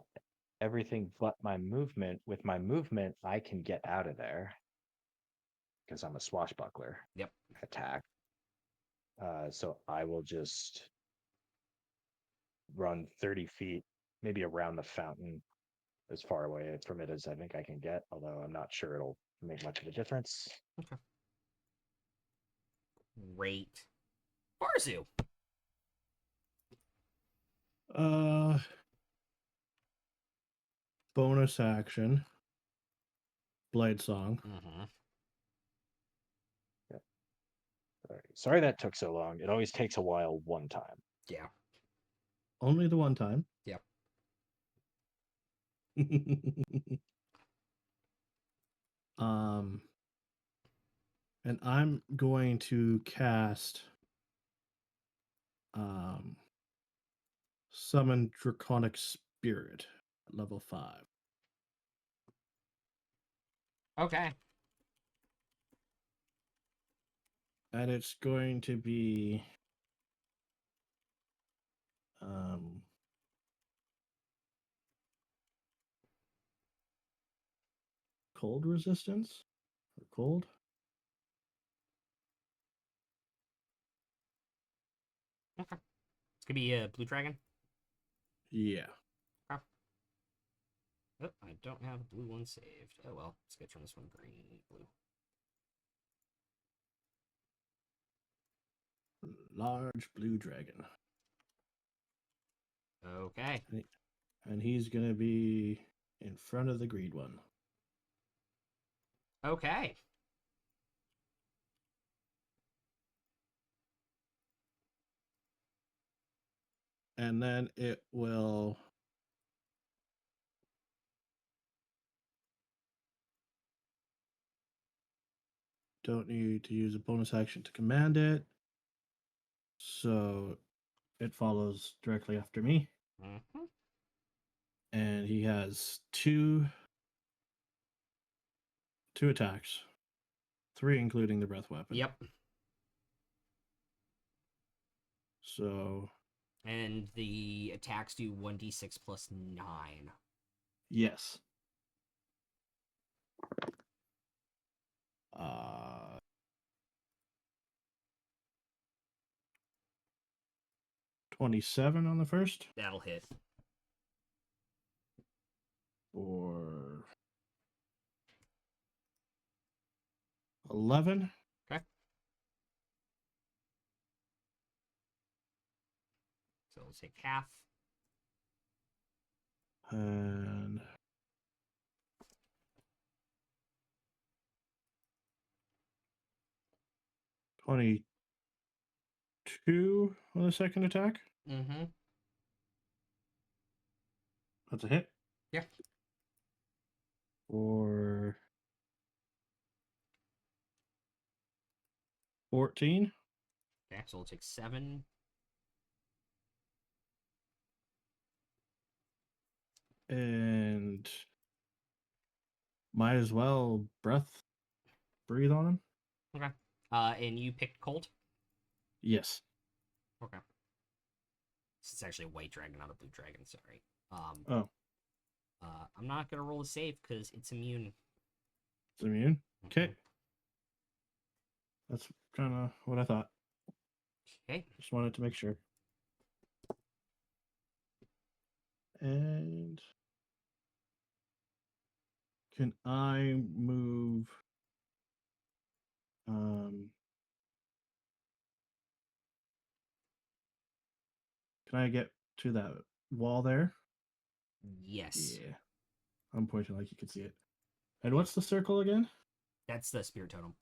Speaker 2: everything but my movement. With my movement, I can get out of there because I'm a swashbuckler.
Speaker 1: Yep.
Speaker 2: Attack. So I will just run 30 feet, maybe around the fountain, as far away from it as I think I can get, although I'm not sure it'll make much of a difference.
Speaker 1: Great. Barzu.
Speaker 5: Bonus action. Blade Song.
Speaker 1: Mm-hmm.
Speaker 2: All right. Sorry that took so long. It always takes a while one time.
Speaker 1: Yeah.
Speaker 5: Only the one time.
Speaker 1: Yep.
Speaker 5: And I'm going to cast summon Draconic Spirit at level 5.
Speaker 1: Okay.
Speaker 5: And it's going to be um, cold resistance or cold.
Speaker 1: Okay. It's gonna be a blue dragon.
Speaker 5: Yeah.
Speaker 1: Oh, I don't have a blue one saved. Oh well, let's go turn this one green, blue.
Speaker 5: Large blue dragon.
Speaker 1: Okay.
Speaker 5: And he's going to be in front of the green one.
Speaker 1: Okay.
Speaker 5: And then it will don't need to use a bonus action to command it. So it follows directly after me.
Speaker 1: Mm-hmm.
Speaker 5: And he has two attacks. 3 including the breath weapon.
Speaker 1: Yep.
Speaker 5: So
Speaker 1: And the attacks do 1d6 plus 9.
Speaker 5: yes. 27 on the first.
Speaker 1: That'll hit.
Speaker 5: Or 11.
Speaker 1: Okay. So we'll take half.
Speaker 5: And 22 on the second attack.
Speaker 1: Mm-hmm.
Speaker 5: That's a hit.
Speaker 1: Yeah.
Speaker 5: Or 14.
Speaker 1: Okay, so we'll take 7.
Speaker 5: And might as well breathe on him.
Speaker 1: Okay. And you picked cold?
Speaker 5: Yes.
Speaker 1: Okay. This is actually a white dragon, not a blue dragon, sorry.
Speaker 5: Oh,
Speaker 1: I'm not gonna roll a save because it's immune.
Speaker 5: it's immune.
Speaker 1: Mhm.
Speaker 5: Okay. That's kind of what I thought.
Speaker 1: Okay.
Speaker 5: Just wanted to make sure. And can I move? Can I get to that wall there?
Speaker 1: Yes.
Speaker 5: Yeah. I'm pointing like you can see it. And what's the circle again?
Speaker 1: That's the spirit totem.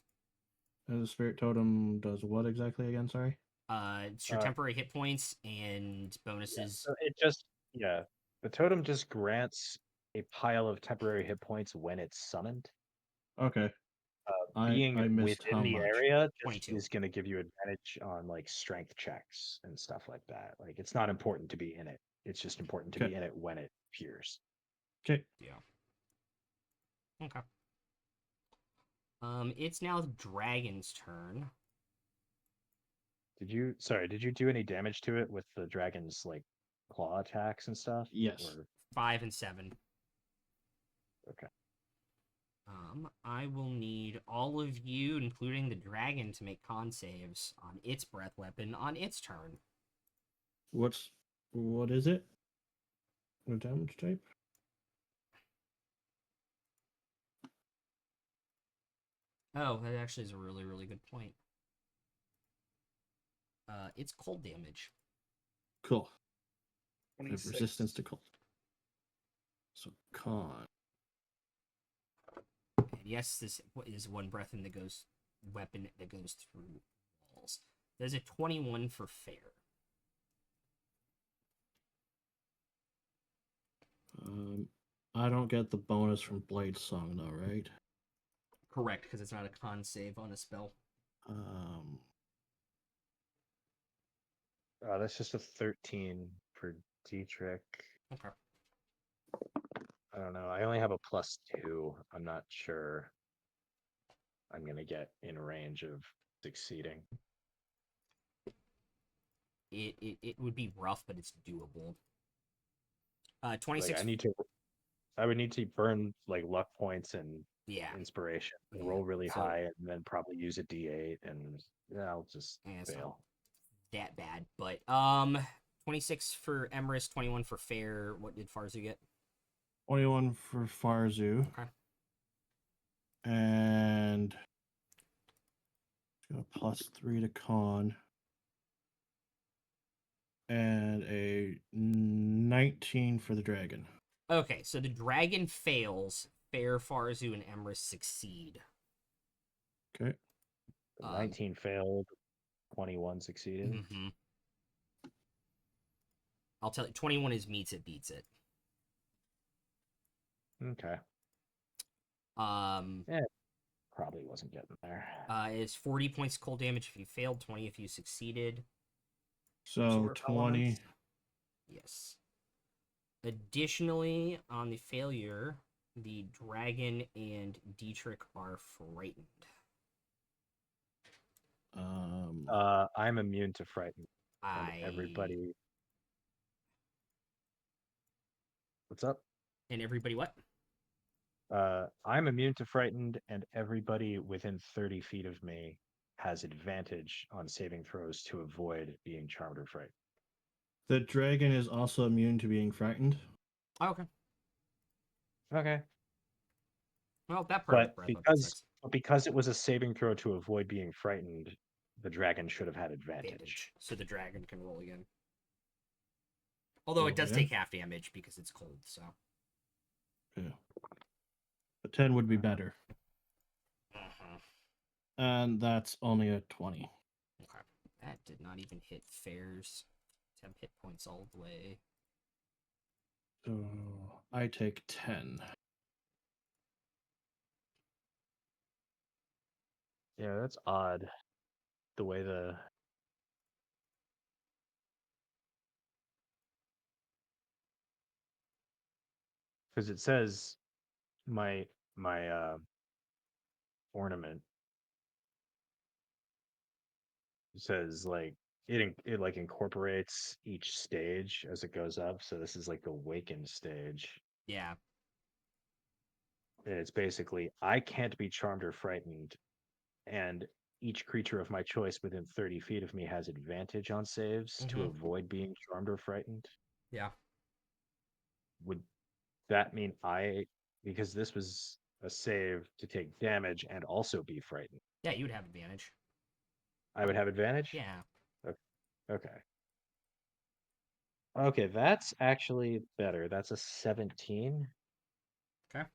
Speaker 5: And the spirit totem does what exactly again? Sorry.
Speaker 1: It's your temporary hit points and bonuses.
Speaker 2: So it just, yeah, the totem just grants a pile of temporary hit points when it's summoned.
Speaker 5: Okay.
Speaker 2: Being
Speaker 5: I missed
Speaker 2: within
Speaker 5: how
Speaker 2: the
Speaker 5: much.
Speaker 2: area just
Speaker 1: 22.
Speaker 2: is going to give you advantage on like strength checks and stuff like that. Like it's not important to be in it. It's just important to
Speaker 5: Okay.
Speaker 2: be in it when it appears.
Speaker 5: Okay.
Speaker 1: Yeah. Okay. It's now the dragon's turn.
Speaker 2: Did you do any damage to it with the dragon's like claw attacks and stuff?
Speaker 5: Yes.
Speaker 2: Or
Speaker 1: 5 and 7.
Speaker 2: okay.
Speaker 1: I will need all of you, including the dragon, to make con saves on its breath weapon on its turn.
Speaker 5: What is it? What damage type?
Speaker 1: Oh, that actually is a really, really good point. It's cold damage.
Speaker 5: Cool. I have
Speaker 4: 26.
Speaker 5: resistance to cold. So con.
Speaker 1: And yes, this is one breath and that goes weapon that goes through walls. There's a 21 for fair.
Speaker 5: I don't get the bonus from Blade Song though, right?
Speaker 1: Correct, because it's not a con save on a spell.
Speaker 2: That's just a 13 for Dietrich.
Speaker 1: Okay.
Speaker 2: I don't know. I only have a +2. I'm not sure I'm gonna get in range of succeeding.
Speaker 1: It would be rough, but it's doable.
Speaker 2: Like
Speaker 1: 26.
Speaker 2: I would need to burn like luck points and
Speaker 1: Yeah.
Speaker 2: inspiration, and
Speaker 1: Yeah,
Speaker 2: roll really
Speaker 1: so-
Speaker 2: high, and then probably use a D8, and I'll just
Speaker 1: Yeah, it's not
Speaker 2: fail.
Speaker 1: that bad, but 26 for Emrys, 21 for Fair. What did Farzu get?
Speaker 5: 21 for Farzu.
Speaker 1: Okay.
Speaker 5: And got a +3 to con. And a 19 for the dragon.
Speaker 1: Okay, so the dragon fails. Fair, Farzu, and Emrys succeed.
Speaker 5: Okay.
Speaker 2: 19 failed, 21 succeeded.
Speaker 1: Mm-hmm. I'll tell you, 21 is meets it, beats it.
Speaker 2: Okay.
Speaker 1: Um,
Speaker 2: Probably wasn't getting there.
Speaker 1: is 40 points cold damage if you failed, 20 if you succeeded.
Speaker 5: So
Speaker 4: Absorb
Speaker 5: 20.
Speaker 4: elements.
Speaker 1: Yes. Additionally, on the failure, the dragon and Dietrich are frightened.
Speaker 2: I'm immune to frighten, and
Speaker 1: I
Speaker 2: everybody. What's up?
Speaker 1: and everybody what?
Speaker 2: I'm immune to frightened, and everybody within 30 feet of me has advantage on saving throws to avoid being charmed or frightened.
Speaker 5: The dragon is also immune to being frightened.
Speaker 1: Oh, okay.
Speaker 2: Okay.
Speaker 1: Well, that part of
Speaker 2: But
Speaker 1: the breath weapon sucks.
Speaker 2: because it was a saving throw to avoid being frightened, the dragon should have had advantage.
Speaker 1: Advantage, so the dragon can roll again. Although it
Speaker 5: Roll
Speaker 1: does
Speaker 5: again?
Speaker 1: take half damage because it's cold. So.
Speaker 5: Yeah. A 10 would be better.
Speaker 1: Uh-huh.
Speaker 5: And that's only a 20.
Speaker 1: Okay. That did not even hit Fair's 10 hit points all the way.
Speaker 5: So I take 10.
Speaker 2: Yeah, that's odd. The way the because it says my ornament says like it like incorporates each stage as it goes up. So this is like the Wakened stage.
Speaker 1: Yeah.
Speaker 2: And it's basically I can't be charmed or frightened, and each creature of my choice within 30 feet of me has advantage on saves to
Speaker 1: Mhm.
Speaker 2: avoid being charmed or frightened.
Speaker 1: Yeah.
Speaker 2: Would that mean because this was a save to take damage and also be frightened,
Speaker 1: Yeah, you would have advantage.
Speaker 2: I would have advantage?
Speaker 1: Yeah.
Speaker 2: Okay. Okay, that's actually better. That's a 17.
Speaker 1: Okay.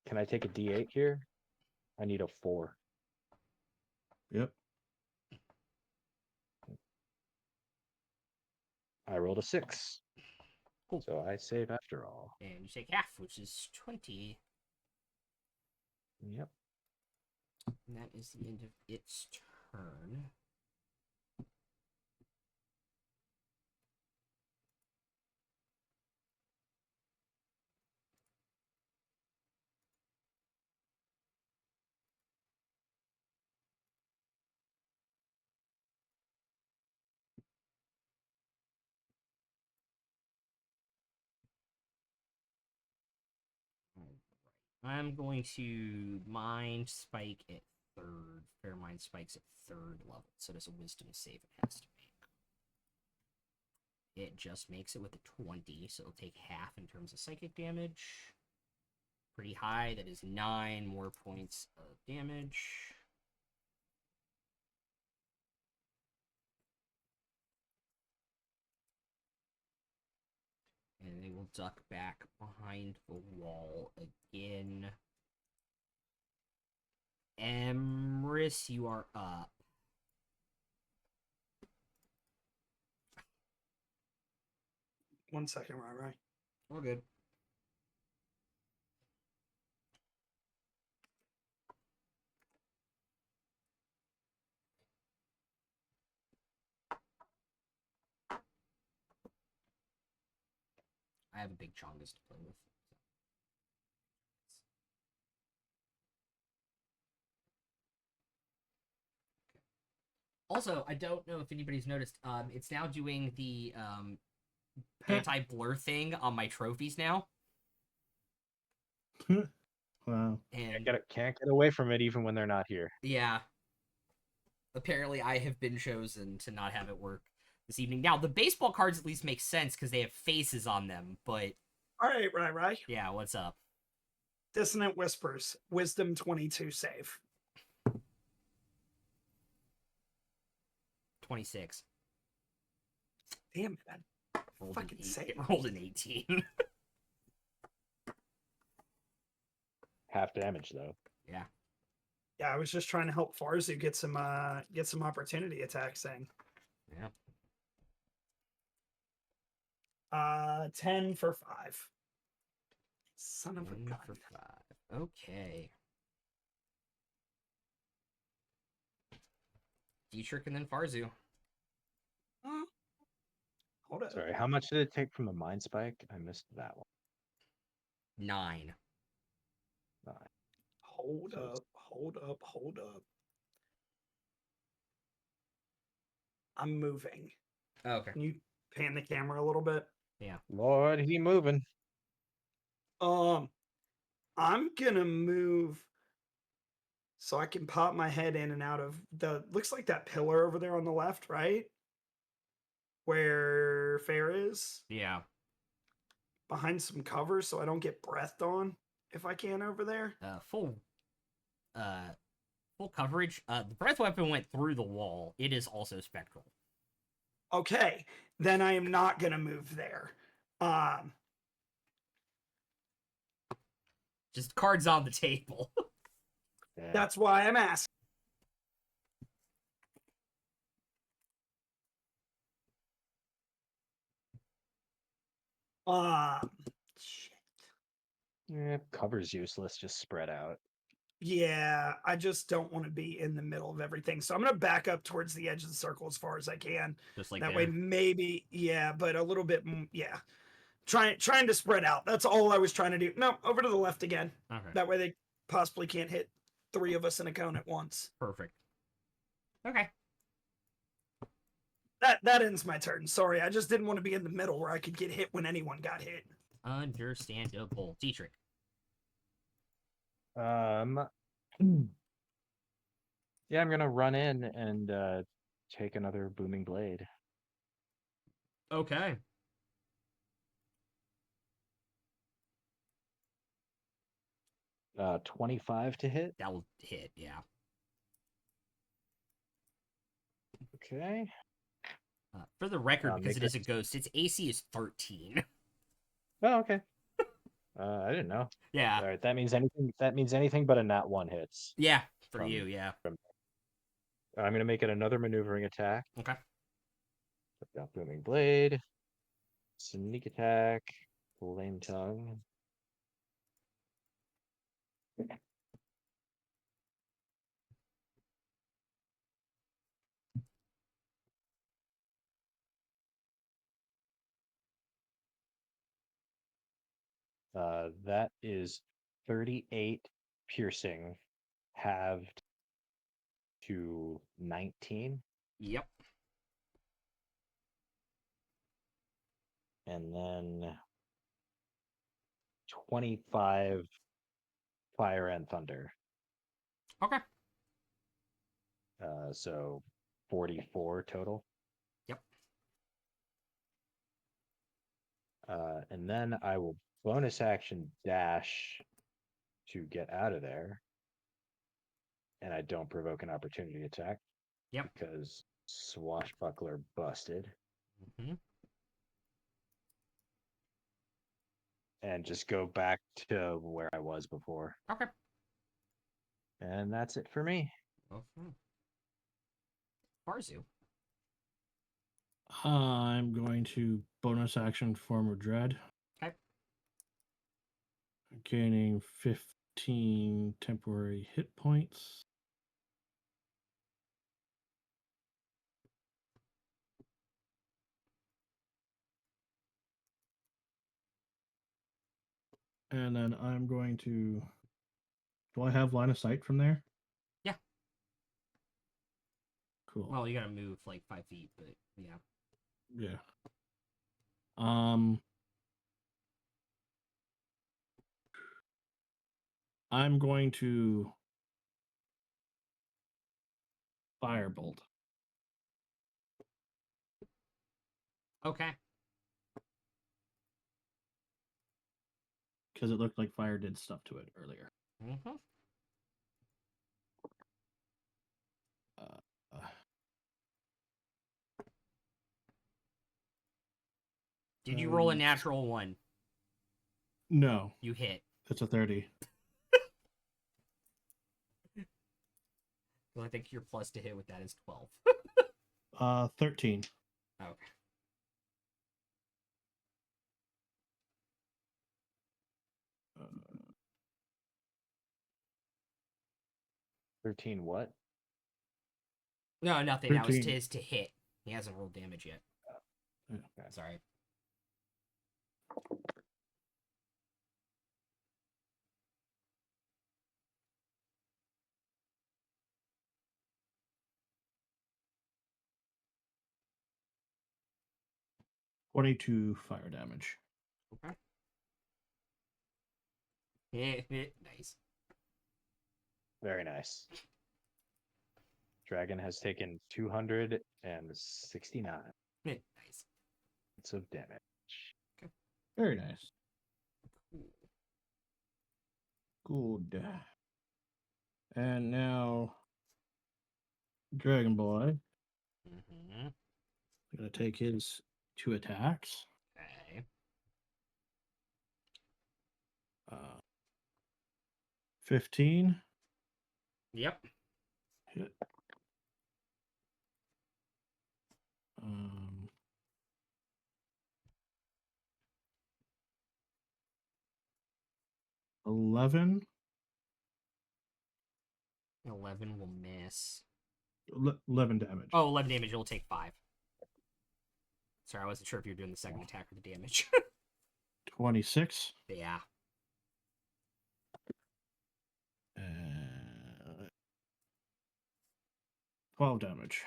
Speaker 2: Can I take a D8 here? I need a 4.
Speaker 5: Yep.
Speaker 2: I rolled a 6.
Speaker 1: Cool.
Speaker 2: So I save after all.
Speaker 1: And you take half, which is 20.
Speaker 2: Yep.
Speaker 1: And that is the end of its turn. I'm going to Mind Spike at 3rd. Fair Mind Spike's at 3rd level, so there's a Wisdom save it has to make. It just makes it with a 20, so it'll take half in terms of psychic damage. Pretty high, that is 9 more points of damage. And they will duck back behind the wall again. Emrys, you are up.
Speaker 4: One second, right.
Speaker 1: All good. I have a big Chongus to play with. Also, I don't know if anybody's noticed. It's now doing the anti-blur thing on my trophies now,
Speaker 5: Wow.
Speaker 1: and
Speaker 2: Can't get away from it even when they're not here.
Speaker 1: yeah, apparently I have been chosen to not have it work this evening. Now the baseball cards at least make sense because they have faces on them, but
Speaker 4: All right, right.
Speaker 1: yeah, what's up?
Speaker 4: Dissonant Whispers, Wisdom 22 save.
Speaker 1: 26.
Speaker 4: Damn it, man.
Speaker 1: Rolled
Speaker 4: Fucking
Speaker 1: an
Speaker 4: save.
Speaker 1: It rolled an 18.
Speaker 2: Half damage though.
Speaker 1: Yeah.
Speaker 4: Yeah, I was just trying to help Farzu get some opportunity attacks in.
Speaker 1: Yeah.
Speaker 4: 10 for 5. Son of a
Speaker 1: 1
Speaker 4: gun.
Speaker 1: for 5. Okay. Dietrich and then Farzu.
Speaker 4: Huh? Hold up.
Speaker 2: Sorry, how much did it take from the Mind Spike? I missed that one.
Speaker 1: 9.
Speaker 2: Nine.
Speaker 4: Hold
Speaker 2: So it's-
Speaker 4: up. I'm moving.
Speaker 1: Okay.
Speaker 4: Can you pan the camera a little bit?
Speaker 2: Lord, he moving.
Speaker 4: I'm gonna move so I can pop my head in and out of the looks like that pillar over there on the left, right? Where Fair is,
Speaker 1: Yeah.
Speaker 4: behind some cover so I don't get breathed on if I can over there.
Speaker 1: Full coverage. The breath weapon went through the wall. It is also spectral.
Speaker 4: Okay, then I am not gonna move there.
Speaker 1: Just cards on the table.
Speaker 2: Yeah.
Speaker 4: That's why I'm asking. Shit.
Speaker 2: Cover's useless, just spread out.
Speaker 4: Yeah, I just don't want to be in the middle of everything. So I'm gonna back up towards the edge of the circle as far as I can.
Speaker 1: Just like
Speaker 4: That
Speaker 1: there.
Speaker 4: way, maybe, yeah, but a little bit, yeah. Trying to spread out. That's all I was trying to do. No, over to the left again.
Speaker 1: Okay.
Speaker 4: That way they possibly can't hit 3 of us in a cone at once.
Speaker 1: Perfect. Okay.
Speaker 4: That ends my turn. Sorry, I just didn't want to be in the middle where I could get hit when anyone got hit.
Speaker 1: Understandable. Dietrich.
Speaker 2: Yeah, I'm gonna run in and take another booming blade.
Speaker 1: Okay.
Speaker 2: Uh, 25 to hit.
Speaker 1: That will hit, yeah.
Speaker 2: Okay.
Speaker 1: For the record, because
Speaker 2: Make
Speaker 1: it is a ghost, its AC is 13.
Speaker 2: Oh, okay. I didn't know.
Speaker 1: Yeah.
Speaker 2: All right, that means anything. That means anything but a nat 1 hits.
Speaker 1: Yeah. For
Speaker 2: From-
Speaker 1: you, yeah.
Speaker 2: I'm gonna make it another maneuvering attack.
Speaker 1: Okay.
Speaker 2: I've got booming blade, sneak attack, flame tongue. That is 38 piercing, halved to 19,
Speaker 1: Yep.
Speaker 2: and then 25 fire and thunder.
Speaker 1: Okay.
Speaker 2: So 44 total.
Speaker 1: Yep.
Speaker 2: And then I will bonus action dash to get out of there. And I don't provoke an opportunity attack.
Speaker 1: Yep.
Speaker 2: Because swashbuckler busted.
Speaker 1: Mm-hmm.
Speaker 2: And just go back to where I was before.
Speaker 1: Okay.
Speaker 2: And that's it for me.
Speaker 1: Okay. Farzu.
Speaker 3: I'm going to bonus action Form of Dread.
Speaker 1: Okay.
Speaker 3: Gaining 15 temporary hit points.
Speaker 5: And then I'm going to. Do I have line of sight from there?
Speaker 1: Yeah.
Speaker 5: Cool.
Speaker 1: Well, you gotta move like 5 feet, but yeah.
Speaker 5: Yeah. I'm going to firebolt
Speaker 1: Okay.
Speaker 5: because it looked like fire did stuff to it earlier.
Speaker 1: Mm-hmm.
Speaker 5: Uh,
Speaker 1: Did you roll a
Speaker 5: Um,
Speaker 1: natural one?
Speaker 5: no,
Speaker 1: You hit.
Speaker 5: it's a 30.
Speaker 1: Well, I think your plus to hit with that is 12.
Speaker 5: 13.
Speaker 1: Okay.
Speaker 5: Uh,
Speaker 2: 13 what?
Speaker 1: No, nothing. That was
Speaker 5: 13.
Speaker 1: his to hit. He hasn't rolled damage yet.
Speaker 5: Yeah.
Speaker 1: Sorry.
Speaker 5: .22 fire damage.
Speaker 1: Okay. Nice.
Speaker 2: Very nice. Dragon has taken 269
Speaker 1: Nice.
Speaker 2: points of damage.
Speaker 5: Very nice. Good. And now, Dragon Boy
Speaker 1: Mm-hmm.
Speaker 5: gonna take his 2 attacks.
Speaker 1: Okay.
Speaker 5: 15
Speaker 1: Yep.
Speaker 5: hit. 11.
Speaker 1: 11 will miss.
Speaker 5: 11 damage.
Speaker 1: Oh, 11 damage. You'll take 5. Sorry, I wasn't sure if you were doing the second attack or the damage.
Speaker 5: 26.
Speaker 1: Yeah.
Speaker 5: 12 damage.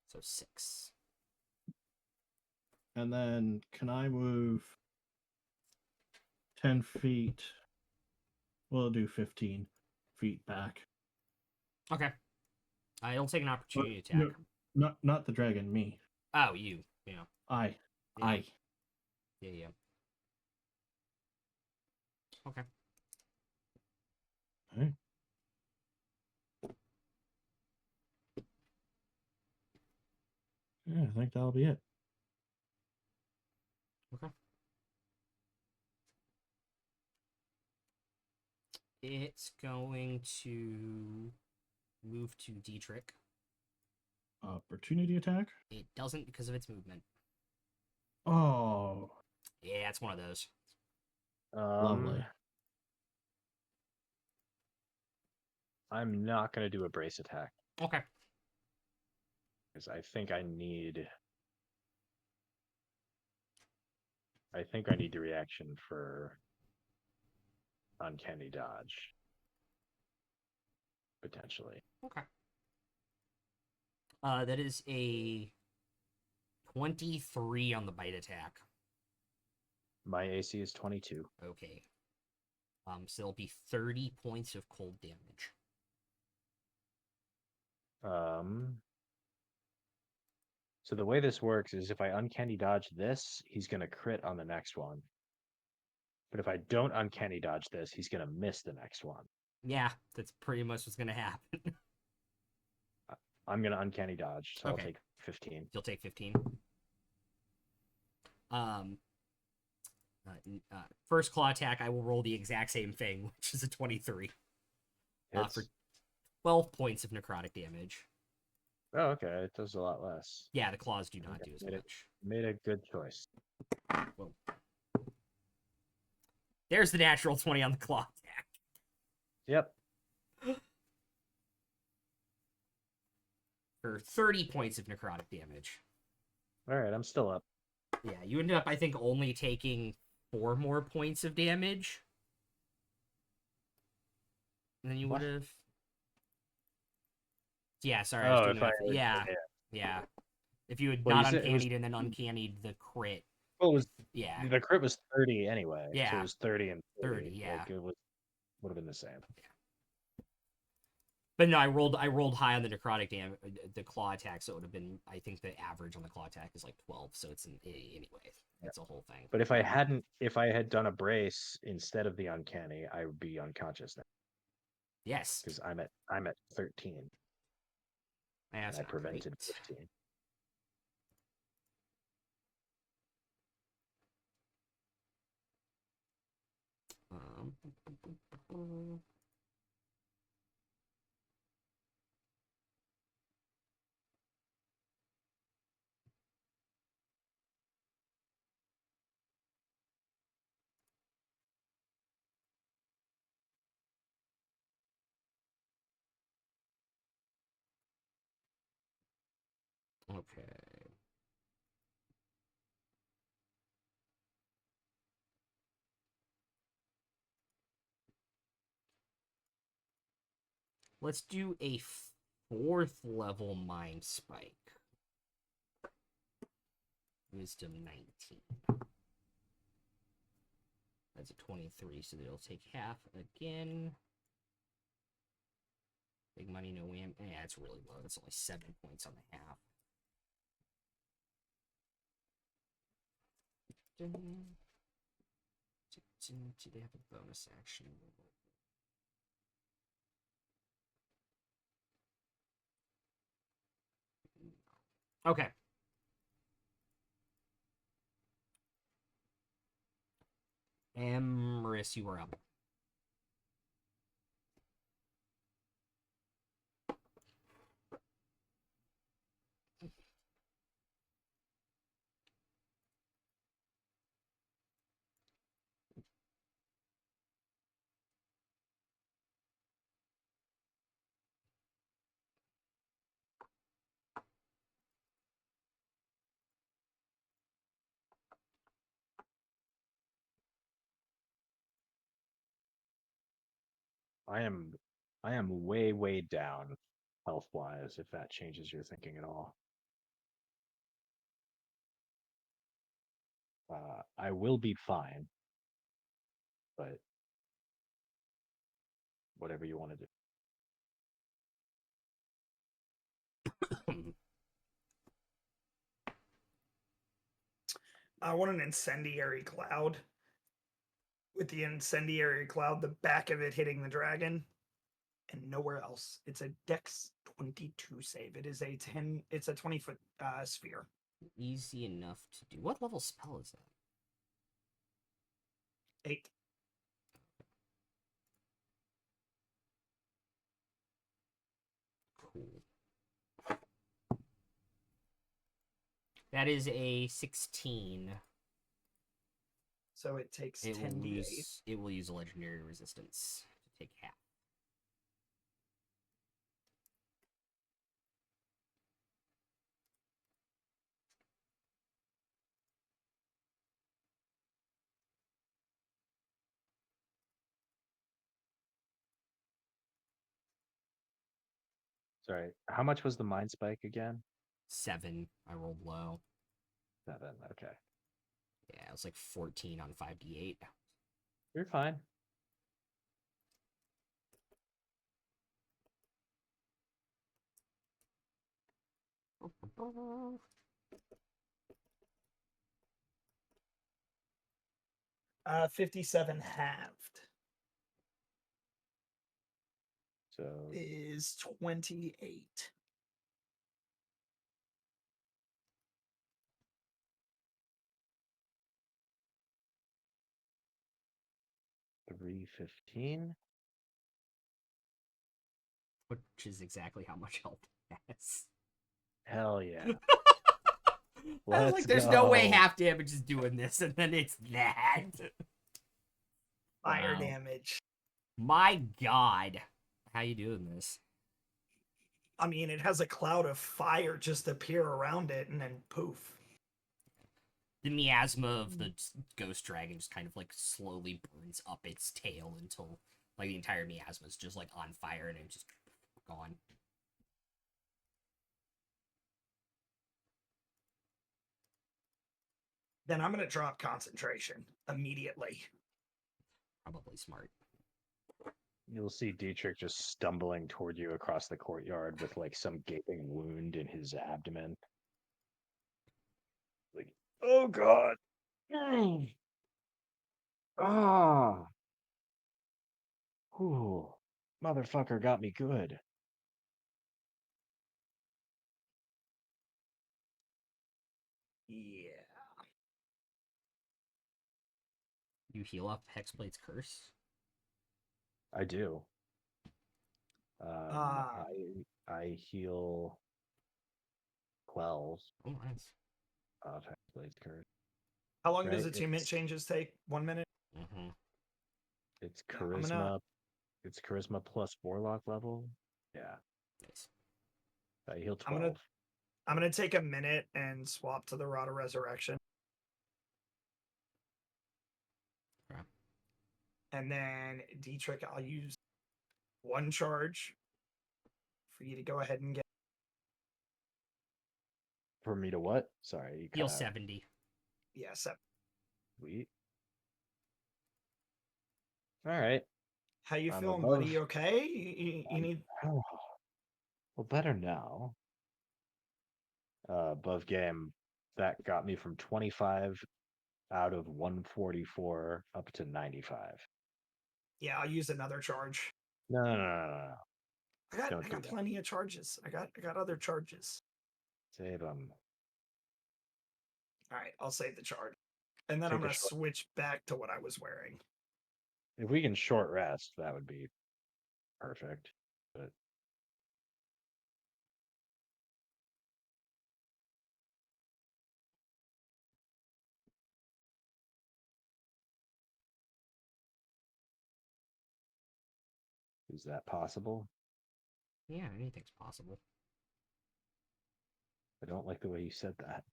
Speaker 1: So 6.
Speaker 5: And then can I move 10 feet? We'll do 15 feet back.
Speaker 1: Okay. It'll take an opportunity
Speaker 5: no,
Speaker 1: attack.
Speaker 5: Not the dragon, me.
Speaker 1: Oh, you. Yeah.
Speaker 5: I.
Speaker 1: Yeah.
Speaker 5: I.
Speaker 1: Yeah. Okay.
Speaker 5: Okay. Yeah, I think that'll be it.
Speaker 1: Okay. It's going to move to Dietrich.
Speaker 5: Opportunity attack?
Speaker 1: It doesn't because of its movement.
Speaker 5: Oh,
Speaker 1: Yeah, it's one of those.
Speaker 5: lovely.
Speaker 2: I'm not going to do a brace attack
Speaker 1: Okay.
Speaker 2: because I think I need the reaction for uncanny dodge. Potentially.
Speaker 1: Okay. That is a 23 on the bite attack.
Speaker 2: My AC is 22.
Speaker 1: Okay. So it'll be 30 points of cold damage.
Speaker 2: So the way this works is if I uncanny dodge this, he's going to crit on the next one. But if I don't uncanny dodge this, he's going to miss the next one.
Speaker 1: Yeah, that's pretty much what's gonna happen.
Speaker 2: I'm going to uncanny dodge, so
Speaker 1: Okay.
Speaker 2: I'll take 15.
Speaker 1: You'll take 15. First claw attack, I will roll the exact same thing, which is a 23.
Speaker 2: Hits.
Speaker 1: For 12 points of necrotic damage.
Speaker 2: Oh, okay. It does a lot less.
Speaker 1: Yeah, the claws do not
Speaker 2: Okay,
Speaker 1: do as
Speaker 2: made it.
Speaker 1: much.
Speaker 2: Made a good choice.
Speaker 1: Whoa. There's the natural 20 on the claw attack.
Speaker 2: Yep.
Speaker 1: For 30 points of necrotic damage.
Speaker 2: All right, I'm still up.
Speaker 1: Yeah, you ended up, I think, only taking 4 more points of damage. And then you
Speaker 2: What?
Speaker 1: would have. Yeah, sorry. I was
Speaker 2: Oh,
Speaker 1: doing
Speaker 2: if
Speaker 1: it
Speaker 2: I
Speaker 1: off-
Speaker 2: had-
Speaker 1: yeah,
Speaker 2: yeah.
Speaker 1: yeah. If you had
Speaker 2: Well, you
Speaker 1: not
Speaker 2: said it was-
Speaker 1: uncannied and then uncannied the crit,
Speaker 2: Well, it was
Speaker 1: yeah,
Speaker 2: the crit was 30 anyway. So
Speaker 1: Yeah.
Speaker 2: it was 30 and
Speaker 1: 30,
Speaker 2: 30.
Speaker 1: yeah.
Speaker 2: Like it would have been the same.
Speaker 1: But no, I rolled high on the necrotic the claw attack, so it would have been. I think the average on the claw attack is like 12, so it's anyway. It's a whole thing.
Speaker 2: But if I had done a brace instead of the uncanny, I would be unconscious now
Speaker 1: Yes,
Speaker 2: because I'm at 13
Speaker 1: that's
Speaker 2: and I
Speaker 1: not
Speaker 2: prevented
Speaker 1: great.
Speaker 2: 15.
Speaker 1: Um, okay. Let's do a 4th level mind spike. Wisdom 19. That's a 23, so they'll take half again. Big money, no wham. Yeah, it's really low. That's only 7 points on the half. Do they have a bonus action? Okay. Emrys, you are up.
Speaker 2: I am way down health wise, if that changes your thinking at all. I will be fine, but whatever you want to do.
Speaker 4: I want an incendiary cloud. With the incendiary cloud, the back of it hitting the dragon, and nowhere else. It's a Dex 22 save. It is a 10. It's a 20-foot sphere.
Speaker 1: Easy enough to do. What level spell is that?
Speaker 4: 8.
Speaker 1: Cool. That is a 16.
Speaker 4: So it takes
Speaker 1: It
Speaker 4: 10
Speaker 1: will
Speaker 4: d8.
Speaker 1: use it will use a legendary resistance to take half.
Speaker 2: Sorry, how much was the mind spike again?
Speaker 1: 7. I rolled low.
Speaker 2: 7. Okay,
Speaker 1: Yeah, it was like 14 on 5d8.
Speaker 2: you're fine.
Speaker 4: Uh, 57 halved
Speaker 2: So
Speaker 4: is 28.
Speaker 2: $315.
Speaker 1: Which is exactly how much health it has.
Speaker 2: Hell yeah!
Speaker 1: I was like,
Speaker 2: Let's
Speaker 1: there's no way
Speaker 2: go.
Speaker 1: half damage is doing this, and then it's that.
Speaker 4: Fire
Speaker 1: Wow.
Speaker 4: damage.
Speaker 1: My god. How you doing this?
Speaker 4: I mean, it has a cloud of fire just appear around it and then poof.
Speaker 1: The miasma of the ghost dragon just kind of like slowly burns up its tail until Like the entire miasma is just like on fire and it's just gone.
Speaker 4: Then I'm gonna drop concentration immediately.
Speaker 1: Probably smart.
Speaker 2: You'll see Dietrich just stumbling toward you across the courtyard with like some gaping wound in his abdomen. Like, oh god. Ah. Ooh. Motherfucker got me good.
Speaker 4: Yeah.
Speaker 1: You heal up Hexblade's curse.
Speaker 2: I do.
Speaker 4: Ah.
Speaker 2: I heal 12
Speaker 1: Oh, nice.
Speaker 2: of Hexblade's curse.
Speaker 4: How long does
Speaker 2: Right,
Speaker 4: the 2-minute
Speaker 2: it's-
Speaker 4: changes take? 1 minute?
Speaker 1: Mm-hmm.
Speaker 2: It's
Speaker 4: Yeah,
Speaker 2: charisma. It's charisma plus warlock level. Yeah,
Speaker 1: Nice.
Speaker 2: I heal
Speaker 4: I'm
Speaker 2: 12.
Speaker 4: gonna take a minute and swap to the Rod of Resurrection.
Speaker 1: Okay.
Speaker 4: And then Dietrich, I'll use 1 charge for you to go ahead and get.
Speaker 2: For me to what? Sorry, you
Speaker 1: Heal
Speaker 2: cut out.
Speaker 1: 70.
Speaker 4: Yeah, 7.
Speaker 2: Sweet. All right.
Speaker 4: How you
Speaker 2: I'm
Speaker 4: feeling,
Speaker 2: above.
Speaker 4: buddy? You okay? You need.
Speaker 2: Oh, well, better now. Above game, that got me from 25 out of 144 up to 95.
Speaker 4: Yeah, I'll use another charge.
Speaker 2: No, no, no, no, no, no.
Speaker 4: I got
Speaker 2: Don't do that.
Speaker 4: plenty of charges. I got other charges.
Speaker 2: Save them.
Speaker 4: All right, I'll save the charge. And then
Speaker 2: Take
Speaker 4: I'm
Speaker 2: a
Speaker 4: gonna
Speaker 2: short-
Speaker 4: switch back to what I was wearing.
Speaker 2: If we can short rest, that would be perfect. But is that possible?
Speaker 1: Yeah, anything's possible.
Speaker 2: I don't like the way you said that.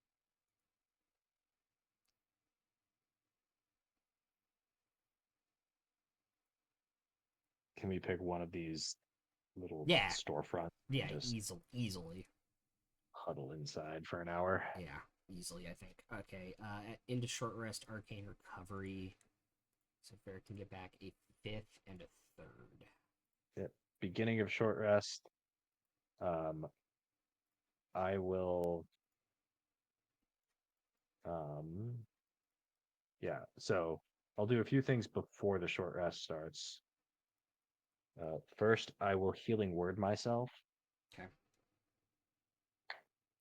Speaker 2: Can we pick one of these little
Speaker 1: Yeah.
Speaker 2: storefronts
Speaker 1: Yeah,
Speaker 2: and just
Speaker 1: easily.
Speaker 2: huddle inside for an hour?
Speaker 1: Yeah, easily, I think. Okay, into short rest, arcane recovery. So Fair can get back a 5th and a 3rd.
Speaker 2: Yep. Beginning of short rest. I will. Yeah. So I'll do a few things before the short rest starts. First, I will healing word myself.
Speaker 1: Okay.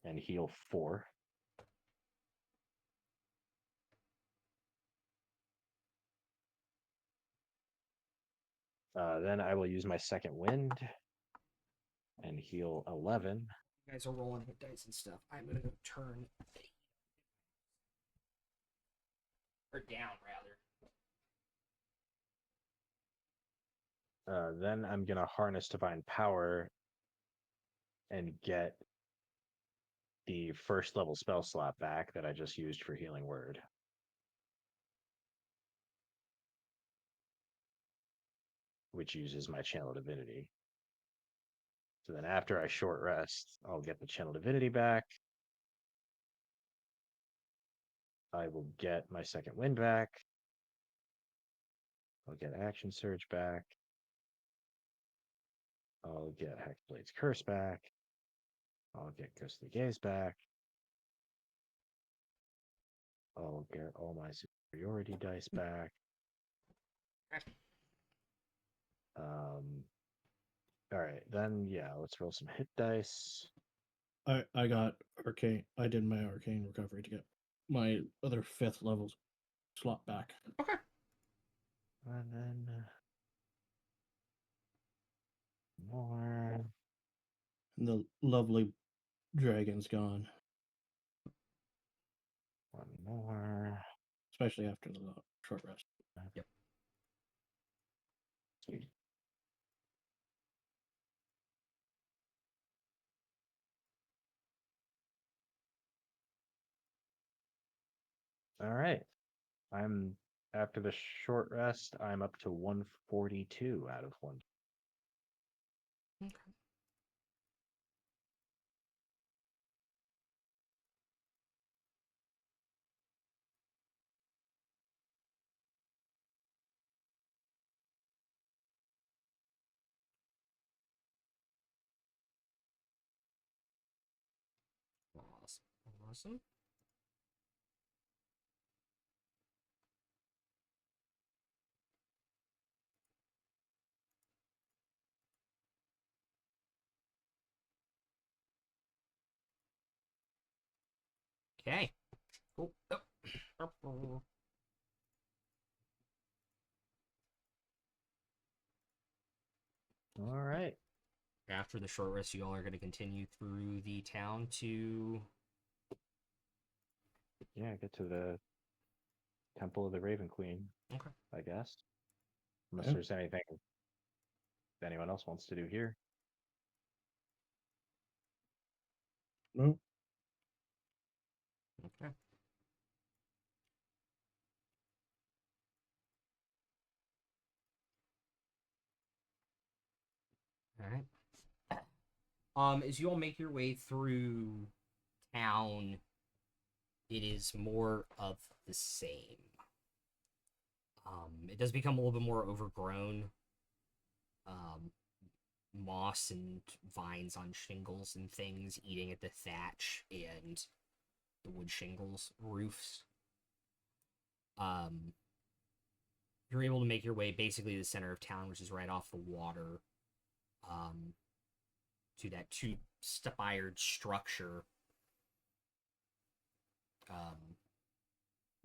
Speaker 2: And heal 4. Then I will use my second wind and heal 11.
Speaker 1: You guys are rolling hit dice and stuff. I'm gonna go turn or down rather.
Speaker 2: Then I'm gonna harness divine power and get the first level spell slot back that I just used for healing word. Which uses my channel divinity. So then after I short rest, I'll get the channel divinity back. I will get my second wind back. I'll get action surge back. I'll get Hexblade's curse back. I'll get Ghostly Gaze back. I'll get all my superiority dice back. All right, then yeah, let's roll some hit dice.
Speaker 5: I got arcane. I did my arcane recovery to get my other 5th level slot back.
Speaker 1: Okay.
Speaker 2: And then more.
Speaker 5: And the lovely dragon's gone,
Speaker 2: One more.
Speaker 5: especially after the short rest.
Speaker 1: Yep.
Speaker 2: Sweet. All right. I'm After the short rest, I'm up to 142 out of 1.
Speaker 1: Okay. Awesome. Okay. Cool. Oh.
Speaker 2: All right.
Speaker 1: After the short rest, you all are going to continue through the town to.
Speaker 2: Yeah, get to the Temple of the Raven Queen.
Speaker 1: Okay.
Speaker 2: I guess. Unless
Speaker 5: Yeah.
Speaker 2: there's anything anyone else wants to do here.
Speaker 5: Nope.
Speaker 1: Okay. All right. As you all make your way through town, it is more of the same. It does become a little bit more overgrown. Moss and vines on shingles and things eating at the thatch and the wood shingles roofs. You're able to make your way basically to the center of town, which is right off the water, to that two-spired structure,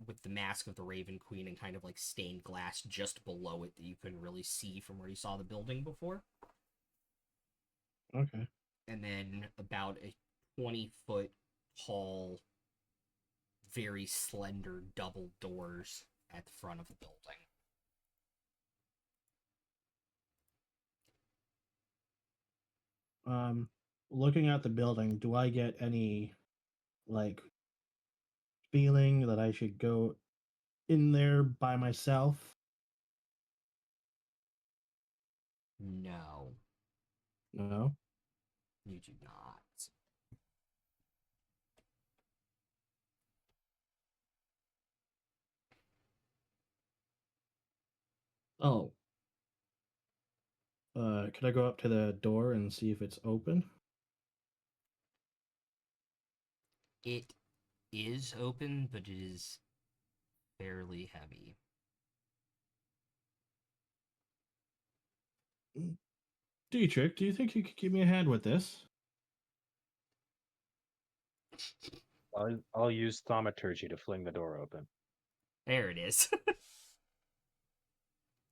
Speaker 1: with the mask of the Raven Queen and kind of like stained glass just below it that you couldn't really see from where you saw the building before.
Speaker 5: Okay.
Speaker 1: And then about a 20-foot tall, very slender double doors at the front of the building.
Speaker 5: Looking at the building, do I get any like feeling that I should go in there by myself?
Speaker 1: No,
Speaker 5: No.
Speaker 1: you do not.
Speaker 5: Oh. Could I go up to the door and see if it's open?
Speaker 1: It is open, but it is fairly heavy.
Speaker 5: Dietrich, do you think you could give me a hand with this?
Speaker 2: I'll use thaumaturgy to fling the door open.
Speaker 1: There it is.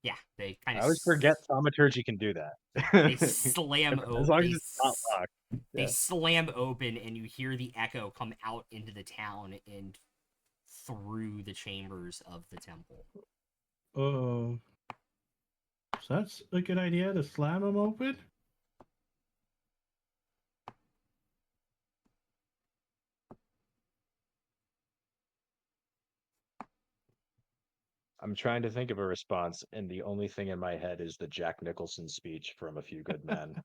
Speaker 1: Yeah, they kind
Speaker 2: I
Speaker 1: of.
Speaker 2: always forget thaumaturgy can do that.
Speaker 1: They slam open.
Speaker 2: As long as it's not locked.
Speaker 1: They
Speaker 2: Yeah.
Speaker 1: slam open, and you hear the echo come out into the town and through the chambers of the temple.
Speaker 5: Oh. So that's a good idea to slam them open?
Speaker 2: I'm trying to think of a response, and the only thing in my head is the Jack Nicholson speech from A Few Good Men.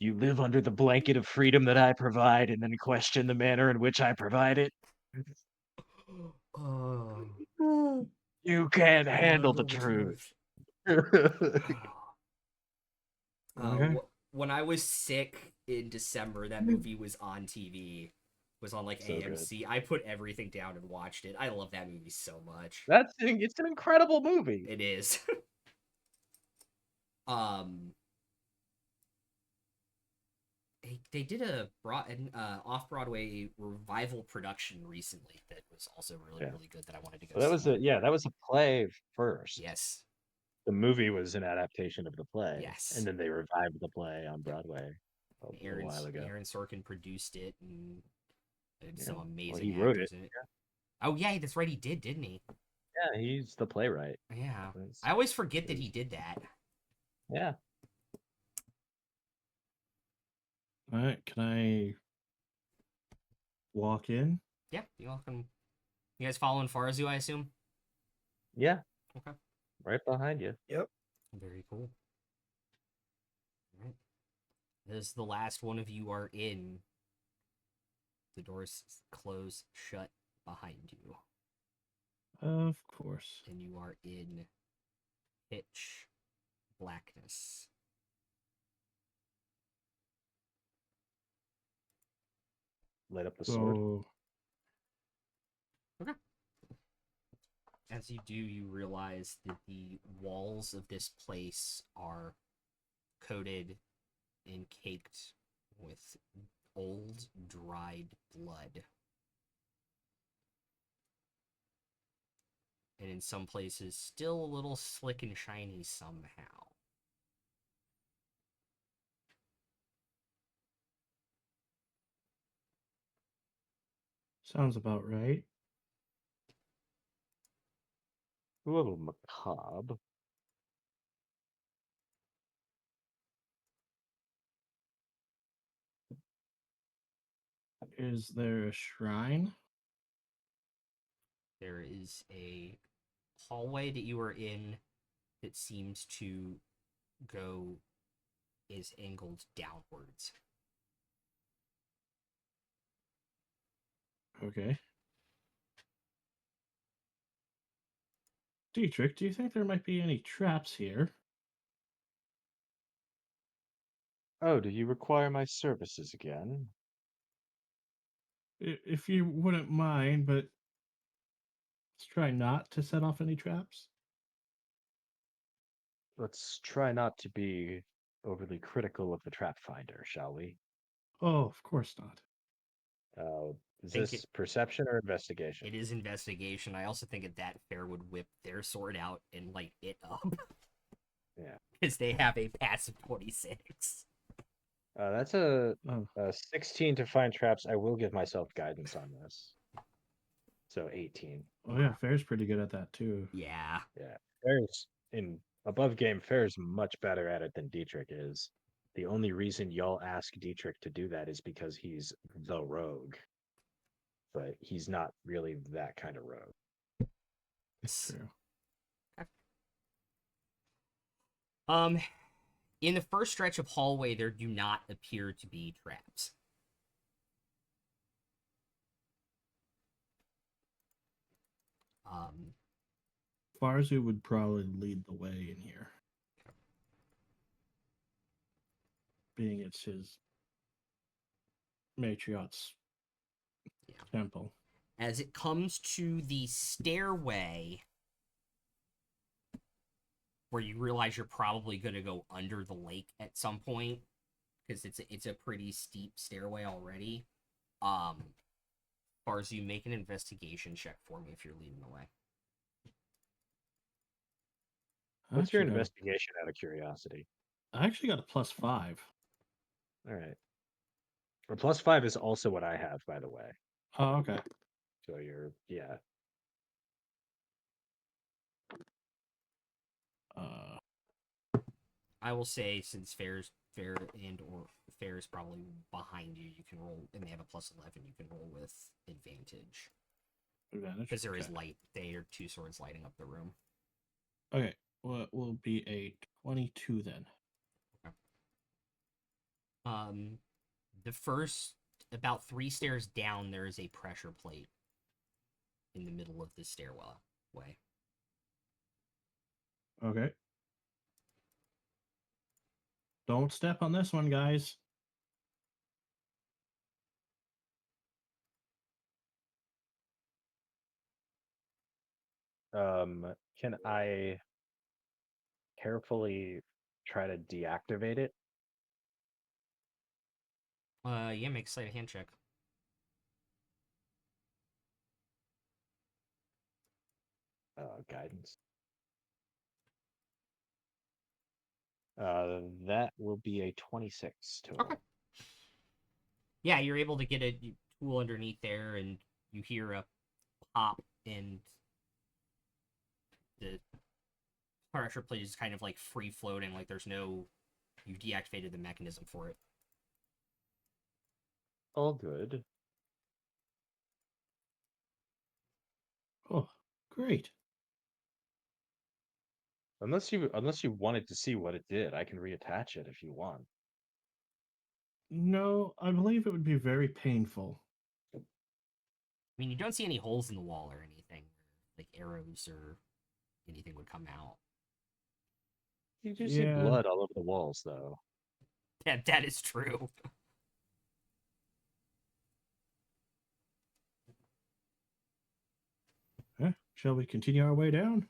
Speaker 2: You live under the blanket of freedom that I provide, and then question the manner in which I provide it. You can't handle the truth.
Speaker 5: Okay.
Speaker 1: When I was sick in December, that movie was on TV. Was on like
Speaker 2: So good.
Speaker 1: AMC. I put everything down and watched it. I love that movie so much.
Speaker 2: It's an incredible movie.
Speaker 1: It is. They did a off-Broadway revival production recently that was also really good that I wanted to go
Speaker 2: Well, that was a play first.
Speaker 1: Yes.
Speaker 2: The movie was an adaptation of the play.
Speaker 1: Yes.
Speaker 2: And then they revived the play on Broadway a while ago.
Speaker 1: Aaron Sorkin produced it and
Speaker 2: Yeah.
Speaker 1: some
Speaker 2: Well,
Speaker 1: amazing
Speaker 2: he wrote
Speaker 1: actors
Speaker 2: it.
Speaker 1: in it. Oh yeah, that's right, he didn't he?
Speaker 2: Yeah, he's the playwright.
Speaker 1: Yeah.
Speaker 2: It's-
Speaker 1: I always forget that he did that.
Speaker 2: Yeah.
Speaker 5: All right. Can I
Speaker 3: walk in.
Speaker 1: Yeah, you all can. You guys following Farzu, I assume?
Speaker 2: Yeah.
Speaker 1: Okay.
Speaker 2: Right behind you.
Speaker 1: Very cool. Alright. As the last one of you are in, the doors close shut behind you,
Speaker 3: Of course.
Speaker 1: and you are in pitch blackness.
Speaker 2: Light up the sword.
Speaker 3: So
Speaker 1: As you do, you realize that the walls of this place are coated and caked with old, dried blood. And in some places, still a little slick and shiny somehow.
Speaker 3: sounds about right.
Speaker 2: A little macabre.
Speaker 3: Is there a shrine?
Speaker 1: There is a hallway that you are in that seems to is angled downwards.
Speaker 3: Okay. Dietrich, do you think there might be any traps here?
Speaker 2: Oh, do you require my services again?
Speaker 3: If you wouldn't mind, but let's try not to set off any traps.
Speaker 2: Let's try not to be overly critical of the trap finder, shall we?
Speaker 3: Oh, of course not.
Speaker 2: Is
Speaker 1: Think
Speaker 2: this
Speaker 1: it-
Speaker 2: perception or investigation?
Speaker 1: It is investigation. I also think that fair would whip their sword out and light it up.
Speaker 2: Yeah.
Speaker 1: Because they have a passive 26.
Speaker 2: That's a
Speaker 3: Oh,
Speaker 2: 16 to find traps. I will give myself guidance on this. So 18.
Speaker 3: oh yeah, Fair's pretty good at that too.
Speaker 1: Yeah.
Speaker 2: Yeah. Fair's in above game. Fair's much better at it than Dietrich is. The only reason y'all ask Dietrich to do that is because he's the rogue. But he's not really that kind of rogue.
Speaker 3: True.
Speaker 1: In the first stretch of hallway, there do not appear to be traps.
Speaker 3: Farzu would probably lead the way in here. Being it's his matriarch's
Speaker 1: Yeah.
Speaker 3: temple.
Speaker 1: As it comes to the stairway, where you realize you're probably going to go under the lake at some point, because it's a pretty steep stairway already. Farzu, make an investigation check for me if you're leading the way.
Speaker 2: What's your
Speaker 3: Actually,
Speaker 2: investigation out of curiosity?
Speaker 3: I actually got a +5.
Speaker 2: All right. Or +5 is also what I have, by the way.
Speaker 3: Oh, okay.
Speaker 2: So you're, yeah.
Speaker 1: I will say, since Fair is probably behind you, you can roll, and they have a +11. You can roll with advantage
Speaker 3: Advantage.
Speaker 1: because there is
Speaker 3: Okay.
Speaker 1: light. They are two swords lighting up the room.
Speaker 3: Okay. Well, it will be a 22 then.
Speaker 1: The first about 3 stairs down, there is a pressure plate in the middle of the stairwell way.
Speaker 3: Okay. Don't step on this one, guys.
Speaker 2: Can I carefully try to deactivate it?
Speaker 1: Yeah, make a sleight of hand check.
Speaker 2: Guidance. That will be a 26 total.
Speaker 1: Okay. Yeah, you're able to get a tool underneath there, and you hear a pop, and the pressure plate is kind of like free floating, like there's no. You deactivated the mechanism for it.
Speaker 2: All good.
Speaker 3: Great.
Speaker 2: Unless you wanted to see what it did, I can reattach it if you want.
Speaker 5: No, I believe it would be very painful.
Speaker 1: I mean, you don't see any holes in the wall or anything, like arrows or anything would come out.
Speaker 2: You do see
Speaker 5: Yeah.
Speaker 2: blood all over the walls, though.
Speaker 1: That is true.
Speaker 5: Shall we continue our way down?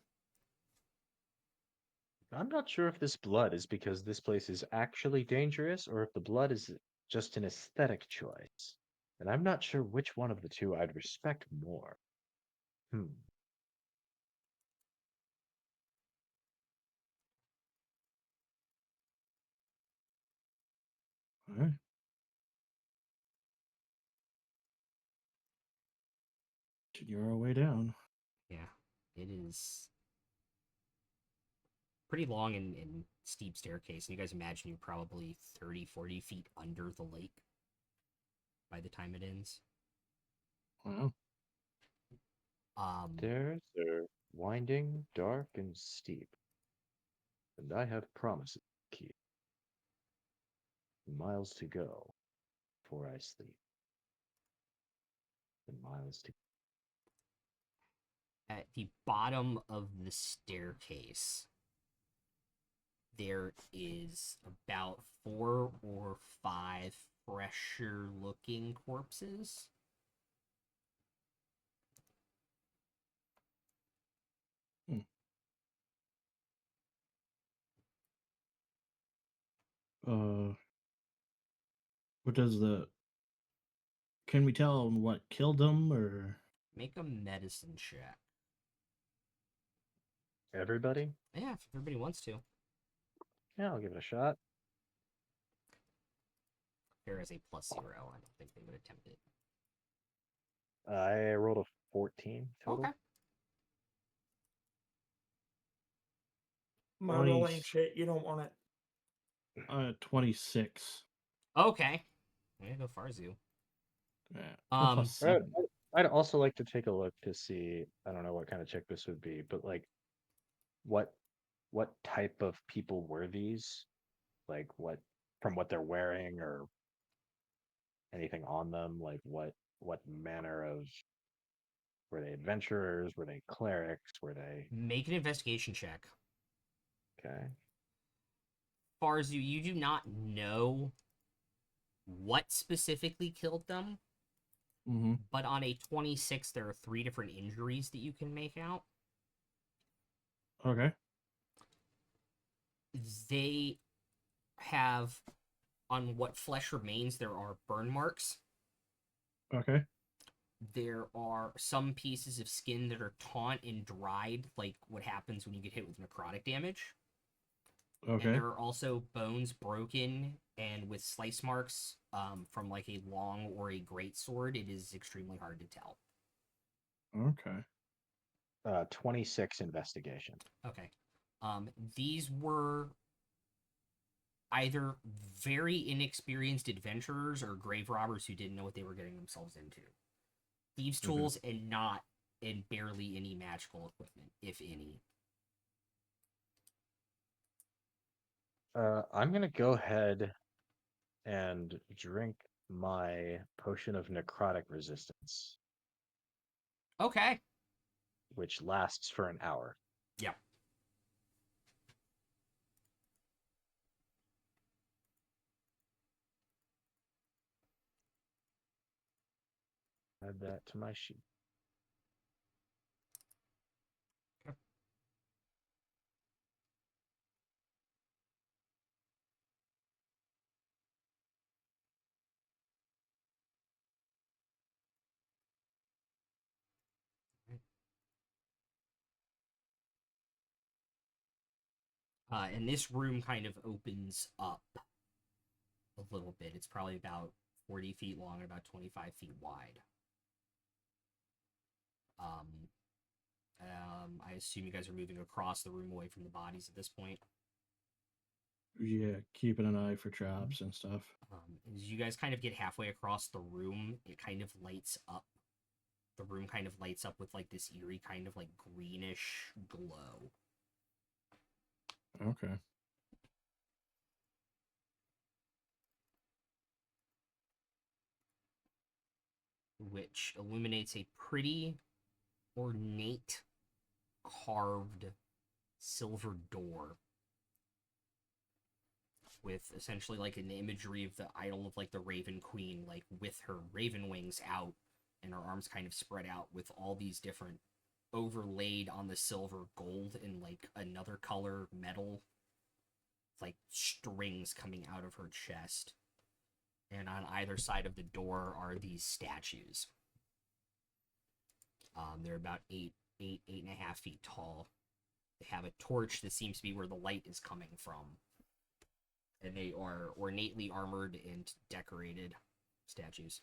Speaker 2: I'm not sure if this blood is because this place is actually dangerous or if the blood is just an aesthetic choice. And I'm not sure which one of the two I'd respect more. Hmm.
Speaker 3: All right. Continue our way down.
Speaker 1: Yeah, it is pretty long and steep staircase. And you guys imagine you're probably 30, 40 feet under the lake by the time it ends.
Speaker 3: Wow.
Speaker 2: Stairs are winding, dark, and steep. And I have promises to keep. Miles to go before I sleep. And miles to
Speaker 1: At the bottom of the staircase, there is about 4 or 5 fresher looking corpses.
Speaker 3: What does the? Can we tell what killed them, or?
Speaker 1: Make a medicine check.
Speaker 2: everybody?
Speaker 1: Yeah, if everybody wants to.
Speaker 2: Yeah, I'll give it a shot.
Speaker 1: There is a +0. I don't think they would attempt it.
Speaker 2: I rolled a 14 total.
Speaker 1: Okay.
Speaker 4: My
Speaker 3: Twenty-
Speaker 4: roll ain't shit. You don't want it.
Speaker 3: 26.
Speaker 1: Okay. Yeah, go Farzu.
Speaker 3: Yeah.
Speaker 1: Um,
Speaker 2: Right. I'd also like to take a look to see, I don't know what kind of check this would be, but like what type of people were these? Like what from what they're wearing or anything on them, like what manner of were they adventurers, were they clerics, were they
Speaker 1: Make an investigation check.
Speaker 2: okay.
Speaker 1: Farzu, you do not know what specifically killed them,
Speaker 3: Mm-hmm.
Speaker 1: but on a 26, there are 3 different injuries that you can make out.
Speaker 3: Okay.
Speaker 1: They have, on what flesh remains, there are burn marks.
Speaker 3: Okay.
Speaker 1: There are some pieces of skin that are taunt and dried, like what happens when you get hit with necrotic damage.
Speaker 3: Okay.
Speaker 1: And there are also bones broken and with slice marks from like a long or a great sword. It is extremely hard to tell.
Speaker 3: Okay.
Speaker 2: 26 investigation.
Speaker 1: Okay. These were either very inexperienced adventurers or grave robbers who didn't know what they were getting themselves into. Thieves' tools and barely any magical equipment, if any.
Speaker 2: I'm gonna go ahead and drink my potion of necrotic resistance,
Speaker 1: Okay.
Speaker 2: which lasts for an hour.
Speaker 1: Yeah.
Speaker 2: Add that to my sheet.
Speaker 1: And this room kind of opens up a little bit. It's probably about 40 feet long and about 25 feet wide. I assume you guys are moving across the room away from the bodies at this point.
Speaker 3: Yeah, keeping an eye for traps and stuff.
Speaker 1: As you guys kind of get halfway across the room, it kind of lights up the room kind of lights up with like this eerie kind of like greenish glow.
Speaker 3: Okay.
Speaker 1: Which illuminates a pretty ornate carved silver door with essentially like an imagery of the idol of like the Raven Queen, like with her raven wings out and her arms kind of spread out with all these different overlaid on the silver gold and like another color metal like strings coming out of her chest. And on either side of the door are these statues. They're about 8.5 feet tall. They have a torch that seems to be where the light is coming from. And they are ornately armored and decorated statues.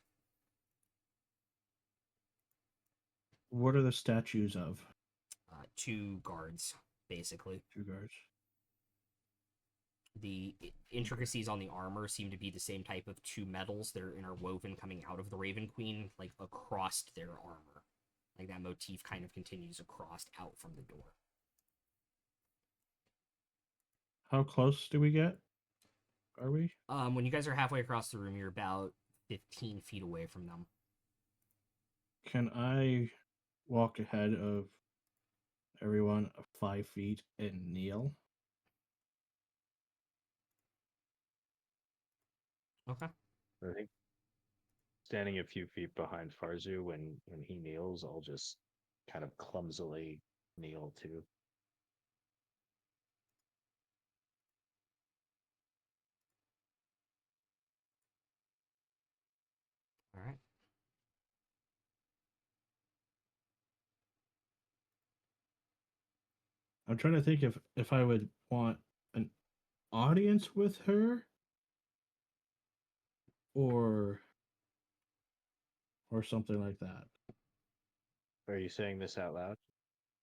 Speaker 5: What are the statues of?
Speaker 1: 2 guards, basically.
Speaker 5: 2 guards.
Speaker 1: The intricacies on the armor seem to be the same type of 2 metals that are interwoven coming out of the Raven Queen, like across their armor. Like that motif kind of continues across out from the door.
Speaker 5: How close do we get? Are we?
Speaker 1: When you guys are halfway across the room, you're about 15 feet away from them.
Speaker 5: Can I walk ahead of everyone 5 feet and kneel?
Speaker 1: Okay.
Speaker 2: I think standing a few feet behind Farzu when he kneels, I'll just kind of clumsily kneel too.
Speaker 1: All right.
Speaker 5: I'm trying to think if I would want an audience with her or something like that.
Speaker 2: Are you saying this out loud?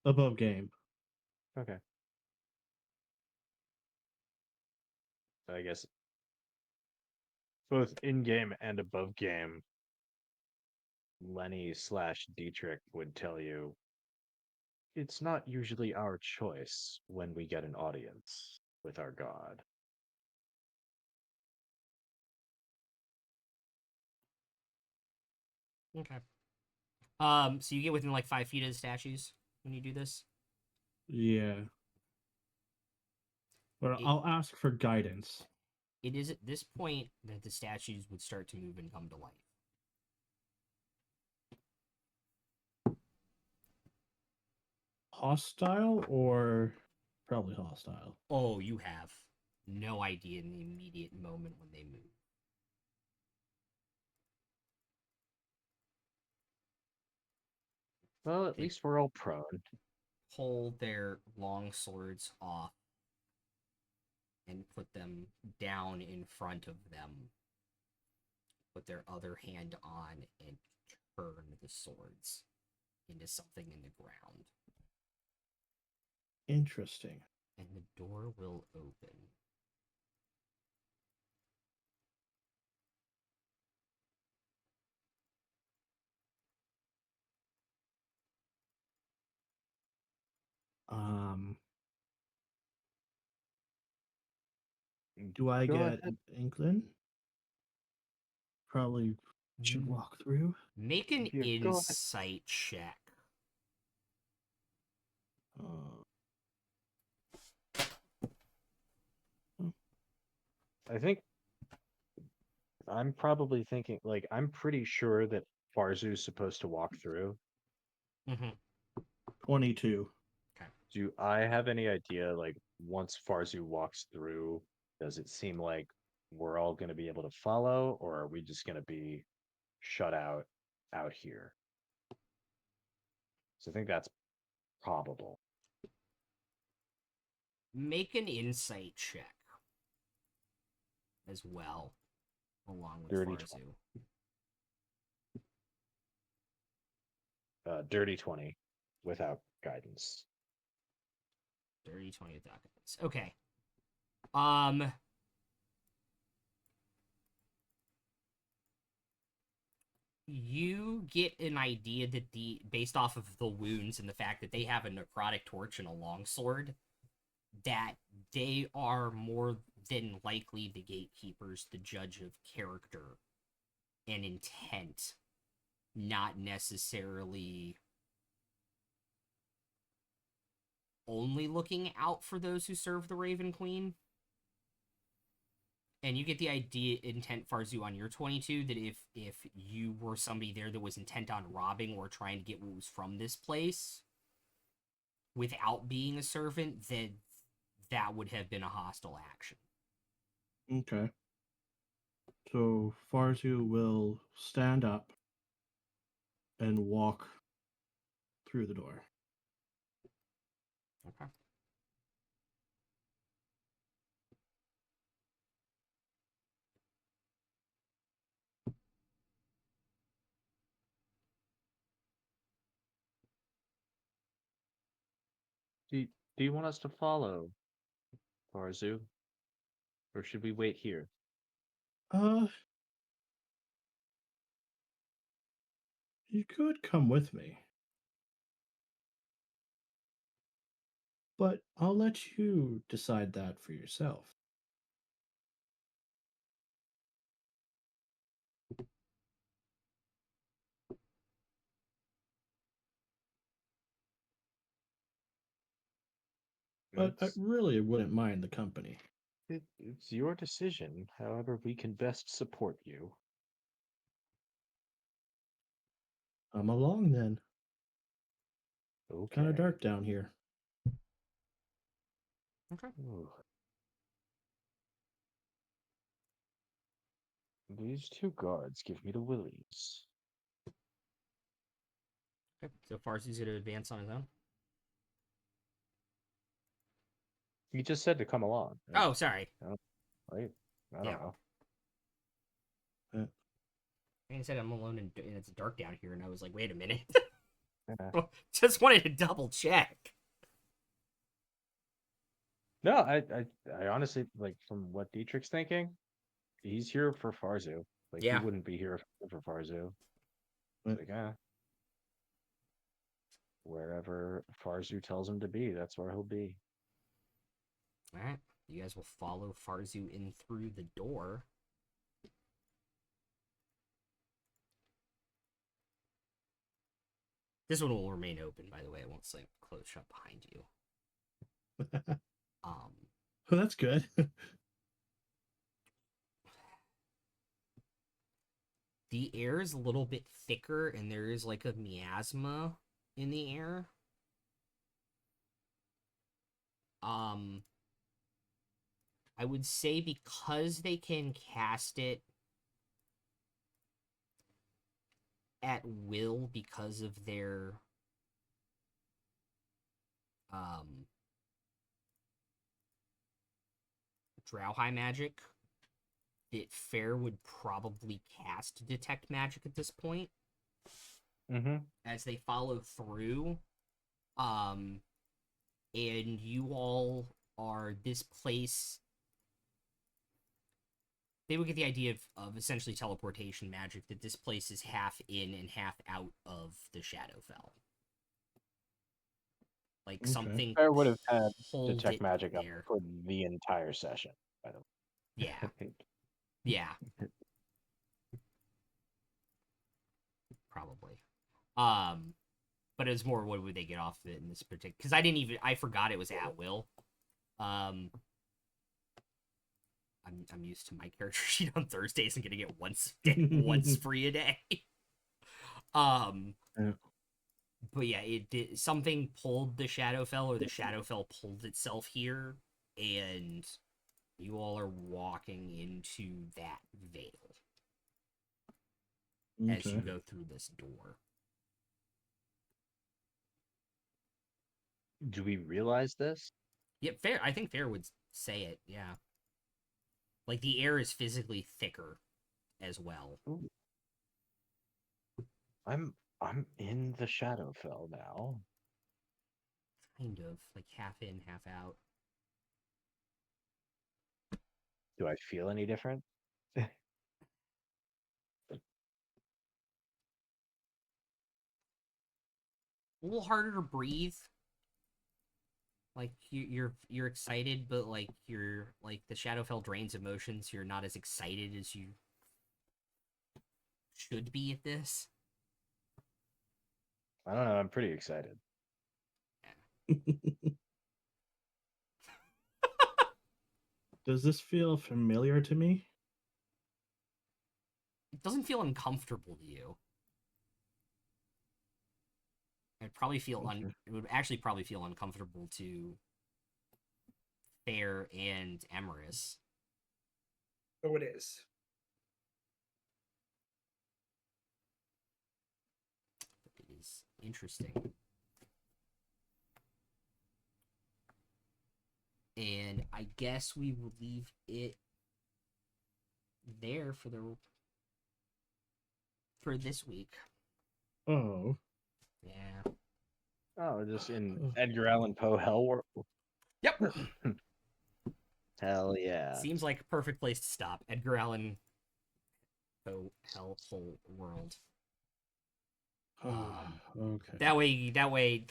Speaker 5: Above game.
Speaker 2: Okay. So I guess both in game and above game, Lenny / Dietrich would tell you it's not usually our choice when we get an audience with our god.
Speaker 1: Okay. So you get within like 5 feet of the statues when you do this?
Speaker 5: Yeah. But
Speaker 1: It-
Speaker 5: I'll ask for guidance.
Speaker 1: It is at this point that the statues would start to move and come to life.
Speaker 5: Hostile or probably hostile?
Speaker 1: Oh, you have no idea in the immediate moment when they move.
Speaker 2: Well, at least we're all prone.
Speaker 1: Pull their long swords off and put them down in front of them. Put their other hand on and turn the swords into something in the ground.
Speaker 5: Interesting.
Speaker 1: And the door will open.
Speaker 5: Do I
Speaker 2: Go
Speaker 5: get
Speaker 2: ahead.
Speaker 5: an inkling? Probably should walk through.
Speaker 1: Make an
Speaker 2: Yeah, go ahead.
Speaker 1: insight check.
Speaker 2: I think I'm probably thinking, like, I'm pretty sure that Farzu's supposed to walk through.
Speaker 1: Mm-hmm.
Speaker 5: 22.
Speaker 2: Do I have any idea, like, once Farzu walks through, does it seem like we're all going to be able to follow, or are we just going to be shut out here? So I think that's probable.
Speaker 1: Make an insight check as well, along with
Speaker 2: Dirty
Speaker 1: Farzu.
Speaker 2: Dirty 20 without guidance.
Speaker 1: Dirty 20 without guidance. Okay. you get an idea that based off of the wounds and the fact that they have a necrotic torch and a longsword, that they are more than likely the gatekeepers, the judge of character and intent, not necessarily only looking out for those who serve the Raven Queen. And you get the idea, intent, Farzu, on your 22, that if you were somebody there that was intent on robbing or trying to get what was from this place without being a servant, then that would have been a hostile action.
Speaker 5: Okay. So Farzu will stand up and walk through the door.
Speaker 1: Okay.
Speaker 2: Do you want us to follow, Farzu? Or should we wait here?
Speaker 5: You could come with me. But I'll let you decide that for yourself. But I
Speaker 2: It's,
Speaker 5: really wouldn't mind the company.
Speaker 2: it's your decision, however we can best support you.
Speaker 5: I'm along then.
Speaker 2: Okay.
Speaker 5: Kind of dark down here.
Speaker 1: Okay.
Speaker 2: Ooh. These two guards give me the willies.
Speaker 1: Okay. So Farzu's going to advance on his own.
Speaker 2: You just said to come along.
Speaker 1: Oh, sorry.
Speaker 2: I don't
Speaker 1: Yeah.
Speaker 2: know.
Speaker 1: Like I said, I'm alone and it's dark down here, and I was like, wait a minute.
Speaker 2: Yeah.
Speaker 1: Just wanted to double check.
Speaker 2: No, I honestly, like, from what Dietrich's thinking, he's here for Farzu. Like,
Speaker 1: Yeah.
Speaker 2: he wouldn't be here for Farzu.
Speaker 5: Right.
Speaker 2: Like, wherever Farzu tells him to be, that's where he'll be.
Speaker 1: All right. You guys will follow Farzu in through the door. This one will remain open, by the way. It won't slam close shut behind you.
Speaker 5: Well, that's good.
Speaker 1: The air is a little bit thicker, and there is like a miasma in the air. I would say because they can cast it at will because of their Drowhigh magic, that Fair would probably cast Detect Magic at this point.
Speaker 2: Mm-hmm.
Speaker 1: As they follow through. And you all are this place. They would get the idea of essentially teleportation magic, that this place is half in and half out of the Shadowfell. Like
Speaker 5: Okay.
Speaker 1: something
Speaker 2: I would have had
Speaker 1: pulled
Speaker 2: Detect
Speaker 1: it
Speaker 2: Magic up
Speaker 1: there.
Speaker 2: for the entire session, by the way.
Speaker 1: Yeah. Yeah. Probably. But it's more, what would they get off of it in this particular? Because I forgot it was at will. I'm used to my character sheet on Thursdays and gonna get once free a day.
Speaker 5: Yeah.
Speaker 1: But yeah, it did, something pulled the Shadowfell, or the Shadowfell pulled itself here, and you all are walking into that veil as you
Speaker 5: Okay.
Speaker 1: go through this door.
Speaker 2: Do we realize this?
Speaker 1: Yep, Fair. I think Fair would say it. Yeah, like the air is physically thicker as well.
Speaker 2: Ooh. I'm in the Shadowfell now.
Speaker 1: Kind of like half in, half out.
Speaker 2: Do I feel any different?
Speaker 1: a little harder to breathe. Like you're excited, but like you're like the Shadowfell drains emotions. You're not as excited as you should be at this.
Speaker 2: I don't know. I'm pretty excited.
Speaker 5: Does this feel familiar to me?
Speaker 1: It doesn't feel uncomfortable to you. It'd probably feel
Speaker 5: Okay.
Speaker 1: it would actually probably feel uncomfortable to Fair and Emerus.
Speaker 4: Oh, it is.
Speaker 1: It is interesting. And I guess we will leave it there for this week.
Speaker 5: Oh.
Speaker 1: Yeah.
Speaker 2: Oh, just in Edgar Allan Poe hell world.
Speaker 1: Yep.
Speaker 2: Hell yeah.
Speaker 1: Seems like a perfect place to stop. Edgar Allan Poe Hellhole World.
Speaker 5: Okay.
Speaker 1: That way,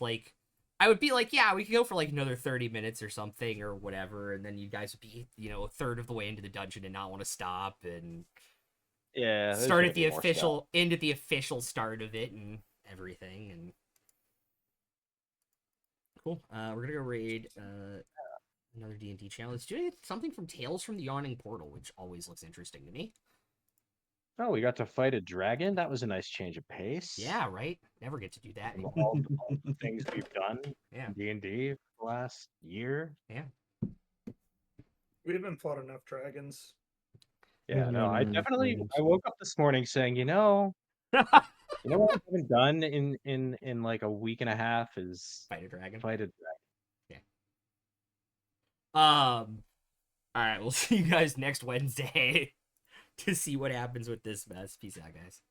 Speaker 1: like, I would be like, yeah, we could go for like another 30 minutes or something or whatever, and then you guys would be, a third of the way into the dungeon and not want to stop and
Speaker 2: Yeah. there's
Speaker 1: start
Speaker 2: gonna
Speaker 1: at the
Speaker 2: be more stuff.
Speaker 1: official end at the official start of it and everything. And cool. We're gonna go raid another D&D channel. It's doing something from Tales from the Yawning Portal, which always looks interesting to me.
Speaker 2: Oh, we got to fight a dragon. That was a nice change of pace.
Speaker 1: Yeah, right. Never get to do that.
Speaker 2: From all the things we've done
Speaker 1: Yeah.
Speaker 2: in D&D the last year.
Speaker 4: We haven't fought enough dragons.
Speaker 2: Yeah,
Speaker 5: Isn't
Speaker 2: no, I
Speaker 5: any
Speaker 2: definitely.
Speaker 5: things.
Speaker 2: I woke up this morning saying, what I haven't done in like a week and a half is
Speaker 1: Fight a dragon.
Speaker 2: fight a dragon.
Speaker 1: All right, we'll see you guys next Wednesday to see what happens with this mess. Peace out, guys.